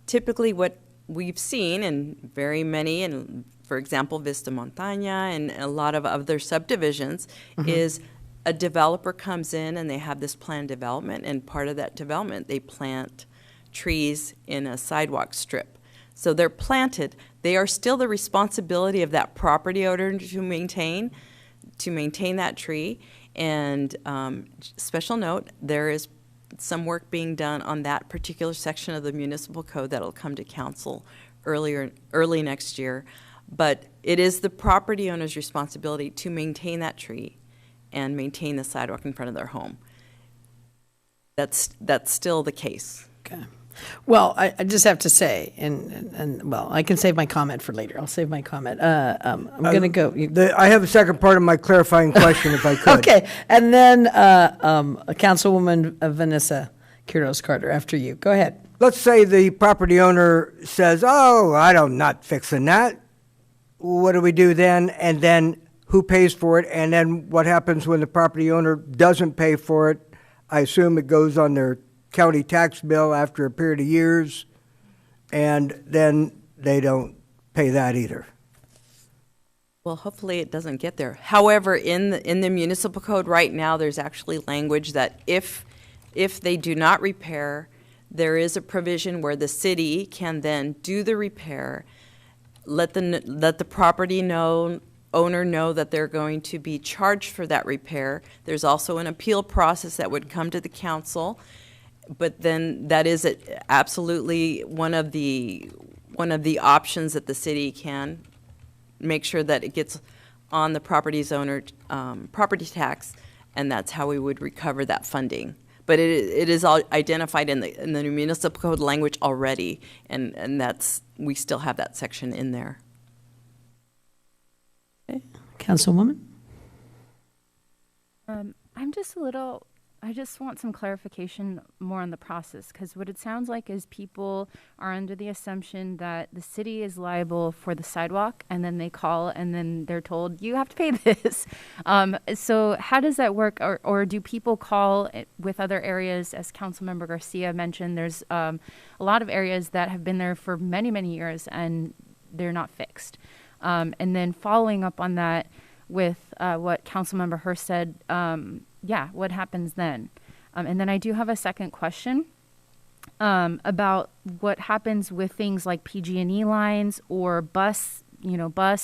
Typically what we've seen in very many, and for example, Vista Montaña and a lot of other subdivisions, is a developer comes in and they have this planned development, and part of that development, they plant trees in a sidewalk strip. So they're planted. They are still the responsibility of that property owner to maintain that tree. And special note, there is some work being done on that particular section of the municipal code that'll come to council early next year. But it is the property owner's responsibility to maintain that tree and maintain the sidewalk in front of their home. That's still the case. Okay. Well, I just have to say, and well, I can save my comment for later. I'll save my comment. I'm going to go. I have a second part of my clarifying question, if I could. Okay, and then Councilwoman Vanessa Quiroz Carter, after you. Go ahead. Let's say the property owner says, "Oh, I'm not fixing that." What do we do then? And then who pays for it? And then what happens when the property owner doesn't pay for it? I assume it goes on their county tax bill after a period of years, and then they don't pay that either. Well, hopefully it doesn't get there. However, in the municipal code right now, there's actually language that if they do not repair, there is a provision where the city can then do the repair, let the property owner know that they're going to be charged for that repair. There's also an appeal process that would come to the council. But then that is absolutely one of the options that the city can make sure that it gets on the property's owner property tax, and that's how we would recover that funding. But it is all identified in the municipal code language already, and we still have that section in there. Okay. Councilwoman? I just want some clarification more on the process, because what it sounds like is people are under the assumption that the city is liable for the sidewalk, and then they call and then they're told, you have to pay this. So how does that work? Or do people call with other areas? As Councilmember Garcia mentioned, there's a lot of areas that have been there for many, many years and they're not fixed. And then following up on that, with what Councilmember Hurst said, yeah, what happens then? And then I do have a second question about what happens with things like PG&E lines or bus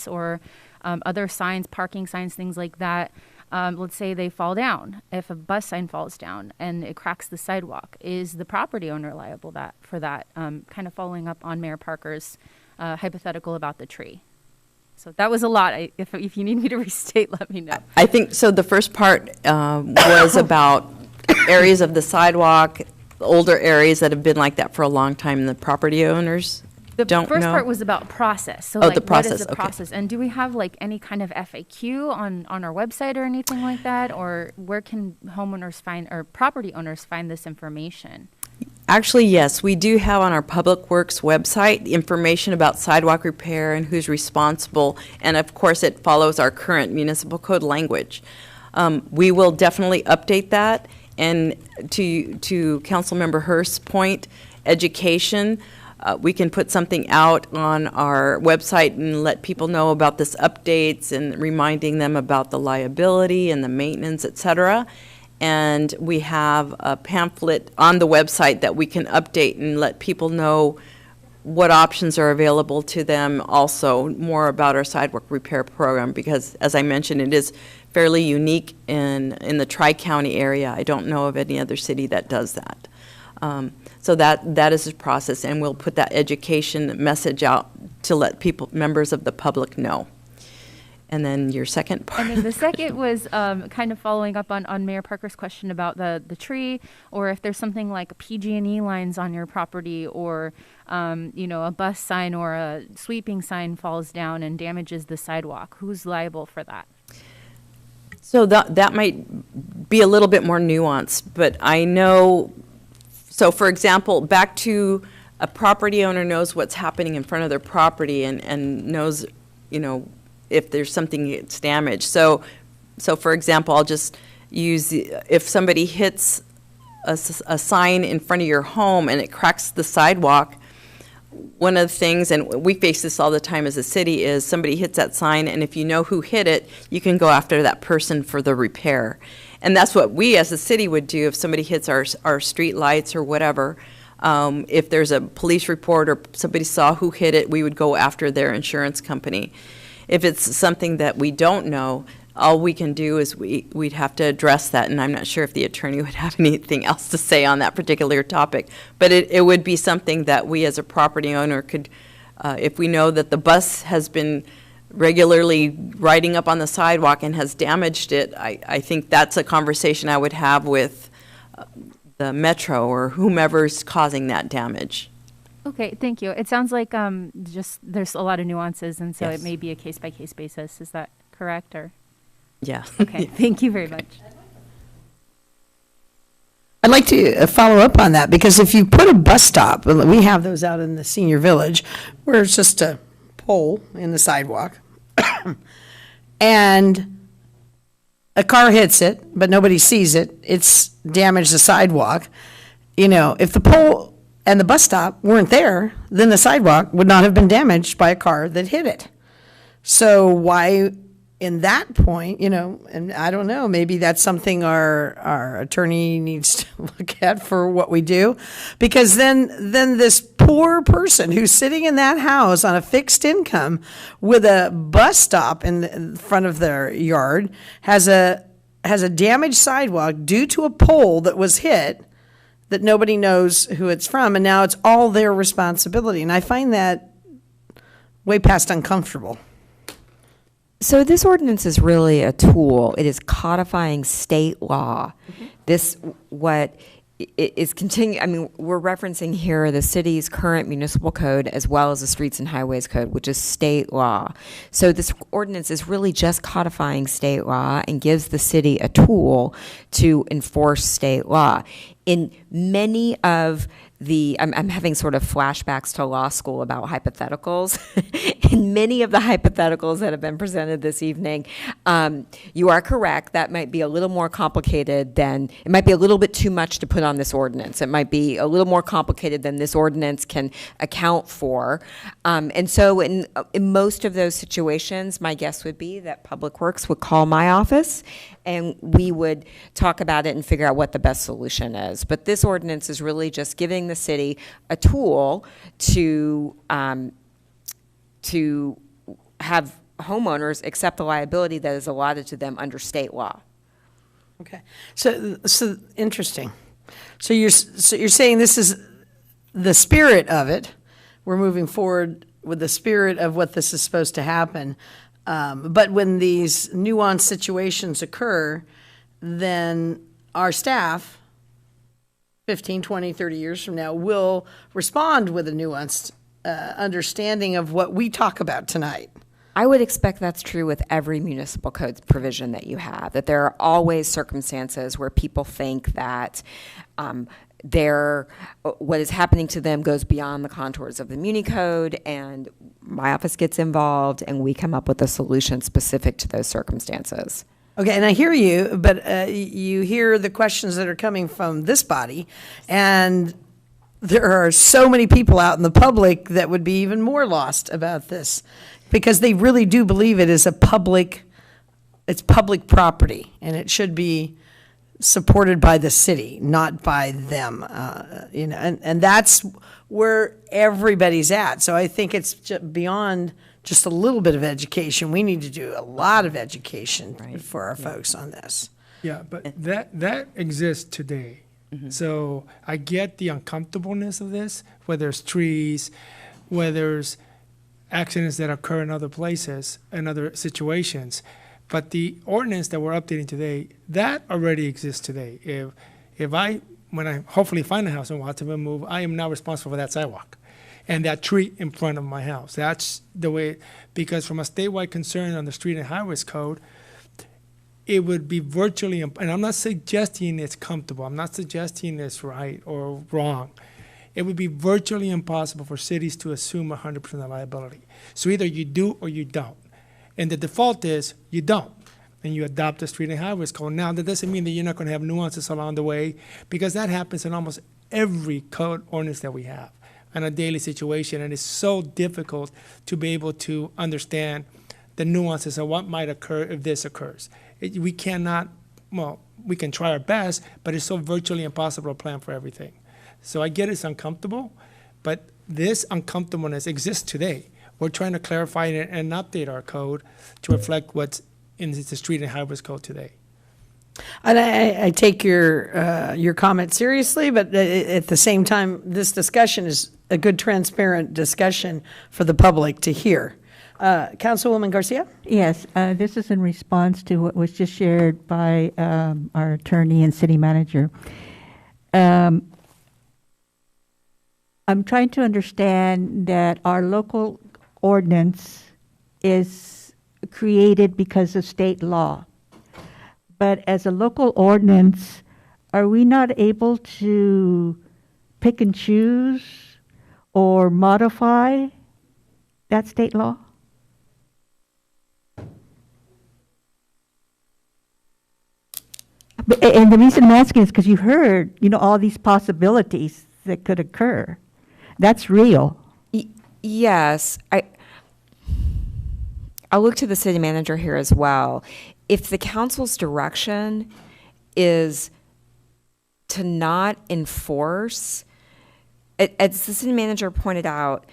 or other signs, parking signs, things like that. Let's say they fall down. If a bus sign falls down and it cracks the sidewalk, is the property owner liable for that? Kind of following up on Mayor Parker's hypothetical about the tree. So that was a lot. If you need me to restate, let me know. I think, so the first part was about areas of the sidewalk, older areas that have been like that for a long time, and the property owners The don't first know. part was about process. So Oh, like, the process, what is the okay. process? And do we have like any kind of FAQ on our website or anything like that? Or where can homeowners find, or property owners find this information? Actually, yes, we do have on our Public Works website information about sidewalk repair and who's responsible, and of course, it follows our current municipal code language. We will definitely update that, and to Councilmember Hurst's point, education, we can put something out on our website and let people know about this updates and reminding them about the liability and the maintenance, et cetera. And we have a pamphlet on the website that we can update and let people know what options are available to them, also more about our sidewalk repair program, because as I mentioned, it is fairly unique in the Tri-County area. I don't know of any other city that does that. So that is the process, and we'll put that education message out to let people, members of the public, know. And then your second part. And then the second was kind of following up on Mayor Parker's question about the tree, or if there's something like PG&E lines on your property, or a bus sign or a sweeping sign falls down and damages the sidewalk. Who's liable for that? So that might be a little bit more nuanced, but I know, so for example, back to a property owner knows what's happening in front of their property and knows, if there's something that's damaged. So for example, I'll just use, if somebody hits a sign in front of your home and it cracks the sidewalk, one of the things, and we face this all the time as a city, is somebody hits that sign, and if you know who hit it, you can go after that person for the repair. And that's what we as a city would do if somebody hits our street lights or whatever. If there's a police report or somebody saw who hit it, we would go after their insurance company. If it's something that we don't know, all we can do is we'd have to address that, and I'm not sure if the attorney would have anything else to say on that particular topic. But it would be something that we as a property owner could, if we know that the bus has been regularly riding up on the sidewalk and has damaged it, I think that's a conversation I would have with the Metro or whomever's causing that damage. Okay, thank you. It sounds like just there's a lot of nuances, and so Yes. it may be a case-by-case basis. Is that correct, or? Yeah. Okay, thank you very much. I'd like to follow up on that, because if you put a bus stop, we have those out in the senior village, where it's just a pole in the sidewalk, and a car hits it, but nobody sees it, it's damaged the sidewalk. If the pole and the bus stop weren't there, then the sidewalk would not have been damaged by a car that hit it. So why, in that point, and I don't know, maybe that's something our attorney needs to look at for what we do, because then this poor person who's sitting in that house on a fixed income with a bus stop in front of their yard has a damaged sidewalk due to a pole that was hit that nobody knows who it's from, and now it's all their responsibility. And I find that way past uncomfortable. So this ordinance is really a tool. It is codifying state law. This, what is we're referencing here the city's current municipal code as well as the Streets and Highways Code, which is state law. So this ordinance is really just codifying state law and gives the city a tool to enforce state law. In many of I'm having sort of flashbacks to law school about hypotheticals. In many of the hypotheticals that have been presented this evening, you are correct. That might be a little more complicated than, it might be a little bit too much to put on this ordinance. It might be a little more complicated than this ordinance can account for. And so in most of those situations, my guess would be that Public Works would call my office and we would talk about it and figure out what the best solution is. But this ordinance is really just giving the city a tool to have homeowners accept the liability that is allotted to them under state law. Okay, so interesting. So you're saying this is the spirit of it. We're moving forward with the spirit of what this is supposed to happen. But when these nuanced situations occur, then our staff, 15, 20, 30 years from now, will respond with a nuanced understanding of what we talk about tonight. I would expect that's true with every municipal code provision that you have, that there are always circumstances where people think that what is happening to them goes beyond the contours of the Muni Code, and my office gets involved, and we come up with a solution specific to those circumstances. Okay, and I hear you, but you hear the questions that are coming from this body, and there are so many people out in the public that would be even more lost about this, because they really do believe it is it's public property, and it should be supported by the city, not by them, and that's where everybody's at. So I think it's beyond just a little bit of education. We need to do a lot of education for our folks on this. Yeah, but that exists today. So I get the uncomfortableness of this, whether it's trees, whether there's accidents that occur in other places, in other situations. But the ordinance that we're updating today, that already exists today. When I hopefully find a house in Watsonville, move, I am now responsible for that sidewalk and that tree in front of my house. That's the way, because from a statewide concern on the Street and Highways Code, it would be virtually, and I'm not suggesting it's comfortable, I'm not suggesting it's right or wrong. It would be virtually impossible for cities to assume 100% of liability. So either you do or you don't. And the default is you don't, and you adopt the Street and Highways Code. Now, that doesn't mean that you're not going to have nuances along the way, because that happens in almost every code ordinance that we have on a daily situation, and it's so difficult to be able to understand the nuances of what might occur if this occurs. We cannot, well, we can try our best, but it's so virtually impossible to plan for everything. So I get it's uncomfortable, but this uncomfortableness exists today. We're trying to clarify it and update our code to reflect what's in the Street and Highways Code today. And I take your comment seriously, but at the same time, this discussion is a good, transparent discussion for the public to hear. Councilwoman Garcia? Yes, this is in response to what was just shared by our attorney and city manager. I'm trying to understand that our local ordinance is created because of state law. But as a local ordinance, are we not able to pick and choose or modify that state law? And the reason I'm asking is because you heard, all these possibilities that could occur. That's real. Yes. I'll look to the city manager here as well. If the council's direction is to not enforce, as the city manager pointed out,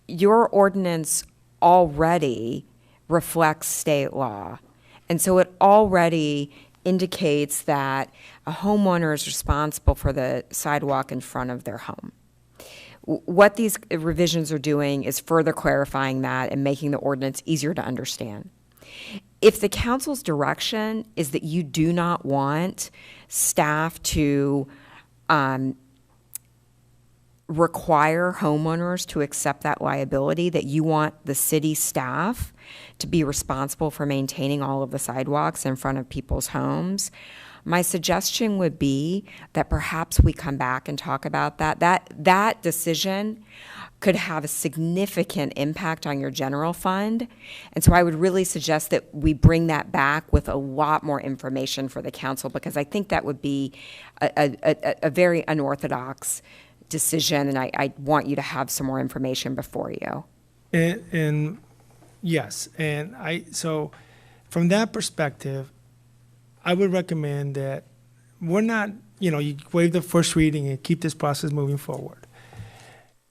your ordinance already reflects state law. And so it already indicates that a homeowner is responsible for the sidewalk in front of their home. What these revisions are doing is further clarifying that and making the ordinance easier to understand. If the council's direction is that you do not want staff to require homeowners to accept that liability, that you want the city staff to be responsible for maintaining all of the sidewalks in front of people's homes. My suggestion would be that perhaps we come back and talk about that. That decision could have a significant impact on your general fund. And so I would really suggest that we bring that back with a lot more information for the council, because I think that would be a very unorthodox decision, and I want you to have some more information before you. And yes, so from that perspective, I would recommend that we're not, you waive the first reading and keep this process moving forward.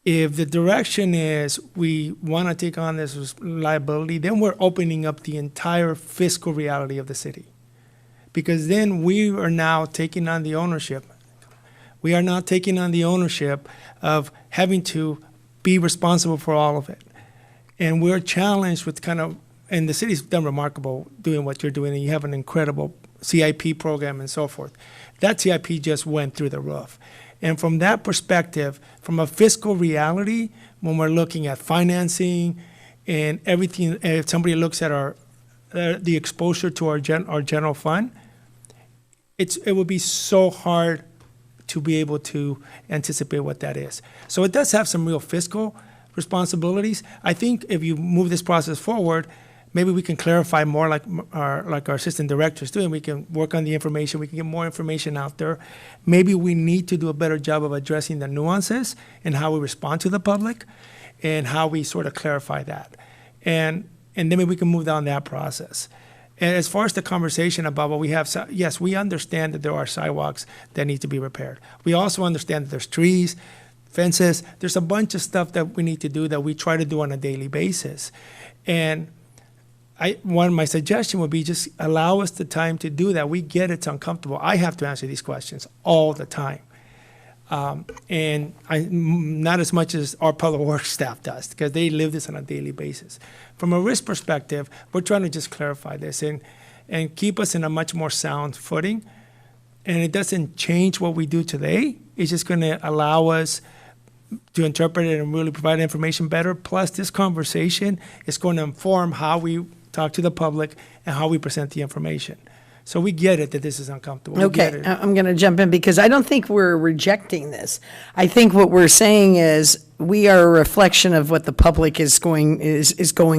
If the direction is we want to take on this liability, then we're opening up the entire fiscal reality of the city. Because then we are now taking on the ownership. We are now taking on the ownership of having to be responsible for all of it. And we're challenged with and the city's done remarkable doing what you're doing, and you have an incredible CIP program and so forth. That CIP just went through the roof. And from that perspective, from a fiscal reality, when we're looking at financing and everything, if somebody looks at the exposure to our general fund, it would be so hard to be able to anticipate what that is. So it does have some real fiscal responsibilities. I think if you move this process forward, maybe we can clarify more like our assistant directors do, and we can work on the information. We can get more information out there. Maybe we need to do a better job of addressing the nuances and how we respond to the public and how we sort of clarify that. And then maybe we can move down that process. And as far as the conversation about what we have, yes, we understand that there are sidewalks that need to be repaired. We also understand that there's trees, fences. There's a bunch of stuff that we need to do that we try to do on a daily basis. And my suggestion would be just allow us the time to do that. We get it's uncomfortable. I have to answer these questions all the time. And not as much as our public works staff does, because they live this on a daily basis. From a risk perspective, we're trying to just clarify this and keep us in a much more sound footing. And it doesn't change what we do today. It's just going to allow us to interpret it and really provide information better. Plus, this conversation is going to inform how we talk to the public and how we present the information. So we get it that this is uncomfortable. We get Okay, it. I'm going to jump in because I don't think we're rejecting this. I think what we're saying is we are a reflection of what the public is going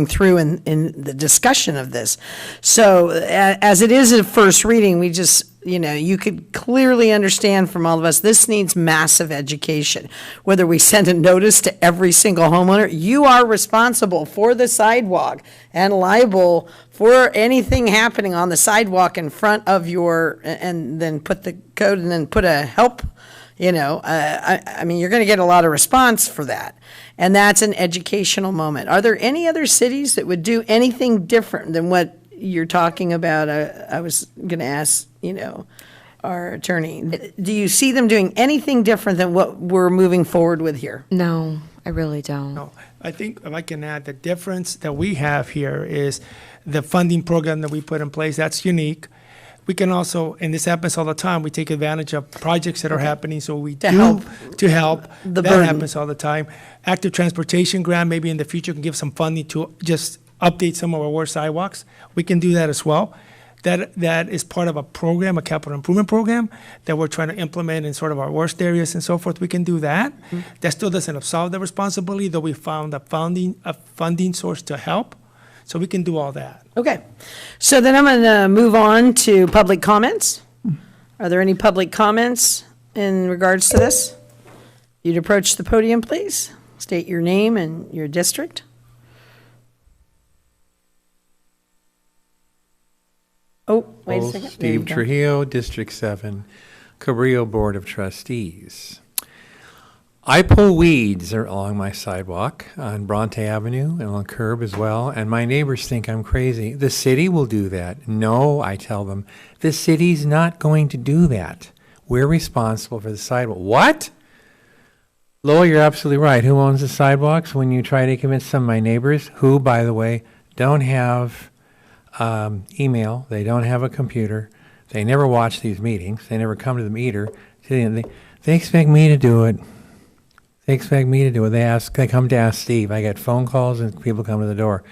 through in the discussion of this. So as it is a first reading, we just, you could clearly understand from all of us, this needs massive education. Whether we send a notice to every single homeowner, you are responsible for the sidewalk and liable for anything happening on the sidewalk in front of and then put the code and then put a help. I mean, you're going to get a lot of response for that. And that's an educational moment. Are there any other cities that would do anything different than what you're talking about? I was going to ask, our attorney. Do you see them doing anything different than what we're moving forward with here? No, I really don't. No, I think if I can add, the difference that we have here is the funding program that we put in place. That's unique. We can also, and this happens all the time, we take advantage of projects that are happening, so we to help the that burden. happens all the time. Active transportation grant, maybe in the future can give some funding to just update some of our worst sidewalks. We can do that as well. That is part of a program, a capital improvement program that we're trying to implement in sort of our worst areas and so forth. We can do that. That still doesn't absolve the responsibility, though we found a funding source to help. So we can do all that. Okay. So then I'm going to move on to public comments. Are there any public comments in regards to this? You'd approach the podium, please. State your name and your district. Oh, wait a second. There you Steve go. Trujillo, District 7, Cabrillo Board of Trustees. I pull weeds along my sidewalk on Bronte Avenue and on curb as well, and my neighbors think I'm crazy. The city will do that. No, I tell them, the city's not going to do that. We're responsible for the sidewalk. What? Lowell, you're absolutely right. Who owns the sidewalks? When you try to convince some of my neighbors, who, by the way, don't have email, they don't have a computer, they never watch these meetings, they never come to them either, they expect me to do it. They expect me to do it. They come to ask Steve. I get phone calls and people come to the door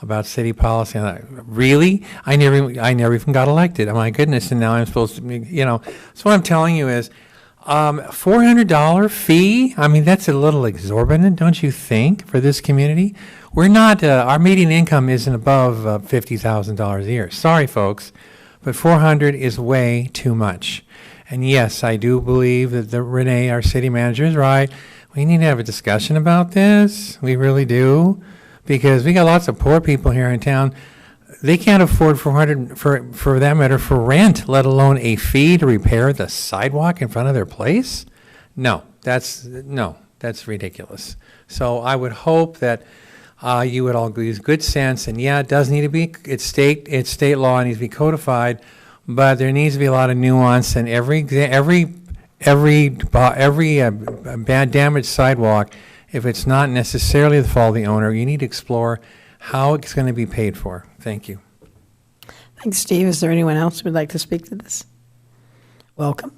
about city policy. And really? I never even got elected. Oh my goodness. And now I'm supposed to be, So what I'm telling you is, $400 fee? I mean, that's a little exorbitant, don't you think, for this community? We're not, our median income isn't above $50,000 a year. Sorry, folks, but $400 is way too much. And yes, I do believe that Renee, our city manager, is right. We need to have a discussion about this. We really do, because we got lots of poor people here in town. They can't afford $400 for that matter for rent, let alone a fee to repair the sidewalk in front of their place. No, that's ridiculous. So I would hope that you would all use good sense. And yeah, it does need to be. It's state law. It needs to be codified, but there needs to be a lot of nuance. And every bad damaged sidewalk, if it's not necessarily the fault of the owner, you need to explore how it's going to be paid for. Thank you. Thanks, Steve. Is there anyone else who would like to speak to this? Welcome.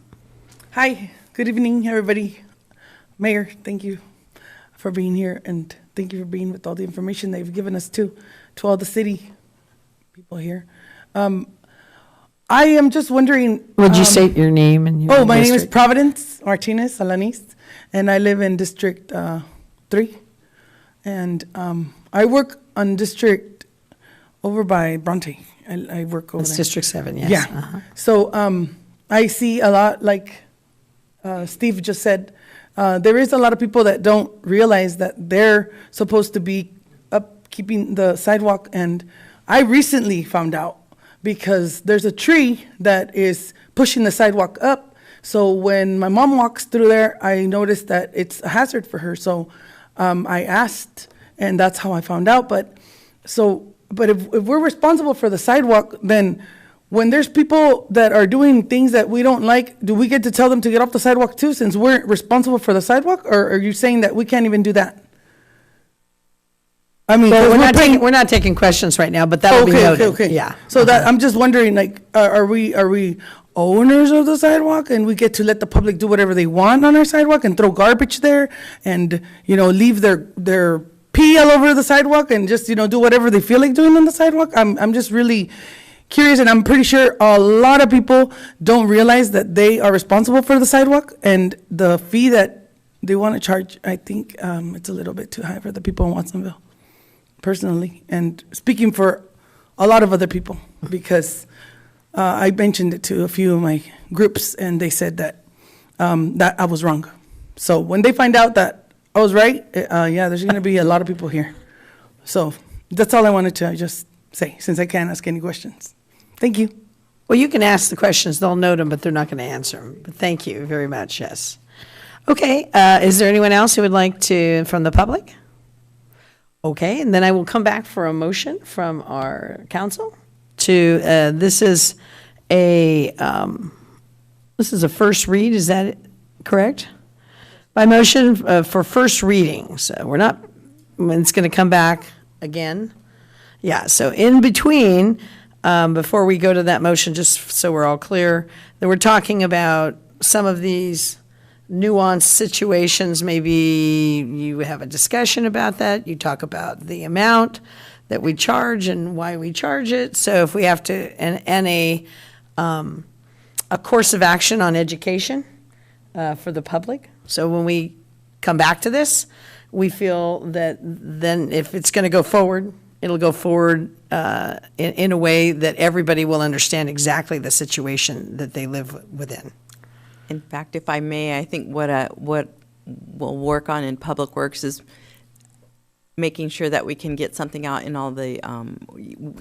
Hi, good evening, everybody. Mayor, thank you for being here, and thank you for being with all the information that you've given us to all the city people here. I am just wondering. Would you state your name and your my name is district? Providence Martinez Alanis, and I live in District 3, and I work on District over by Bronte. I work over That's there. District 7, yes. Yeah. Uh-huh. So I see a lot, like Steve just said, there is a lot of people that don't realize that they're supposed to be up keeping the sidewalk. And I recently found out because there's a tree that is pushing the sidewalk up. So when my mom walks through there, I noticed that it's a hazard for her. So I asked, and that's how I found out. But if we're responsible for the sidewalk, then when there's people that are doing things that we don't like, do we get to tell them to get off the sidewalk too, since we're responsible for the sidewalk? Or are you saying that we can't even do that? I mean, Well, we're not taking questions right now, but that will be noted. Okay. Yeah. So that I'm just wondering, like, are we owners of the sidewalk, and we get to let the public do whatever they want on our sidewalk and throw garbage there, and leave their pee all over the sidewalk and just do whatever they feel like doing on the sidewalk? I'm just really curious, and I'm pretty sure a lot of people don't realize that they are responsible for the sidewalk, and the fee that they want to charge, I think it's a little bit too high for the people in Watsonville, personally, and speaking for a lot of other people, because I mentioned it to a few of my groups, and they said that I was wrong. So when they find out that I was right, there's going to be a lot of people here. So that's all I wanted to just say, since I can't ask any questions. Thank you. Well, you can ask the questions. They'll note them, but they're not going to answer them. But thank you very much, yes. Okay, is there anyone else who would like to, from the public? Okay, and then I will come back for a motion from our council to, this is a first read, is that correct? By motion for first reading, so we're not, it's going to come back again. Yeah, so in between, before we go to that motion, just so we're all clear, that we're talking about some of these nuanced situations. Maybe you have a discussion about that. You talk about the amount that we charge and why we charge it. So if we have to, and a course of action on education for the public. So when we come back to this, we feel that then if it's going to go forward, it'll go forward in a way that everybody will understand exactly the situation that they live within. In fact, if I may, I think what we'll work on in Public Works is making sure that we can get something out in all the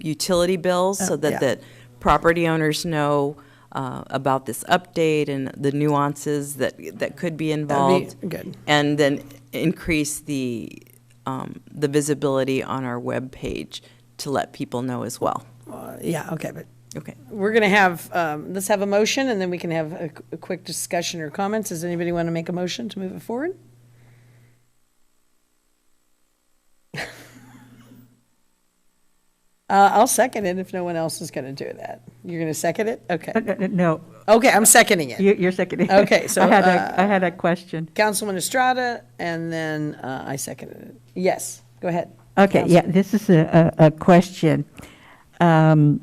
utility bills so that that property owners know about this update and the nuances that could be involved. That'd be good. And then increase the visibility on our web page to let people know as well. Okay, we're going to have, let's have a motion, and then we can have a quick discussion or comments. Does anybody want to make a motion to move it forward? I'll second it if no one else is going to do that. You're going to second it? Okay. No, Okay, I'm seconding it. You're seconding. Okay, so, I had a question. Councilman Estrada, and then I seconded it. Yes, go ahead. Okay, Council. yeah, this is a question. I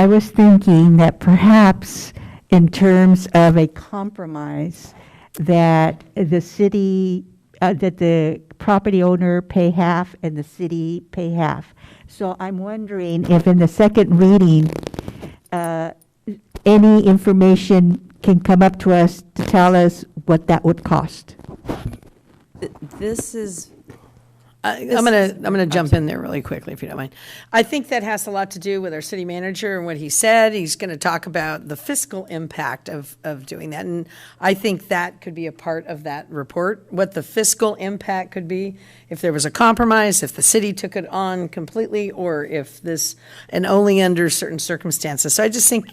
was thinking that perhaps in terms of a compromise, that the city, that the property owner pay half and the city pay half. So I'm wondering if in the second reading, any information can come up to us to tell us what that would cost. This is. I'm gonna jump in there really quickly, if you don't mind. I think that has a lot to do with our city manager and what he said. He's going to talk about the fiscal impact of doing that, and I think that could be a part of that report. What the fiscal impact could be if there was a compromise, if the city took it on completely, or if this, and only under certain circumstances. So I just think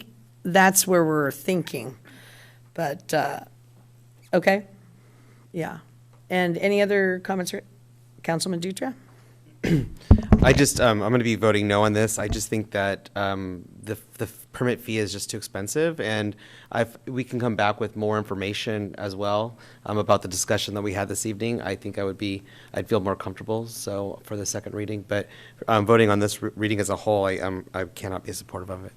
that's where we're thinking. But okay, yeah. And any other comments? Councilman Dutra? I just, I'm going to be voting no on this. I just think that the permit fee is just too expensive, and we can come back with more information as well about the discussion that we had this evening. I think I'd feel more comfortable, so for the second reading. But voting on this reading as a whole, I cannot be supportive of it.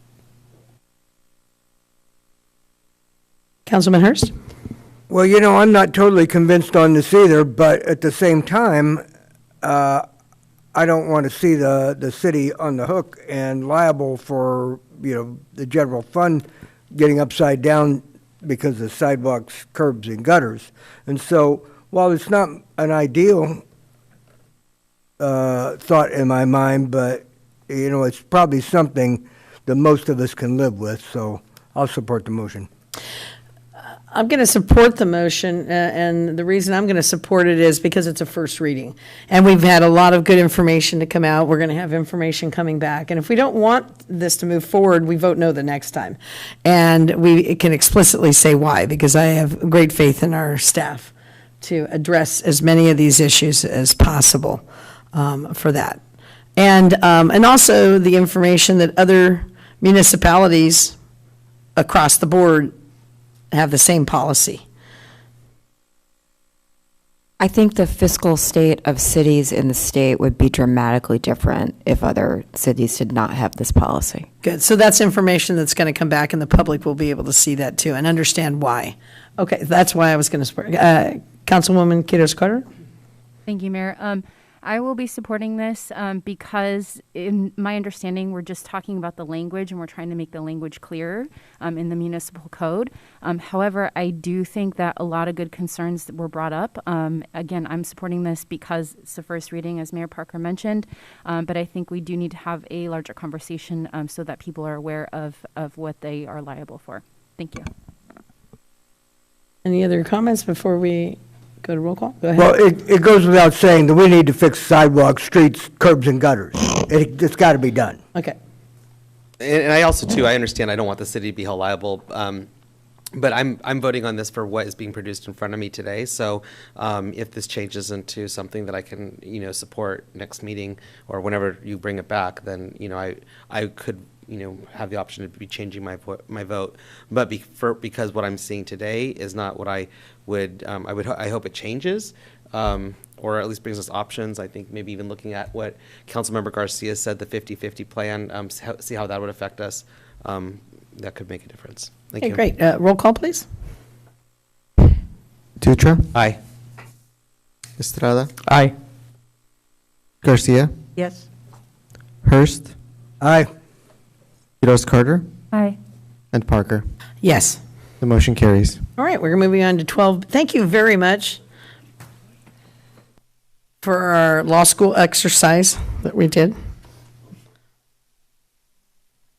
Councilman Hurst? Well, you know, I'm not totally convinced on this either, but at the same time, I don't want to see the city on the hook and liable for, the general fund getting upside down because of sidewalks, curbs, and gutters. And so, while it's not an ideal thought in my mind, but, it's probably something that most of us can live with, so I'll support the motion. I'm going to support the motion, and the reason I'm going to support it is because it's a first reading. And we've had a lot of good information to come out. We're going to have information coming back. And if we don't want this to move forward, we vote no the next time. And we can explicitly say why, because I have great faith in our staff to address as many of these issues as possible for that. And also the information that other municipalities across the board have the same policy. I think the fiscal state of cities in the state would be dramatically different if other cities did not have this policy. Good. So that's information that's going to come back, and the public will be able to see that too and understand why. Okay, that's why I was going to support. Councilwoman Quiroz-Carter? Thank you, Mayor. I will be supporting this because, in my understanding, we're just talking about the language and we're trying to make the language clearer in the municipal code. However, I do think that a lot of good concerns were brought up. Again, I'm supporting this because it's the first reading, as Mayor Parker mentioned, but I think we do need to have a larger conversation so that people are aware of what they are liable for. Thank you. Any other comments before we go to roll call? Go ahead. Well, it goes without saying that we need to fix sidewalks, streets, curbs, and gutters. It's got to be done. Okay. And I also, too, I understand I don't want the city to be held liable, but I'm voting on this for what is being produced in front of me today. So if this changes into something that I can, support next meeting or whenever you bring it back, then, I could, have the option of be changing my vote. But because what I'm seeing today is not what I would, I hope it changes. Or at least brings us options. I think maybe even looking at what Councilmember Garcia said, the 50-50 plan, see how that would affect us. That could make a difference. Thank you. Great. Roll call, please. Dutra? Aye. Estrada? Aye. Garcia? Yes. Hurst? Aye. Quiroz-Carter? Aye. And Parker? Yes. The motion carries. All right, we're moving on to 12. Thank you very much for our law school exercise that we did.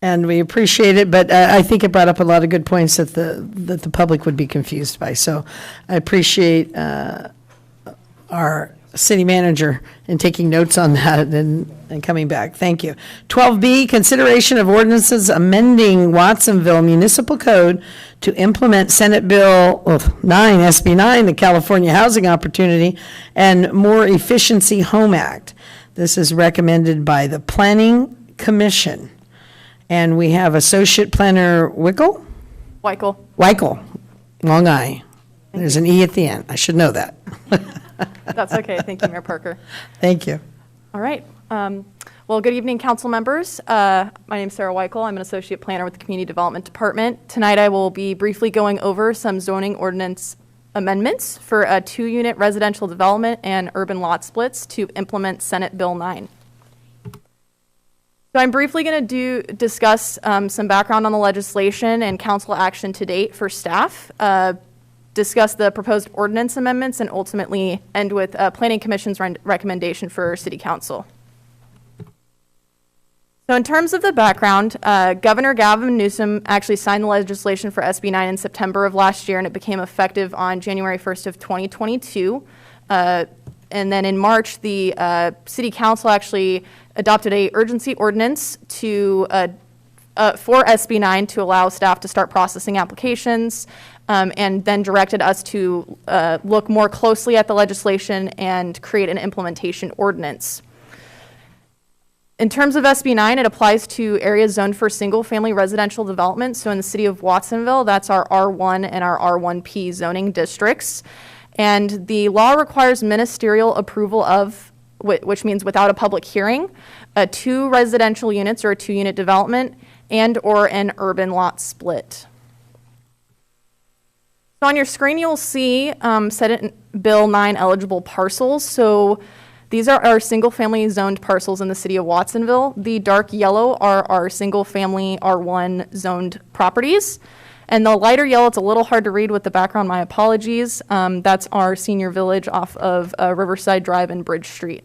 And we appreciate it, but I think it brought up a lot of good points that the public would be confused by. So I appreciate our city manager in taking notes on that and coming back. Thank you. 12B, consideration of ordinances amending Watsonville Municipal Code to implement Senate Bill 9, SB 9, the California Housing Opportunity and More Efficiency Home Act. This is recommended by the Planning Commission. And we have Associate Planner Wickel. Weichel. Weichel, long I. There's an E at the end. I should know that. That's okay. Thank you, Mayor Parker. Thank you. All right. Well, good evening, council members. My name is Sarah Weichel. I'm an associate planner with the Community Development Department. Tonight I will be briefly going over some zoning ordinance amendments for a 2-unit residential development and urban lot splits to implement Senate Bill 9. So I'm briefly going to discuss some background on the legislation and council action to date for staff, discuss the proposed ordinance amendments, and ultimately end with Planning Commission's recommendation for City Council. So in terms of the background, Governor Gavin Newsom actually signed the legislation for SB 9 in September of last year, and it became effective on January 1st of 2022. And then in March, the City Council actually adopted a urgency ordinance to for SB 9 to allow staff to start processing applications, and then directed us to look more closely at the legislation and create an implementation ordinance. In terms of SB 9, it applies to areas zoned for single-family residential development. So in the city of Watsonville, that's our R1 and our R1P zoning districts. And the law requires ministerial approval of, which means without a public hearing, 2 residential units or a 2-unit development and or an urban lot split. So on your screen, you'll see Senate Bill 9 eligible parcels. So these are our single-family zoned parcels in the city of Watsonville. The dark yellow are our single-family R1 zoned properties. And the lighter yellow, it's a little hard to read with the background, my apologies. That's our senior village off of Riverside Drive and Bridge Street.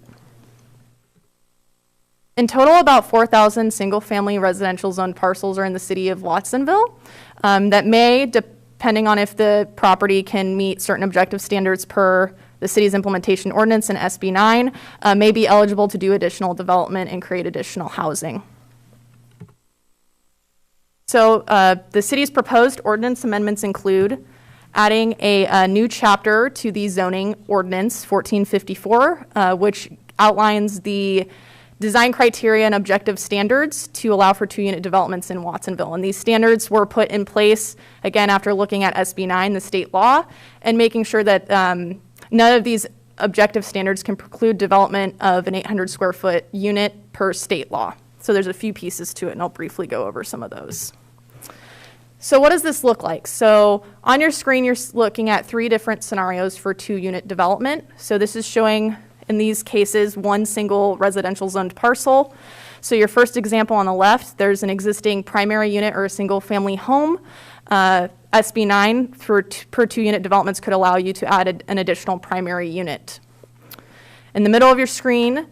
In total, about 4,000 single-family residential zoned parcels are in the city of Watsonville that may, depending on if the property can meet certain objective standards per the city's implementation ordinance and SB 9, may be eligible to do additional development and create additional housing. So the city's proposed ordinance amendments include adding a new chapter to the zoning ordinance 1454, which outlines the design criteria and objective standards to allow for 2-unit developments in Watsonville. And these standards were put in place, again, after looking at SB 9, the state law, and making sure that none of these objective standards can preclude development of an 800 square foot unit per state law. So there's a few pieces to it, and I'll briefly go over some of those. So what does this look like? So on your screen, you're looking at 3 different scenarios for 2-unit development. So this is showing, in these cases, 1 single residential zoned parcel. So your first example on the left, there's an existing primary unit or a single family home. SB 9 per 2-unit developments could allow you to add an additional primary unit. In the middle of your screen,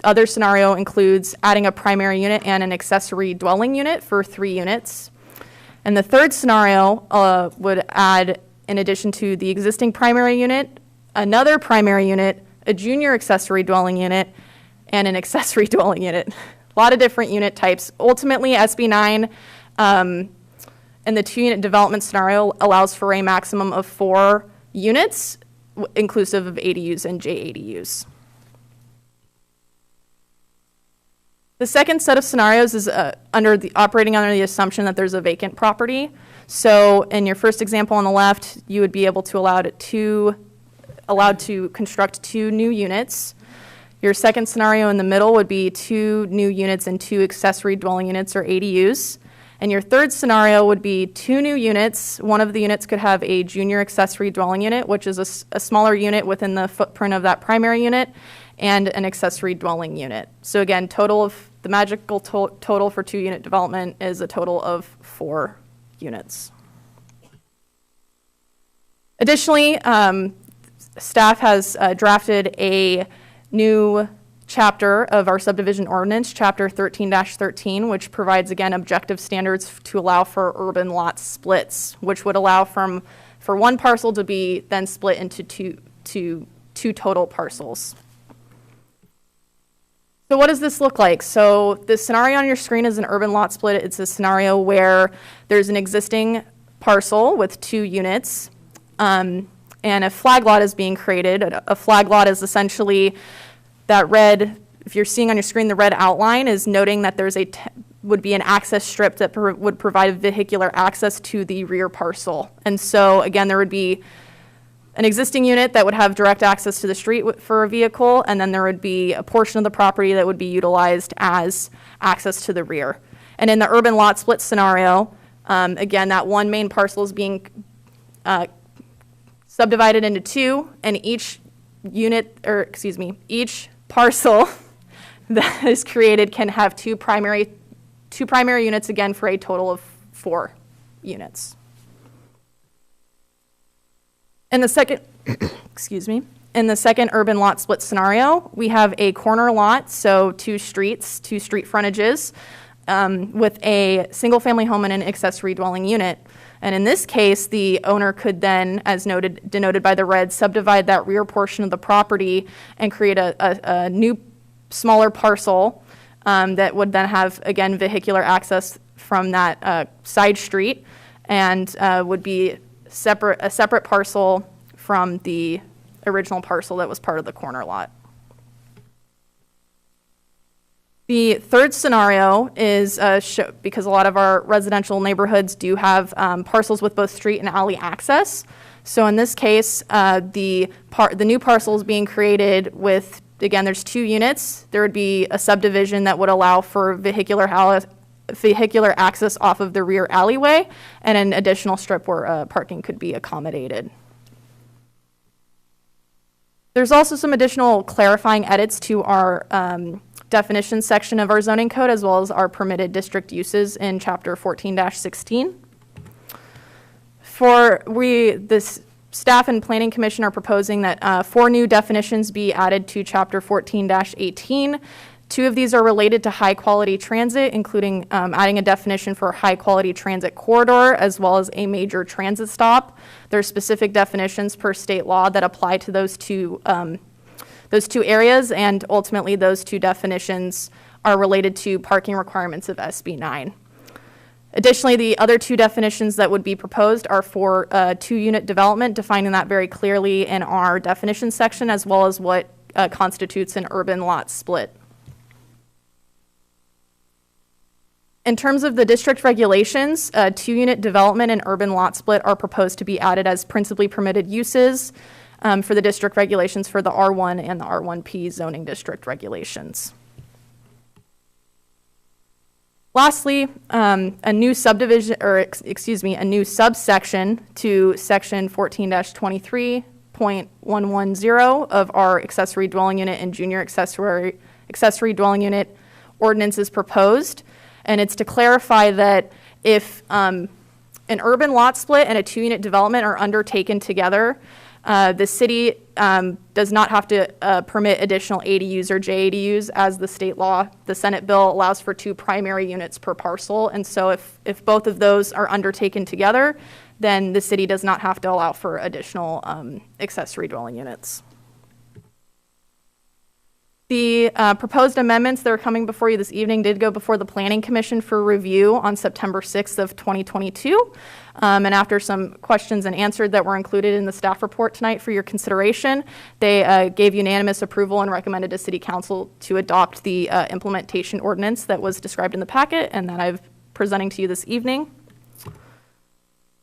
other scenario includes adding a primary unit and an accessory dwelling unit for 3 units. And the third scenario would add, in addition to the existing primary unit, another primary unit, a junior accessory dwelling unit, and an accessory dwelling unit. A lot of different unit types. Ultimately, SB 9 in the 2-unit development scenario allows for a maximum of 4 units, inclusive of ADUs and JADUs. The second set of scenarios is operating under the assumption that there's a vacant property. So in your first example on the left, you would be able to allowed to construct 2 new units. Your second scenario in the middle would be 2 new units and 2 accessory dwelling units or ADUs. And your third scenario would be 2 new units. One of the units could have a junior accessory dwelling unit, which is a smaller unit within the footprint of that primary unit, and an accessory dwelling unit. So again, the magical total for 2-unit development is a total of 4 units. Additionally, staff has drafted a new chapter of our subdivision ordinance, chapter 13-13, which provides, again, objective standards to allow for urban lot splits, which would allow for 1 parcel to be then split into two total parcels. So what does this look like? So the scenario on your screen is an urban lot split. It's a scenario where there's an existing parcel with 2 units, and a flag lot is being created. A flag lot is essentially that red, if you're seeing on your screen, the red outline is noting that there's would be an access strip that would provide vehicular access to the rear parcel. And so again, there would be an existing unit that would have direct access to the street for a vehicle, and then there would be a portion of the property that would be utilized as access to the rear. And in the urban lot split scenario, again, that one main parcel is being subdivided into two, and each parcel that is created can have two primary units, again, for a total of 4 units. In the second, in the second urban lot split scenario, we have a corner lot, so 2 streets, 2 street frontages, with a single-family home and an accessory dwelling unit. And in this case, the owner could then, as denoted by the red, subdivide that rear portion of the property and create a new smaller parcel that would then have, again, vehicular access from that side street, and would be a separate parcel from the original parcel that was part of the corner lot. The third scenario is, because a lot of our residential neighborhoods do have parcels with both street and alley access. So in this case, the new parcel is being created with, again, there's 2 units. There would be a subdivision that would allow for vehicular access off of the rear alleyway, and an additional strip where parking could be accommodated. There's also some additional clarifying edits to our definition section of our zoning code, as well as our permitted district uses in chapter 14-16. This staff and planning commission are proposing that 4 new definitions be added to chapter 14-18. 2 of these are related to high quality transit, including adding a definition for high quality transit corridor, as well as a major transit stop. There are specific definitions per state law that apply to those two areas, and ultimately those 2 definitions are related to parking requirements of SB 9. Additionally, the other 2 definitions that would be proposed are for 2-unit development, defining that very clearly in our definition section, as well as what constitutes an urban lot split. In terms of the district regulations, 2-unit development and urban lot split are proposed to be added as principally permitted uses for the district regulations for the R1 and the R1P zoning district regulations. Lastly, a new subsection to section 14-23.110 of our accessory dwelling unit and junior accessory dwelling unit ordinance is proposed. And it's to clarify that if an urban lot split and a 2-unit development are undertaken together, the city does not have to permit additional ADUs or JADUs as the state law. The Senate bill allows for 2 primary units per parcel. And so if both of those are undertaken together, then the city does not have to allow for additional accessory dwelling units. The proposed amendments that are coming before you this evening did go before the Planning Commission for review on September 6th of 2022. And after some questions and answered that were included in the staff report tonight for your consideration, they gave unanimous approval and recommended to City Council to adopt the implementation ordinance that was described in the packet and that I'm presenting to you this evening.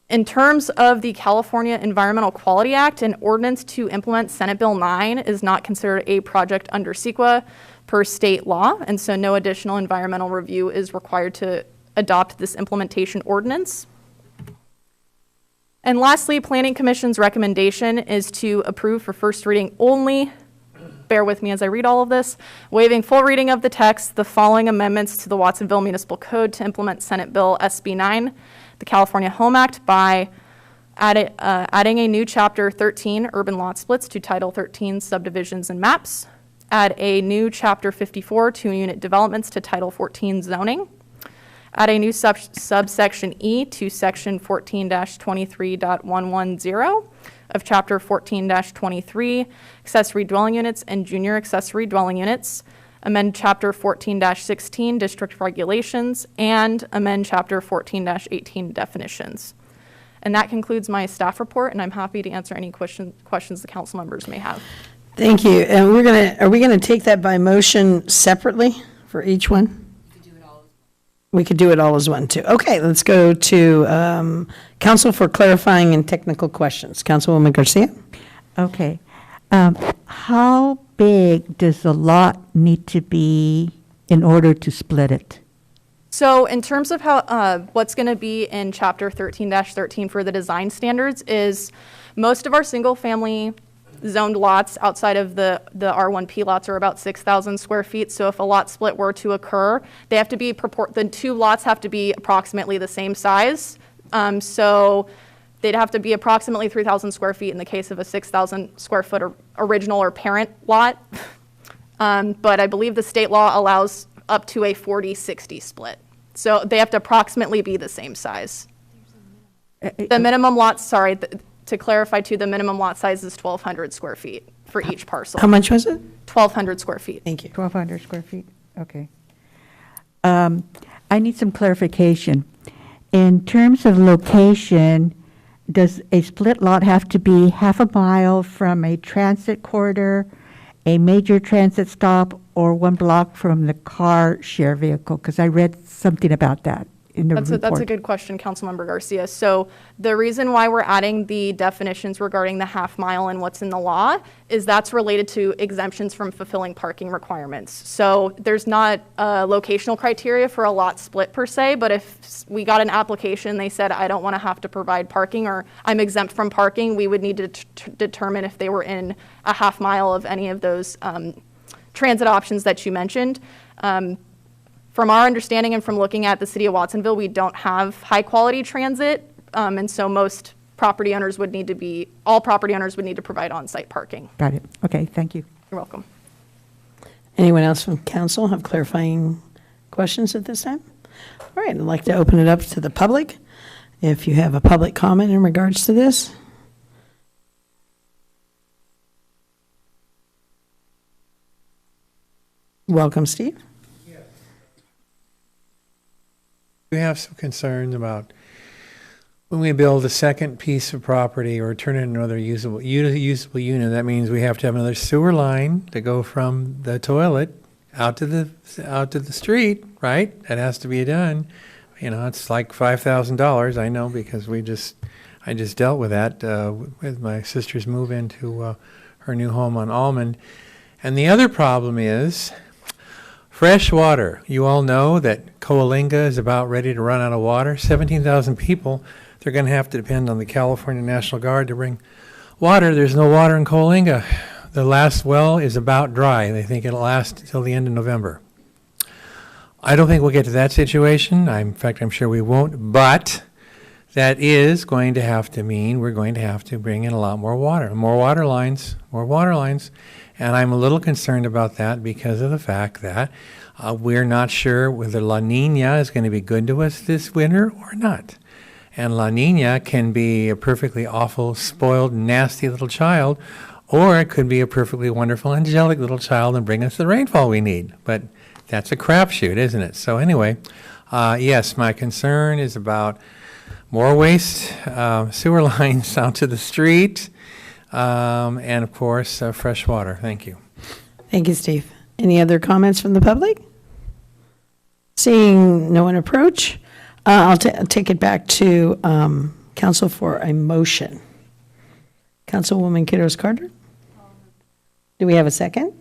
In terms of the California Environmental Quality Act, an ordinance to implement Senate Bill 9 is not considered a project under CEQA per state law, and so no additional environmental review is required to adopt this implementation ordinance. And lastly, Planning Commission's recommendation is to approve for first reading only, bear with me as I read all of this, waiving full reading of the text, the following amendments to the Watsonville Municipal Code to implement Senate Bill SB 9, the California Home Act, by adding a new Chapter 13, Urban Lot Splits, to Title 13, Subdivisions and Maps, add a new Chapter 54, 2-unit developments, to Title 14, Zoning, add a new subsection E to Section 14-23.110 of Chapter 14-23, Accessory Dwelling Units and Junior Accessory Dwelling Units, amend Chapter 14-16, District Regulations, and amend Chapter 14-18, Definitions. And that concludes my staff report, and I'm happy to answer any questions the council members may have. Thank you. And are we gonna take that by motion separately for each one? We could do it all as one, too. Okay, let's go to council for clarifying and technical questions. Councilwoman Garcia? Okay. How big does the lot need to be in order to split it? So in terms of how what's going to be in Chapter 13-13 for the design standards is most of our single-family zoned lots outside of the R1P lots are about 6,000 square feet. So if a lot split were to occur, they have to be the two lots have to be approximately the same size. So they'd have to be approximately 3,000 square feet in the case of a 6,000 square foot original or parent lot. But I believe the state law allows up to a 40-60 split. So they have to approximately be the same size. The minimum lot, sorry, to clarify too, the minimum lot size is 1,200 square feet for each parcel. How much was it? 1,200 square feet. Thank you. 1,200 square feet, okay. I need some clarification. In terms of location, does a split lot have to be half a mile from a transit corridor, a major transit stop, or 1 block from the car share vehicle? Because I read something about that in the report. That's a good question, Councilmember Garcia. So the reason why we're adding the definitions regarding the half mile and what's in the law is that's related to exemptions from fulfilling parking requirements. So there's not a locational criteria for a lot split per se, but if we got an application, they said, I don't want to have to provide parking or I'm exempt from parking, we would need to determine if they were in a half mile of any of those transit options that you mentioned. From our understanding and from looking at the city of Watsonville, we don't have high quality transit. And so most property owners would need to all property owners would need to provide on-site parking. Got it. Okay, thank you. You're welcome. Anyone else from council have clarifying questions at this time? All right, I'd like to open it up to the public. If you have a public comment in regards to this. Welcome, Steve. We have some concerns about when we build a second piece of property or turn it into another usable unit. That means we have to have another sewer line to go from the toilet out to the street, right? That has to be done. You know, it's like $5,000. I know because I just dealt with that with my sister's move into her new home on Almond. And the other problem is fresh water. You all know that Coalinga is about ready to run out of water. 17,000 people, they're going to have to depend on the California National Guard to bring water. There's no water in Coalinga. The last well is about dry. They think it'll last until the end of November. I don't think we'll get to that situation. In fact, I'm sure we won't. But that is going to have to mean we're going to have to bring in a lot more water. More water lines. And I'm a little concerned about that because of the fact that we're not sure whether La Nina is going to be good to us this winter or not. And La Nina can be a perfectly awful, spoiled, nasty little child, or it could be a perfectly wonderful, angelic little child and bring us the rainfall we need. But that's a crapshoot, isn't it? So anyway, yes, my concern is about more waste, sewer lines out to the street, and of course, fresh water. Thank you. Thank you, Steve. Any other comments from the public? Seeing no one approach, I'll take it back to council for a motion. Councilwoman Kidros Carter? Do we have a second?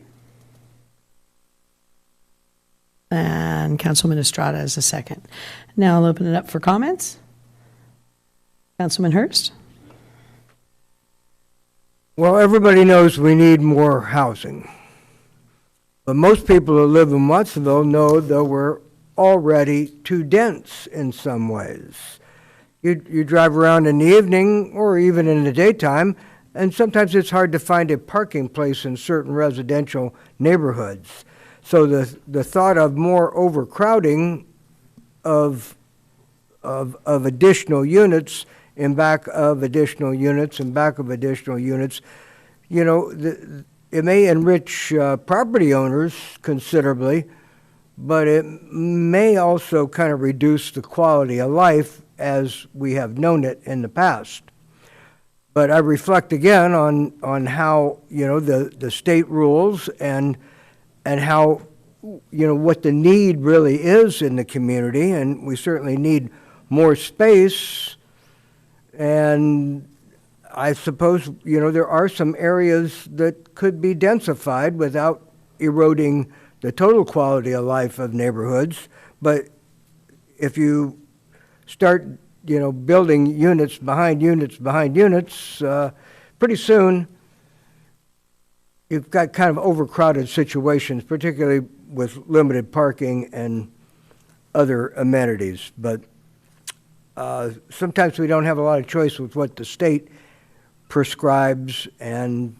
And Councilman Estrada is a second. Now I'll open it up for comments. Councilman Hurst? Well, everybody knows we need more housing. But most people who live in Watsonville know that we're already too dense in some ways. You drive around in the evening or even in the daytime, and sometimes it's hard to find a parking place in certain residential neighborhoods. So the thought of more overcrowding of additional units in back of additional units and back of additional units, you know, it may enrich property owners considerably, but it may also kind of reduce the quality of life as we have known it in the past. But I reflect again on how, you know, the state rules and how what the need really is in the community, and we certainly need more space. And I suppose, there are some areas that could be densified without eroding the total quality of life of neighborhoods. But if you start, building units behind units behind units, pretty soon you've got kind of overcrowded situations, particularly with limited parking and other amenities. But sometimes we don't have a lot of choice with what the state prescribes and,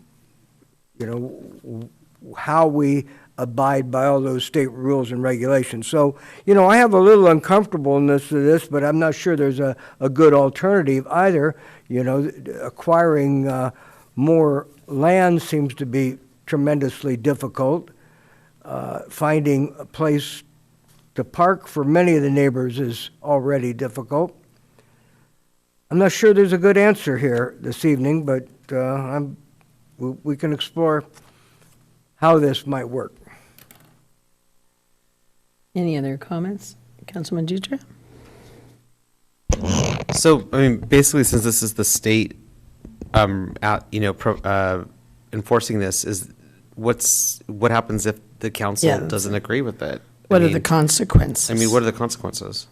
how we abide by all those state rules and regulations. So, I have a little uncomfortableness to this, but I'm not sure there's a good alternative either. Acquiring more land seems to be tremendously difficult. Finding a place to park for many of the neighbors is already difficult. I'm not sure there's a good answer here this evening, but we can explore how this might work. Any other comments? Councilman Dutra? So, basically, since this is the state, enforcing this, what happens if the council doesn't agree with it? What are the consequences? What are the consequences?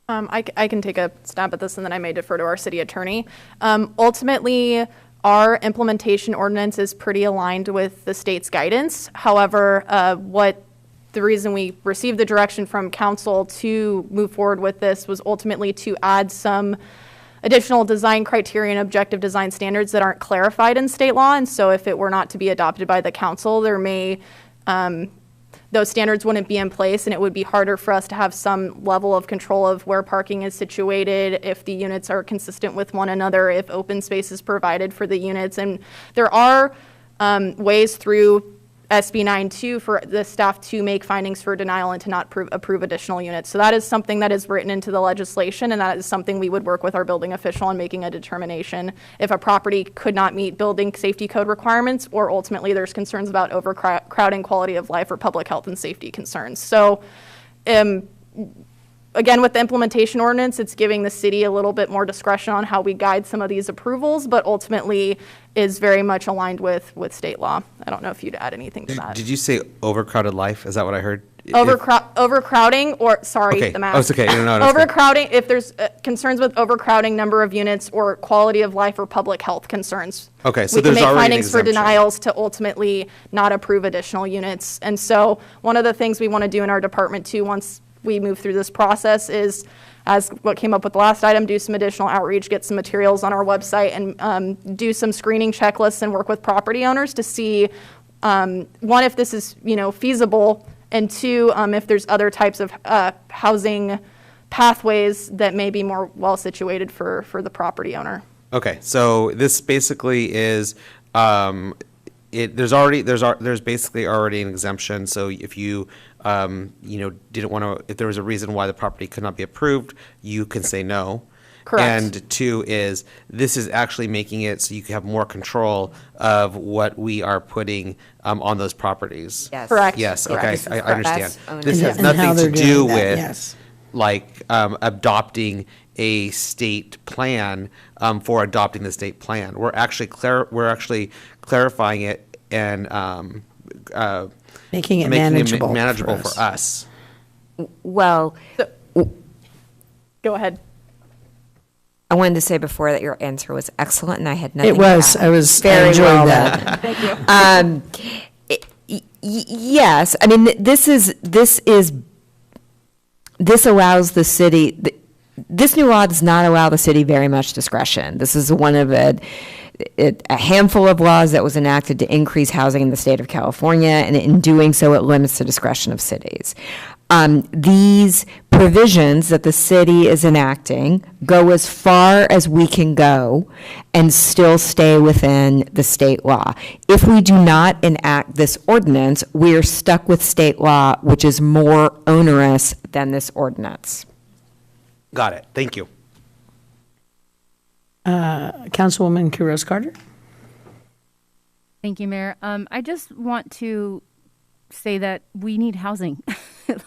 I can take a stab at this, and then I may defer to our city attorney. Ultimately, our implementation ordinance is pretty aligned with the state's guidance. However, the reason we received the direction from council to move forward with this was ultimately to add some additional design criteria and objective design standards that aren't clarified in state law. And so if it were not to be adopted by the council, there may those standards wouldn't be in place, and it would be harder for us to have some level of control of where parking is situated, if the units are consistent with one another, if open space is provided for the units. And there are ways through SB 9-2 for the staff to make findings for denial and to not approve additional units. So that is something that is written into the legislation, and that is something we would work with our building official on making a determination if a property could not meet building safety code requirements, or ultimately there's concerns about overcrowding, quality of life, or public health and safety concerns. So again, with the implementation ordinance, it's giving the city a little bit more discretion on how we guide some of these approvals, but ultimately is very much aligned with state law. I don't know if you'd add anything to that. Did you say overcrowded life? Is that what I heard? Overcrowding, or Okay. the math. Oh, it's okay. No, it's Overcrowding, if there's concerns with overcrowding, number of units, or quality of life or public health concerns. Okay, so we can there's make already an findings for exemption. denials to ultimately not approve additional units. And so one of the things we want to do in our department too, once we move through this process, is, as what came up with the last item, do some additional outreach, get some materials on our website, and do some screening checklists and work with property owners to see, one, if this is feasible, and two, if there's other types of housing pathways that may be more well situated for the property owner. Okay, so this basically is there's basically already an exemption. So if you didn't want to, if there was a reason why the property could not be approved, you can say no. Correct. And two is, this is actually making it so you can have more control of what we are putting on those properties. Yes. Correct. Yes, Correct. okay, I understand. That's This has And how nothing they're to do doing that, with yes. adopting a state plan for adopting the state plan. We're actually clarifying it and Making it manageable manageable for for us. Well, Go ahead. I wanted to say before that your answer was excellent, and I had nothing It was. to add. I enjoyed well that. done. Thank you. Yes, I mean, this allows the city, this new law does not allow the city very much discretion. This is one of a handful of laws that was enacted to increase housing in the state of California, and in doing so, it limits the discretion of cities. These provisions that the city is enacting go as far as we can go and still stay within the state law. If we do not enact this ordinance, we are stuck with state law, which is more onerous than this ordinance. Got it. Thank you. Councilwoman Quiroz Carter? Thank you, Mayor. I just want to say that we need housing.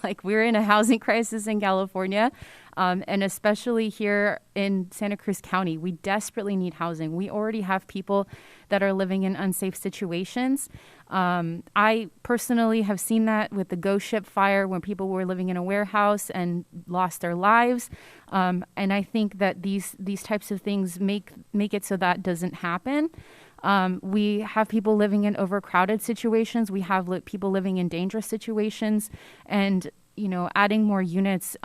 Like, we're in a housing crisis in California, and especially here in Santa Cruz County. We desperately need housing. We already have people that are living in unsafe situations. I personally have seen that with the Ghost Ship fire, when people were living in a warehouse and lost their lives. And I think that these types of things make it so that doesn't happen. We have people living in overcrowded situations. We have people living in dangerous situations, and adding more units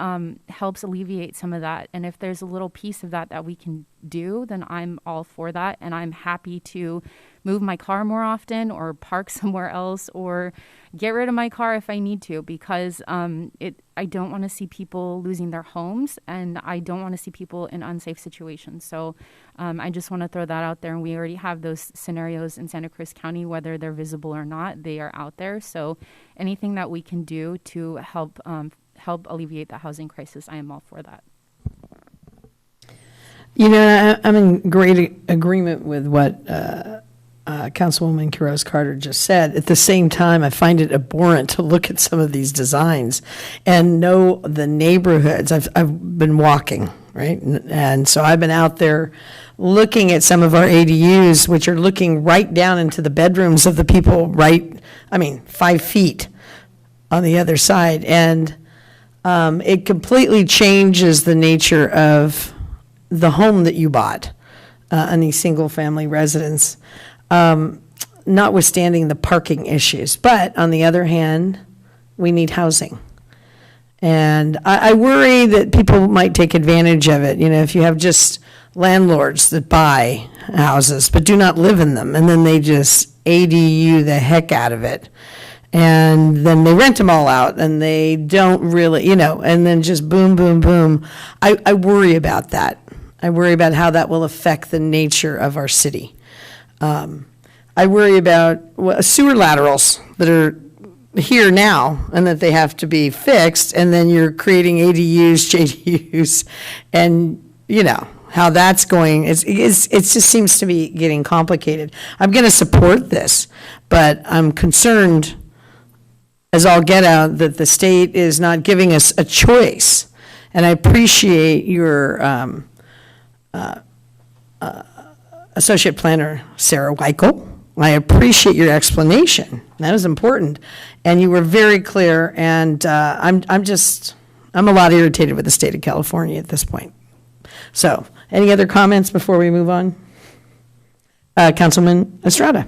helps alleviate some of that. And if there's a little piece of that we can do, then I'm all for that. And I'm happy to move my car more often, or park somewhere else, or get rid of my car if I need to, because I don't want to see people losing their homes, and I don't want to see people in unsafe situations. So I just want to throw that out there. And we already have those scenarios in Santa Cruz County, whether they're visible or not, they are out there. So anything that we can do to help alleviate the housing crisis, I am all for that. I'm in great agreement with what Councilwoman Quiroz Carter just said. At the same time, I find it abhorrent to look at some of these designs and know the neighborhoods. I've been walking, right? And so I've been out there looking at some of our ADUs, which are looking right down into the bedrooms of the people 5 feet on the other side. And it completely changes the nature of the home that you bought on these single-family residents, notwithstanding the parking issues. But on the other hand, we need housing. And I worry that people might take advantage of it. If you have just landlords that buy houses but do not live in them, and then they just ADU the heck out of it, and then they rent them all out, and they don't really, and then just boom, boom, boom. I worry about that. I worry about how that will affect the nature of our city. I worry about sewer laterals that are here now and that they have to be fixed, and then you're creating ADUs, JDUs, and how that's going. It just seems to be getting complicated. I'm going to support this, but I'm concerned as all get out that the state is not giving us a choice. And I appreciate your Associate Planner Sarah Weichel. I appreciate your explanation. That is important, and you were very clear. And I'm a lot irritated with the state of California at this point. So, any other comments before we move on? Councilman Estrada.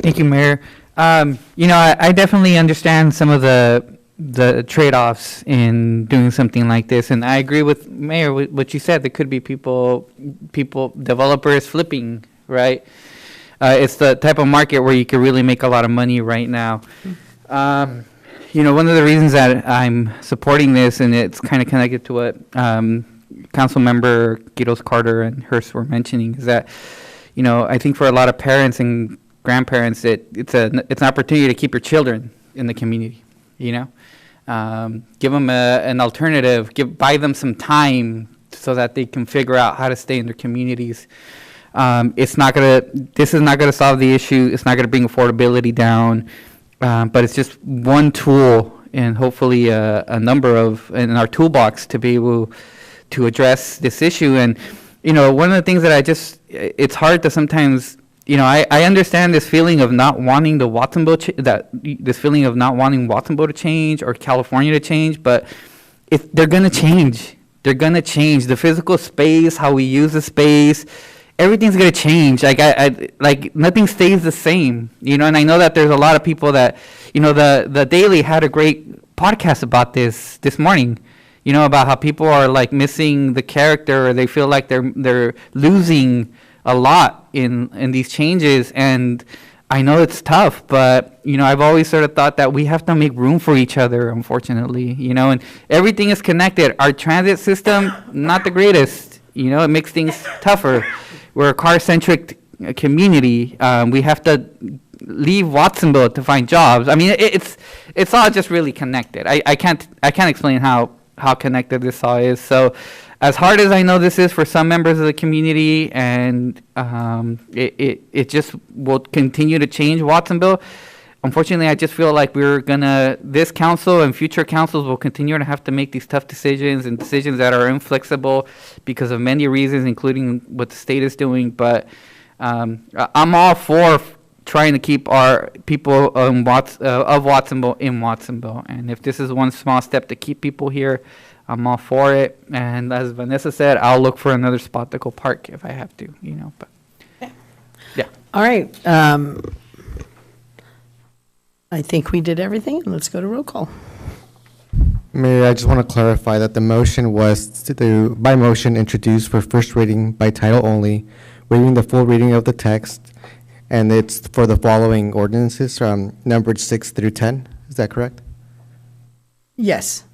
Thank you, Mayor. I definitely understand some of the trade-offs in doing something like this, and I agree with Mayor with what you said. There could be people, developers flipping, right? It's the type of market where you can really make a lot of money right now. One of the reasons that I'm supporting this, and it's kind of connected to what Council Member Quiroz Carter and Hurst were mentioning, is that, I think for a lot of parents and grandparents, it's an opportunity to keep your children in the community. Give them an alternative. Buy them some time so that they can figure out how to stay in their communities. This is not gonna solve the issue. It's not gonna bring affordability down, but it's just one tool, and hopefully a number of in our toolbox to be able to address this issue. And one of the things that it's hard to sometimes. I understand this feeling of not wanting the Watsonville this feeling of not wanting Watsonville to change or California to change, but if they're gonna change, they're gonna change the physical space, how we use the space. Everything's gonna change. Like nothing stays the same, And I know that there's a lot of people that, the Daily had a great podcast about this morning, about how people are like missing the character, or they feel like they're losing a lot in these changes. And I know it's tough, but I've always sort of thought that we have to make room for each other, unfortunately, and everything is connected. Our transit system, not the greatest, it makes things tougher. We're a car-centric community. We have to leave Watsonville to find jobs. I mean, it's all just really connected. I can't explain how connected this all is. So as hard as I know this is for some members of the community, and it just will continue to change Watsonville, unfortunately, I just feel like this council and future councils will continue to have to make these tough decisions and decisions that are inflexible because of many reasons, including what the state is doing. But I'm all for trying to keep our people of Watsonville in Watsonville. And if this is one small step to keep people here, I'm all for it. And as Vanessa said, I'll look for another spot to go park if I have to, but yeah. All right. I think we did everything. Let's go to roll call. Mayor, I just want to clarify that the motion was to, by motion, introduce for first reading by title only, waiving the full reading of the text, and it's for the following ordinances, numbered 6 through 10. Is that correct? Yes,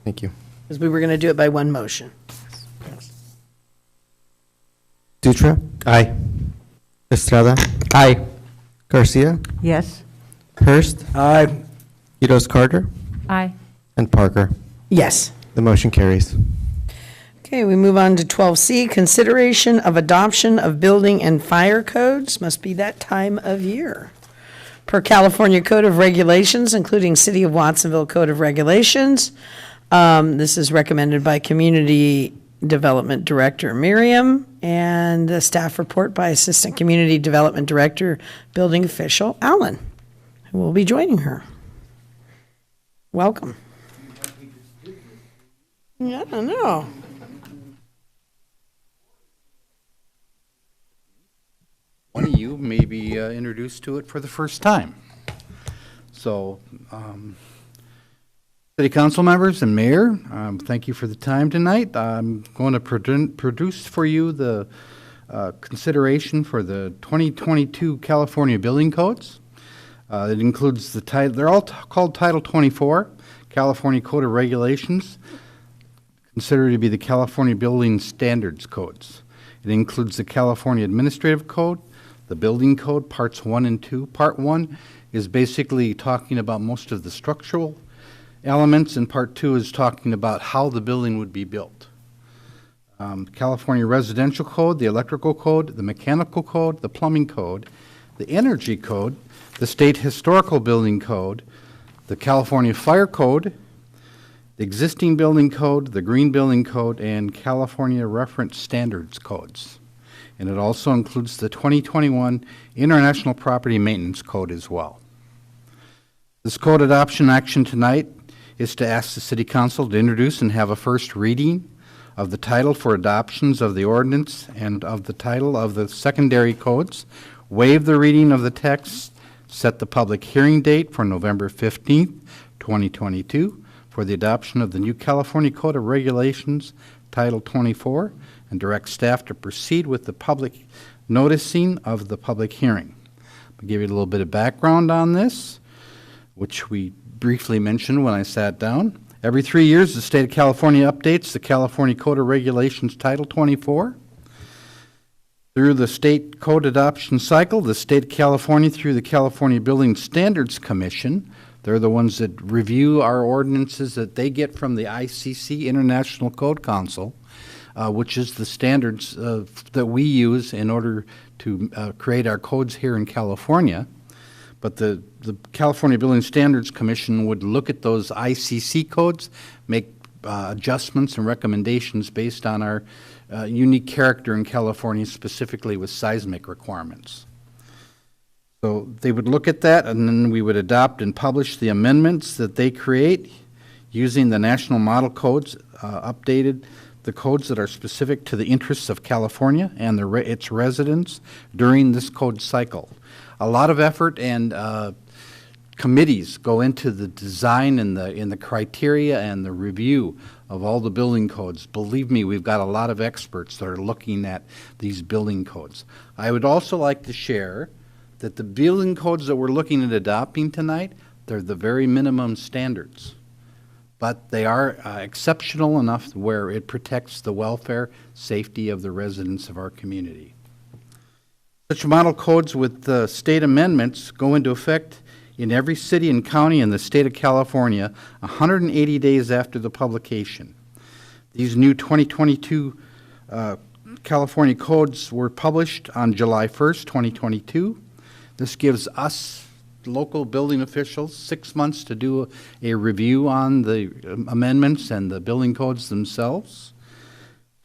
Thank you. because we were going to do it by one motion. Dutra? Aye. Estrada? Aye. Garcia? Yes. Hurst? Aye. Quiroz Carter? Aye. And Parker? Yes. The motion carries. Okay, we move on to 12C, consideration of adoption of building and fire codes. Must be that time of year. Per California Code of Regulations, including City of Watsonville Code of Regulations. This is recommended by Community Development Director Miriam, and the staff report by Assistant Community Development Director, Building Official Alan, who will be joining her. Welcome. I don't know. One of you may be introduced to it for the first time. So, City Council members and Mayor, thank you for the time tonight. I'm going to produce for you the consideration for the 2022 California Building Codes. It includes the title, they're all called Title 24, California Code of Regulations, considered to be the California Building Standards Codes. It includes the California Administrative Code, the Building Code, Parts 1 and 2. Part 1 is basically talking about most of the structural elements, and Part 2 is talking about how the building would be built. California Residential Code, the Electrical Code, the Mechanical Code, the Plumbing Code, the Energy Code, the State Historical Building Code, the California Fire Code, the Existing Building Code, the Green Building Code, and California Reference Standards Codes. And it also includes the 2021 International Property Maintenance Code as well. This code adoption action tonight is to ask the City Council to introduce and have a first reading of the title for adoptions of the ordinance and of the title of the secondary codes, waive the reading of the text, set the public hearing date for November 15th, 2022 for the adoption of the new California Code of Regulations, Title 24, and direct staff to proceed with the public noticing of the public hearing. I'll give you a little bit of background on this, which we briefly mentioned when I sat down. Every 3 years, the state of California updates the California Code of Regulations Title 24. Through the state code adoption cycle, the state of California, through the California Building Standards Commission, they're the ones that review our ordinances that they get from the ICC, International Code Council, which is the standards that we use in order to create our codes here in California. But the California Building Standards Commission would look at those ICC codes, make adjustments and recommendations based on our unique character in California, specifically with seismic requirements. So they would look at that, and then we would adopt and publish the amendments that they create using the national model codes, updated the codes that are specific to the interests of California and its residents during this code cycle. A lot of effort and committees go into the design and the criteria and the review of all the building codes. Believe me, we've got a lot of experts that are looking at these building codes. I would also like to share that the building codes that we're looking at adopting tonight, they're the very minimum standards. But they are exceptional enough where it protects the welfare, safety of the residents of our community. Such model codes with the state amendments go into effect in every city and county in the state of California 180 days after the publication. These new 2022 California codes were published on July 1st, 2022. This gives us local building officials 6 months to do a review on the amendments and the building codes themselves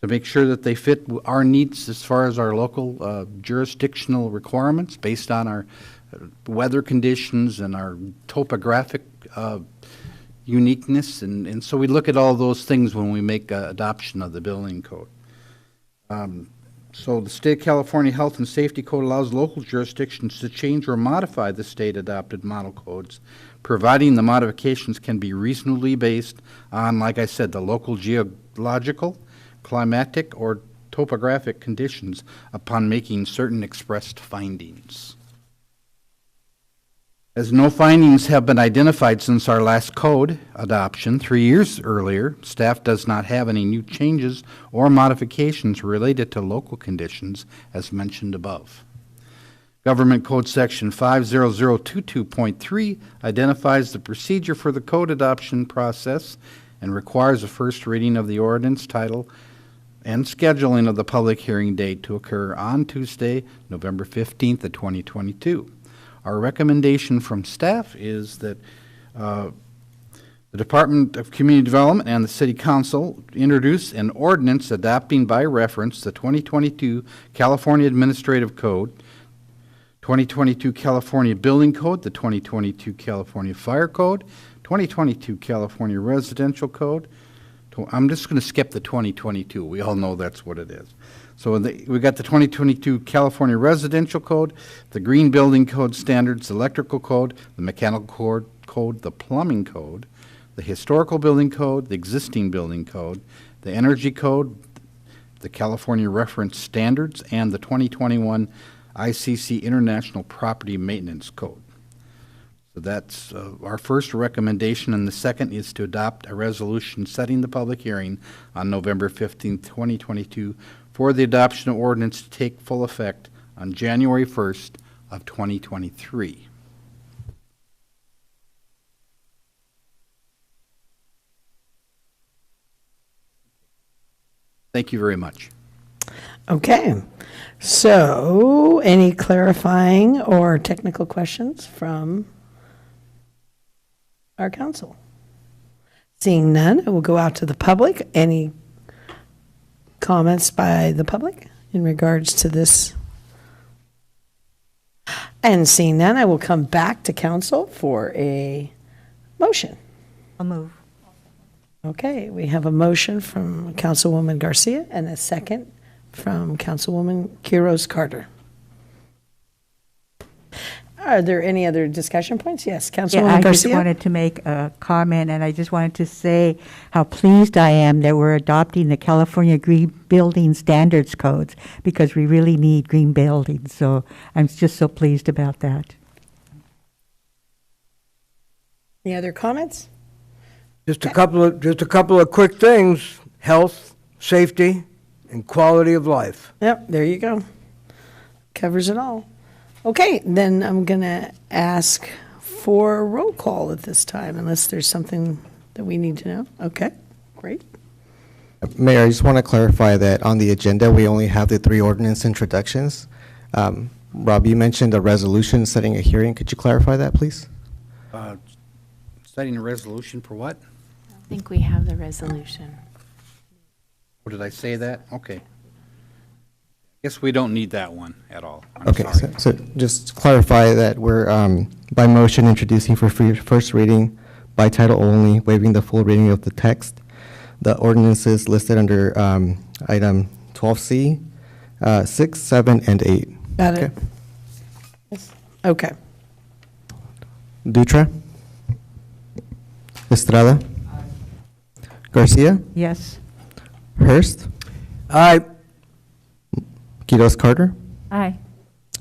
to make sure that they fit our needs as far as our local jurisdictional requirements based on our weather conditions and our topographic uniqueness. And so we look at all those things when we make adoption of the building code. So the State of California Health and Safety Code allows local jurisdictions to change or modify the state-adopted model codes, providing the modifications can be reasonably based on, like I said, the local geological, climatic, or topographic conditions upon making certain expressed findings. As no findings have been identified since our last code adoption 3 years earlier, staff does not have any new changes or modifications related to local conditions as mentioned above. Government Code Section 50022.3 identifies the procedure for the code adoption process and requires a first reading of the ordinance title and scheduling of the public hearing date to occur on Tuesday, November 15th of 2022. Our recommendation from staff is that the Department of Community Development and the City Council introduce an ordinance adopting by reference the 2022 California Administrative Code, 2022 California Building Code, the 2022 California Fire Code, 2022 California Residential Code. I'm just going to skip the 2022. We all know that's what it is. So we got the 2022 California Residential Code, the Green Building Code Standards, Electrical Code, the Mechanical Code, the Plumbing Code, the Historical Building Code, the Existing Building Code, the Energy Code, the California Reference Standards, and the 2021 ICC International Property Maintenance Code. So that's our first recommendation, and the second is to adopt a resolution setting the public hearing on November 15th, 2022 for the adoption of ordinance to take full effect on January 1st of 2023. Thank you very much. Okay. So, any clarifying or technical questions from our council? Seeing none, I will go out to the public. Any comments by the public in regards to this? And seeing none, I will come back to council for a motion. I'll move. Okay, we have a motion from Councilwoman Garcia and a second from Councilwoman Quiroz Carter. Are there any other discussion points? Yes, Councilwoman I Garcia. just wanted to make a comment, and I just wanted to say how pleased I am that we're adopting the California Green Building Standards Codes, because we really need green buildings. So I'm just so pleased about that. Any other comments? Just a couple of quick things: health, safety, and quality of life. Yep, there you go. Covers it all. Okay, then I'm going to ask for a roll call at this time, unless there's something that we need to know. Okay, great. Mayor, I just want to clarify that on the agenda, we only have the 3 ordinance introductions. Rob, you mentioned a resolution setting a hearing. Could you clarify that, please? Setting a resolution for what? I think we have the resolution. Or did I say that? Okay. Guess we don't need that one at all. I'm Okay, sorry. so just to clarify that we're by motion introducing for first reading by title only, waiving the full reading of the text. The ordinances listed under item 12C, 6, 7, and 8. Got it. Yes. Okay. Dutra? Estrada? Garcia? Yes. Hurst? Aye. Quiroz Carter? Aye.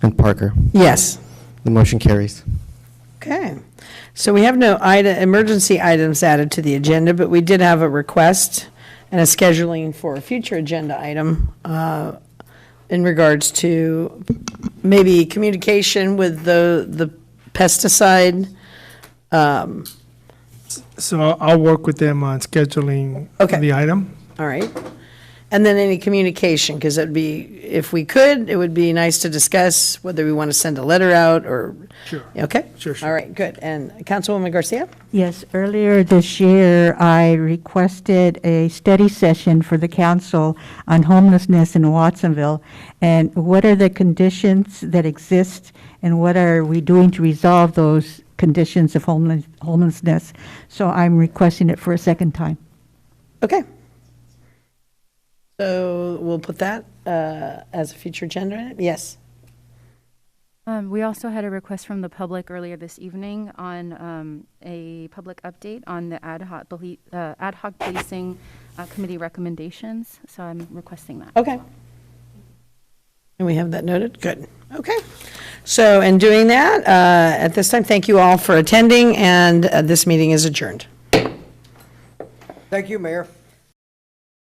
And Parker? Yes. The motion carries. Okay. So we have no emergency items added to the agenda, but we did have a request and a scheduling for a future agenda item in regards to maybe communication with the pesticide. So I'll work with them on scheduling Okay. the item. All right. And then any communication, because it'd be, if we could, it would be nice to discuss whether we want to send a letter out or. Sure. Okay? Sure. All right, good. And Councilwoman Garcia? Yes, earlier this year, I requested a study session for the council on homelessness in Watsonville. And what are the conditions that exist, and what are we doing to resolve those conditions of homelessness? So I'm requesting it for a second time. Okay. So we'll put that as a future agenda item? Yes. We also had a request from the public earlier this evening on a public update on the ad hoc policing committee recommendations, so I'm requesting that. Okay. And we have that noted? Good. Okay. So in doing that, at this time, thank you all for attending, and this meeting is adjourned. Thank you, Mayor.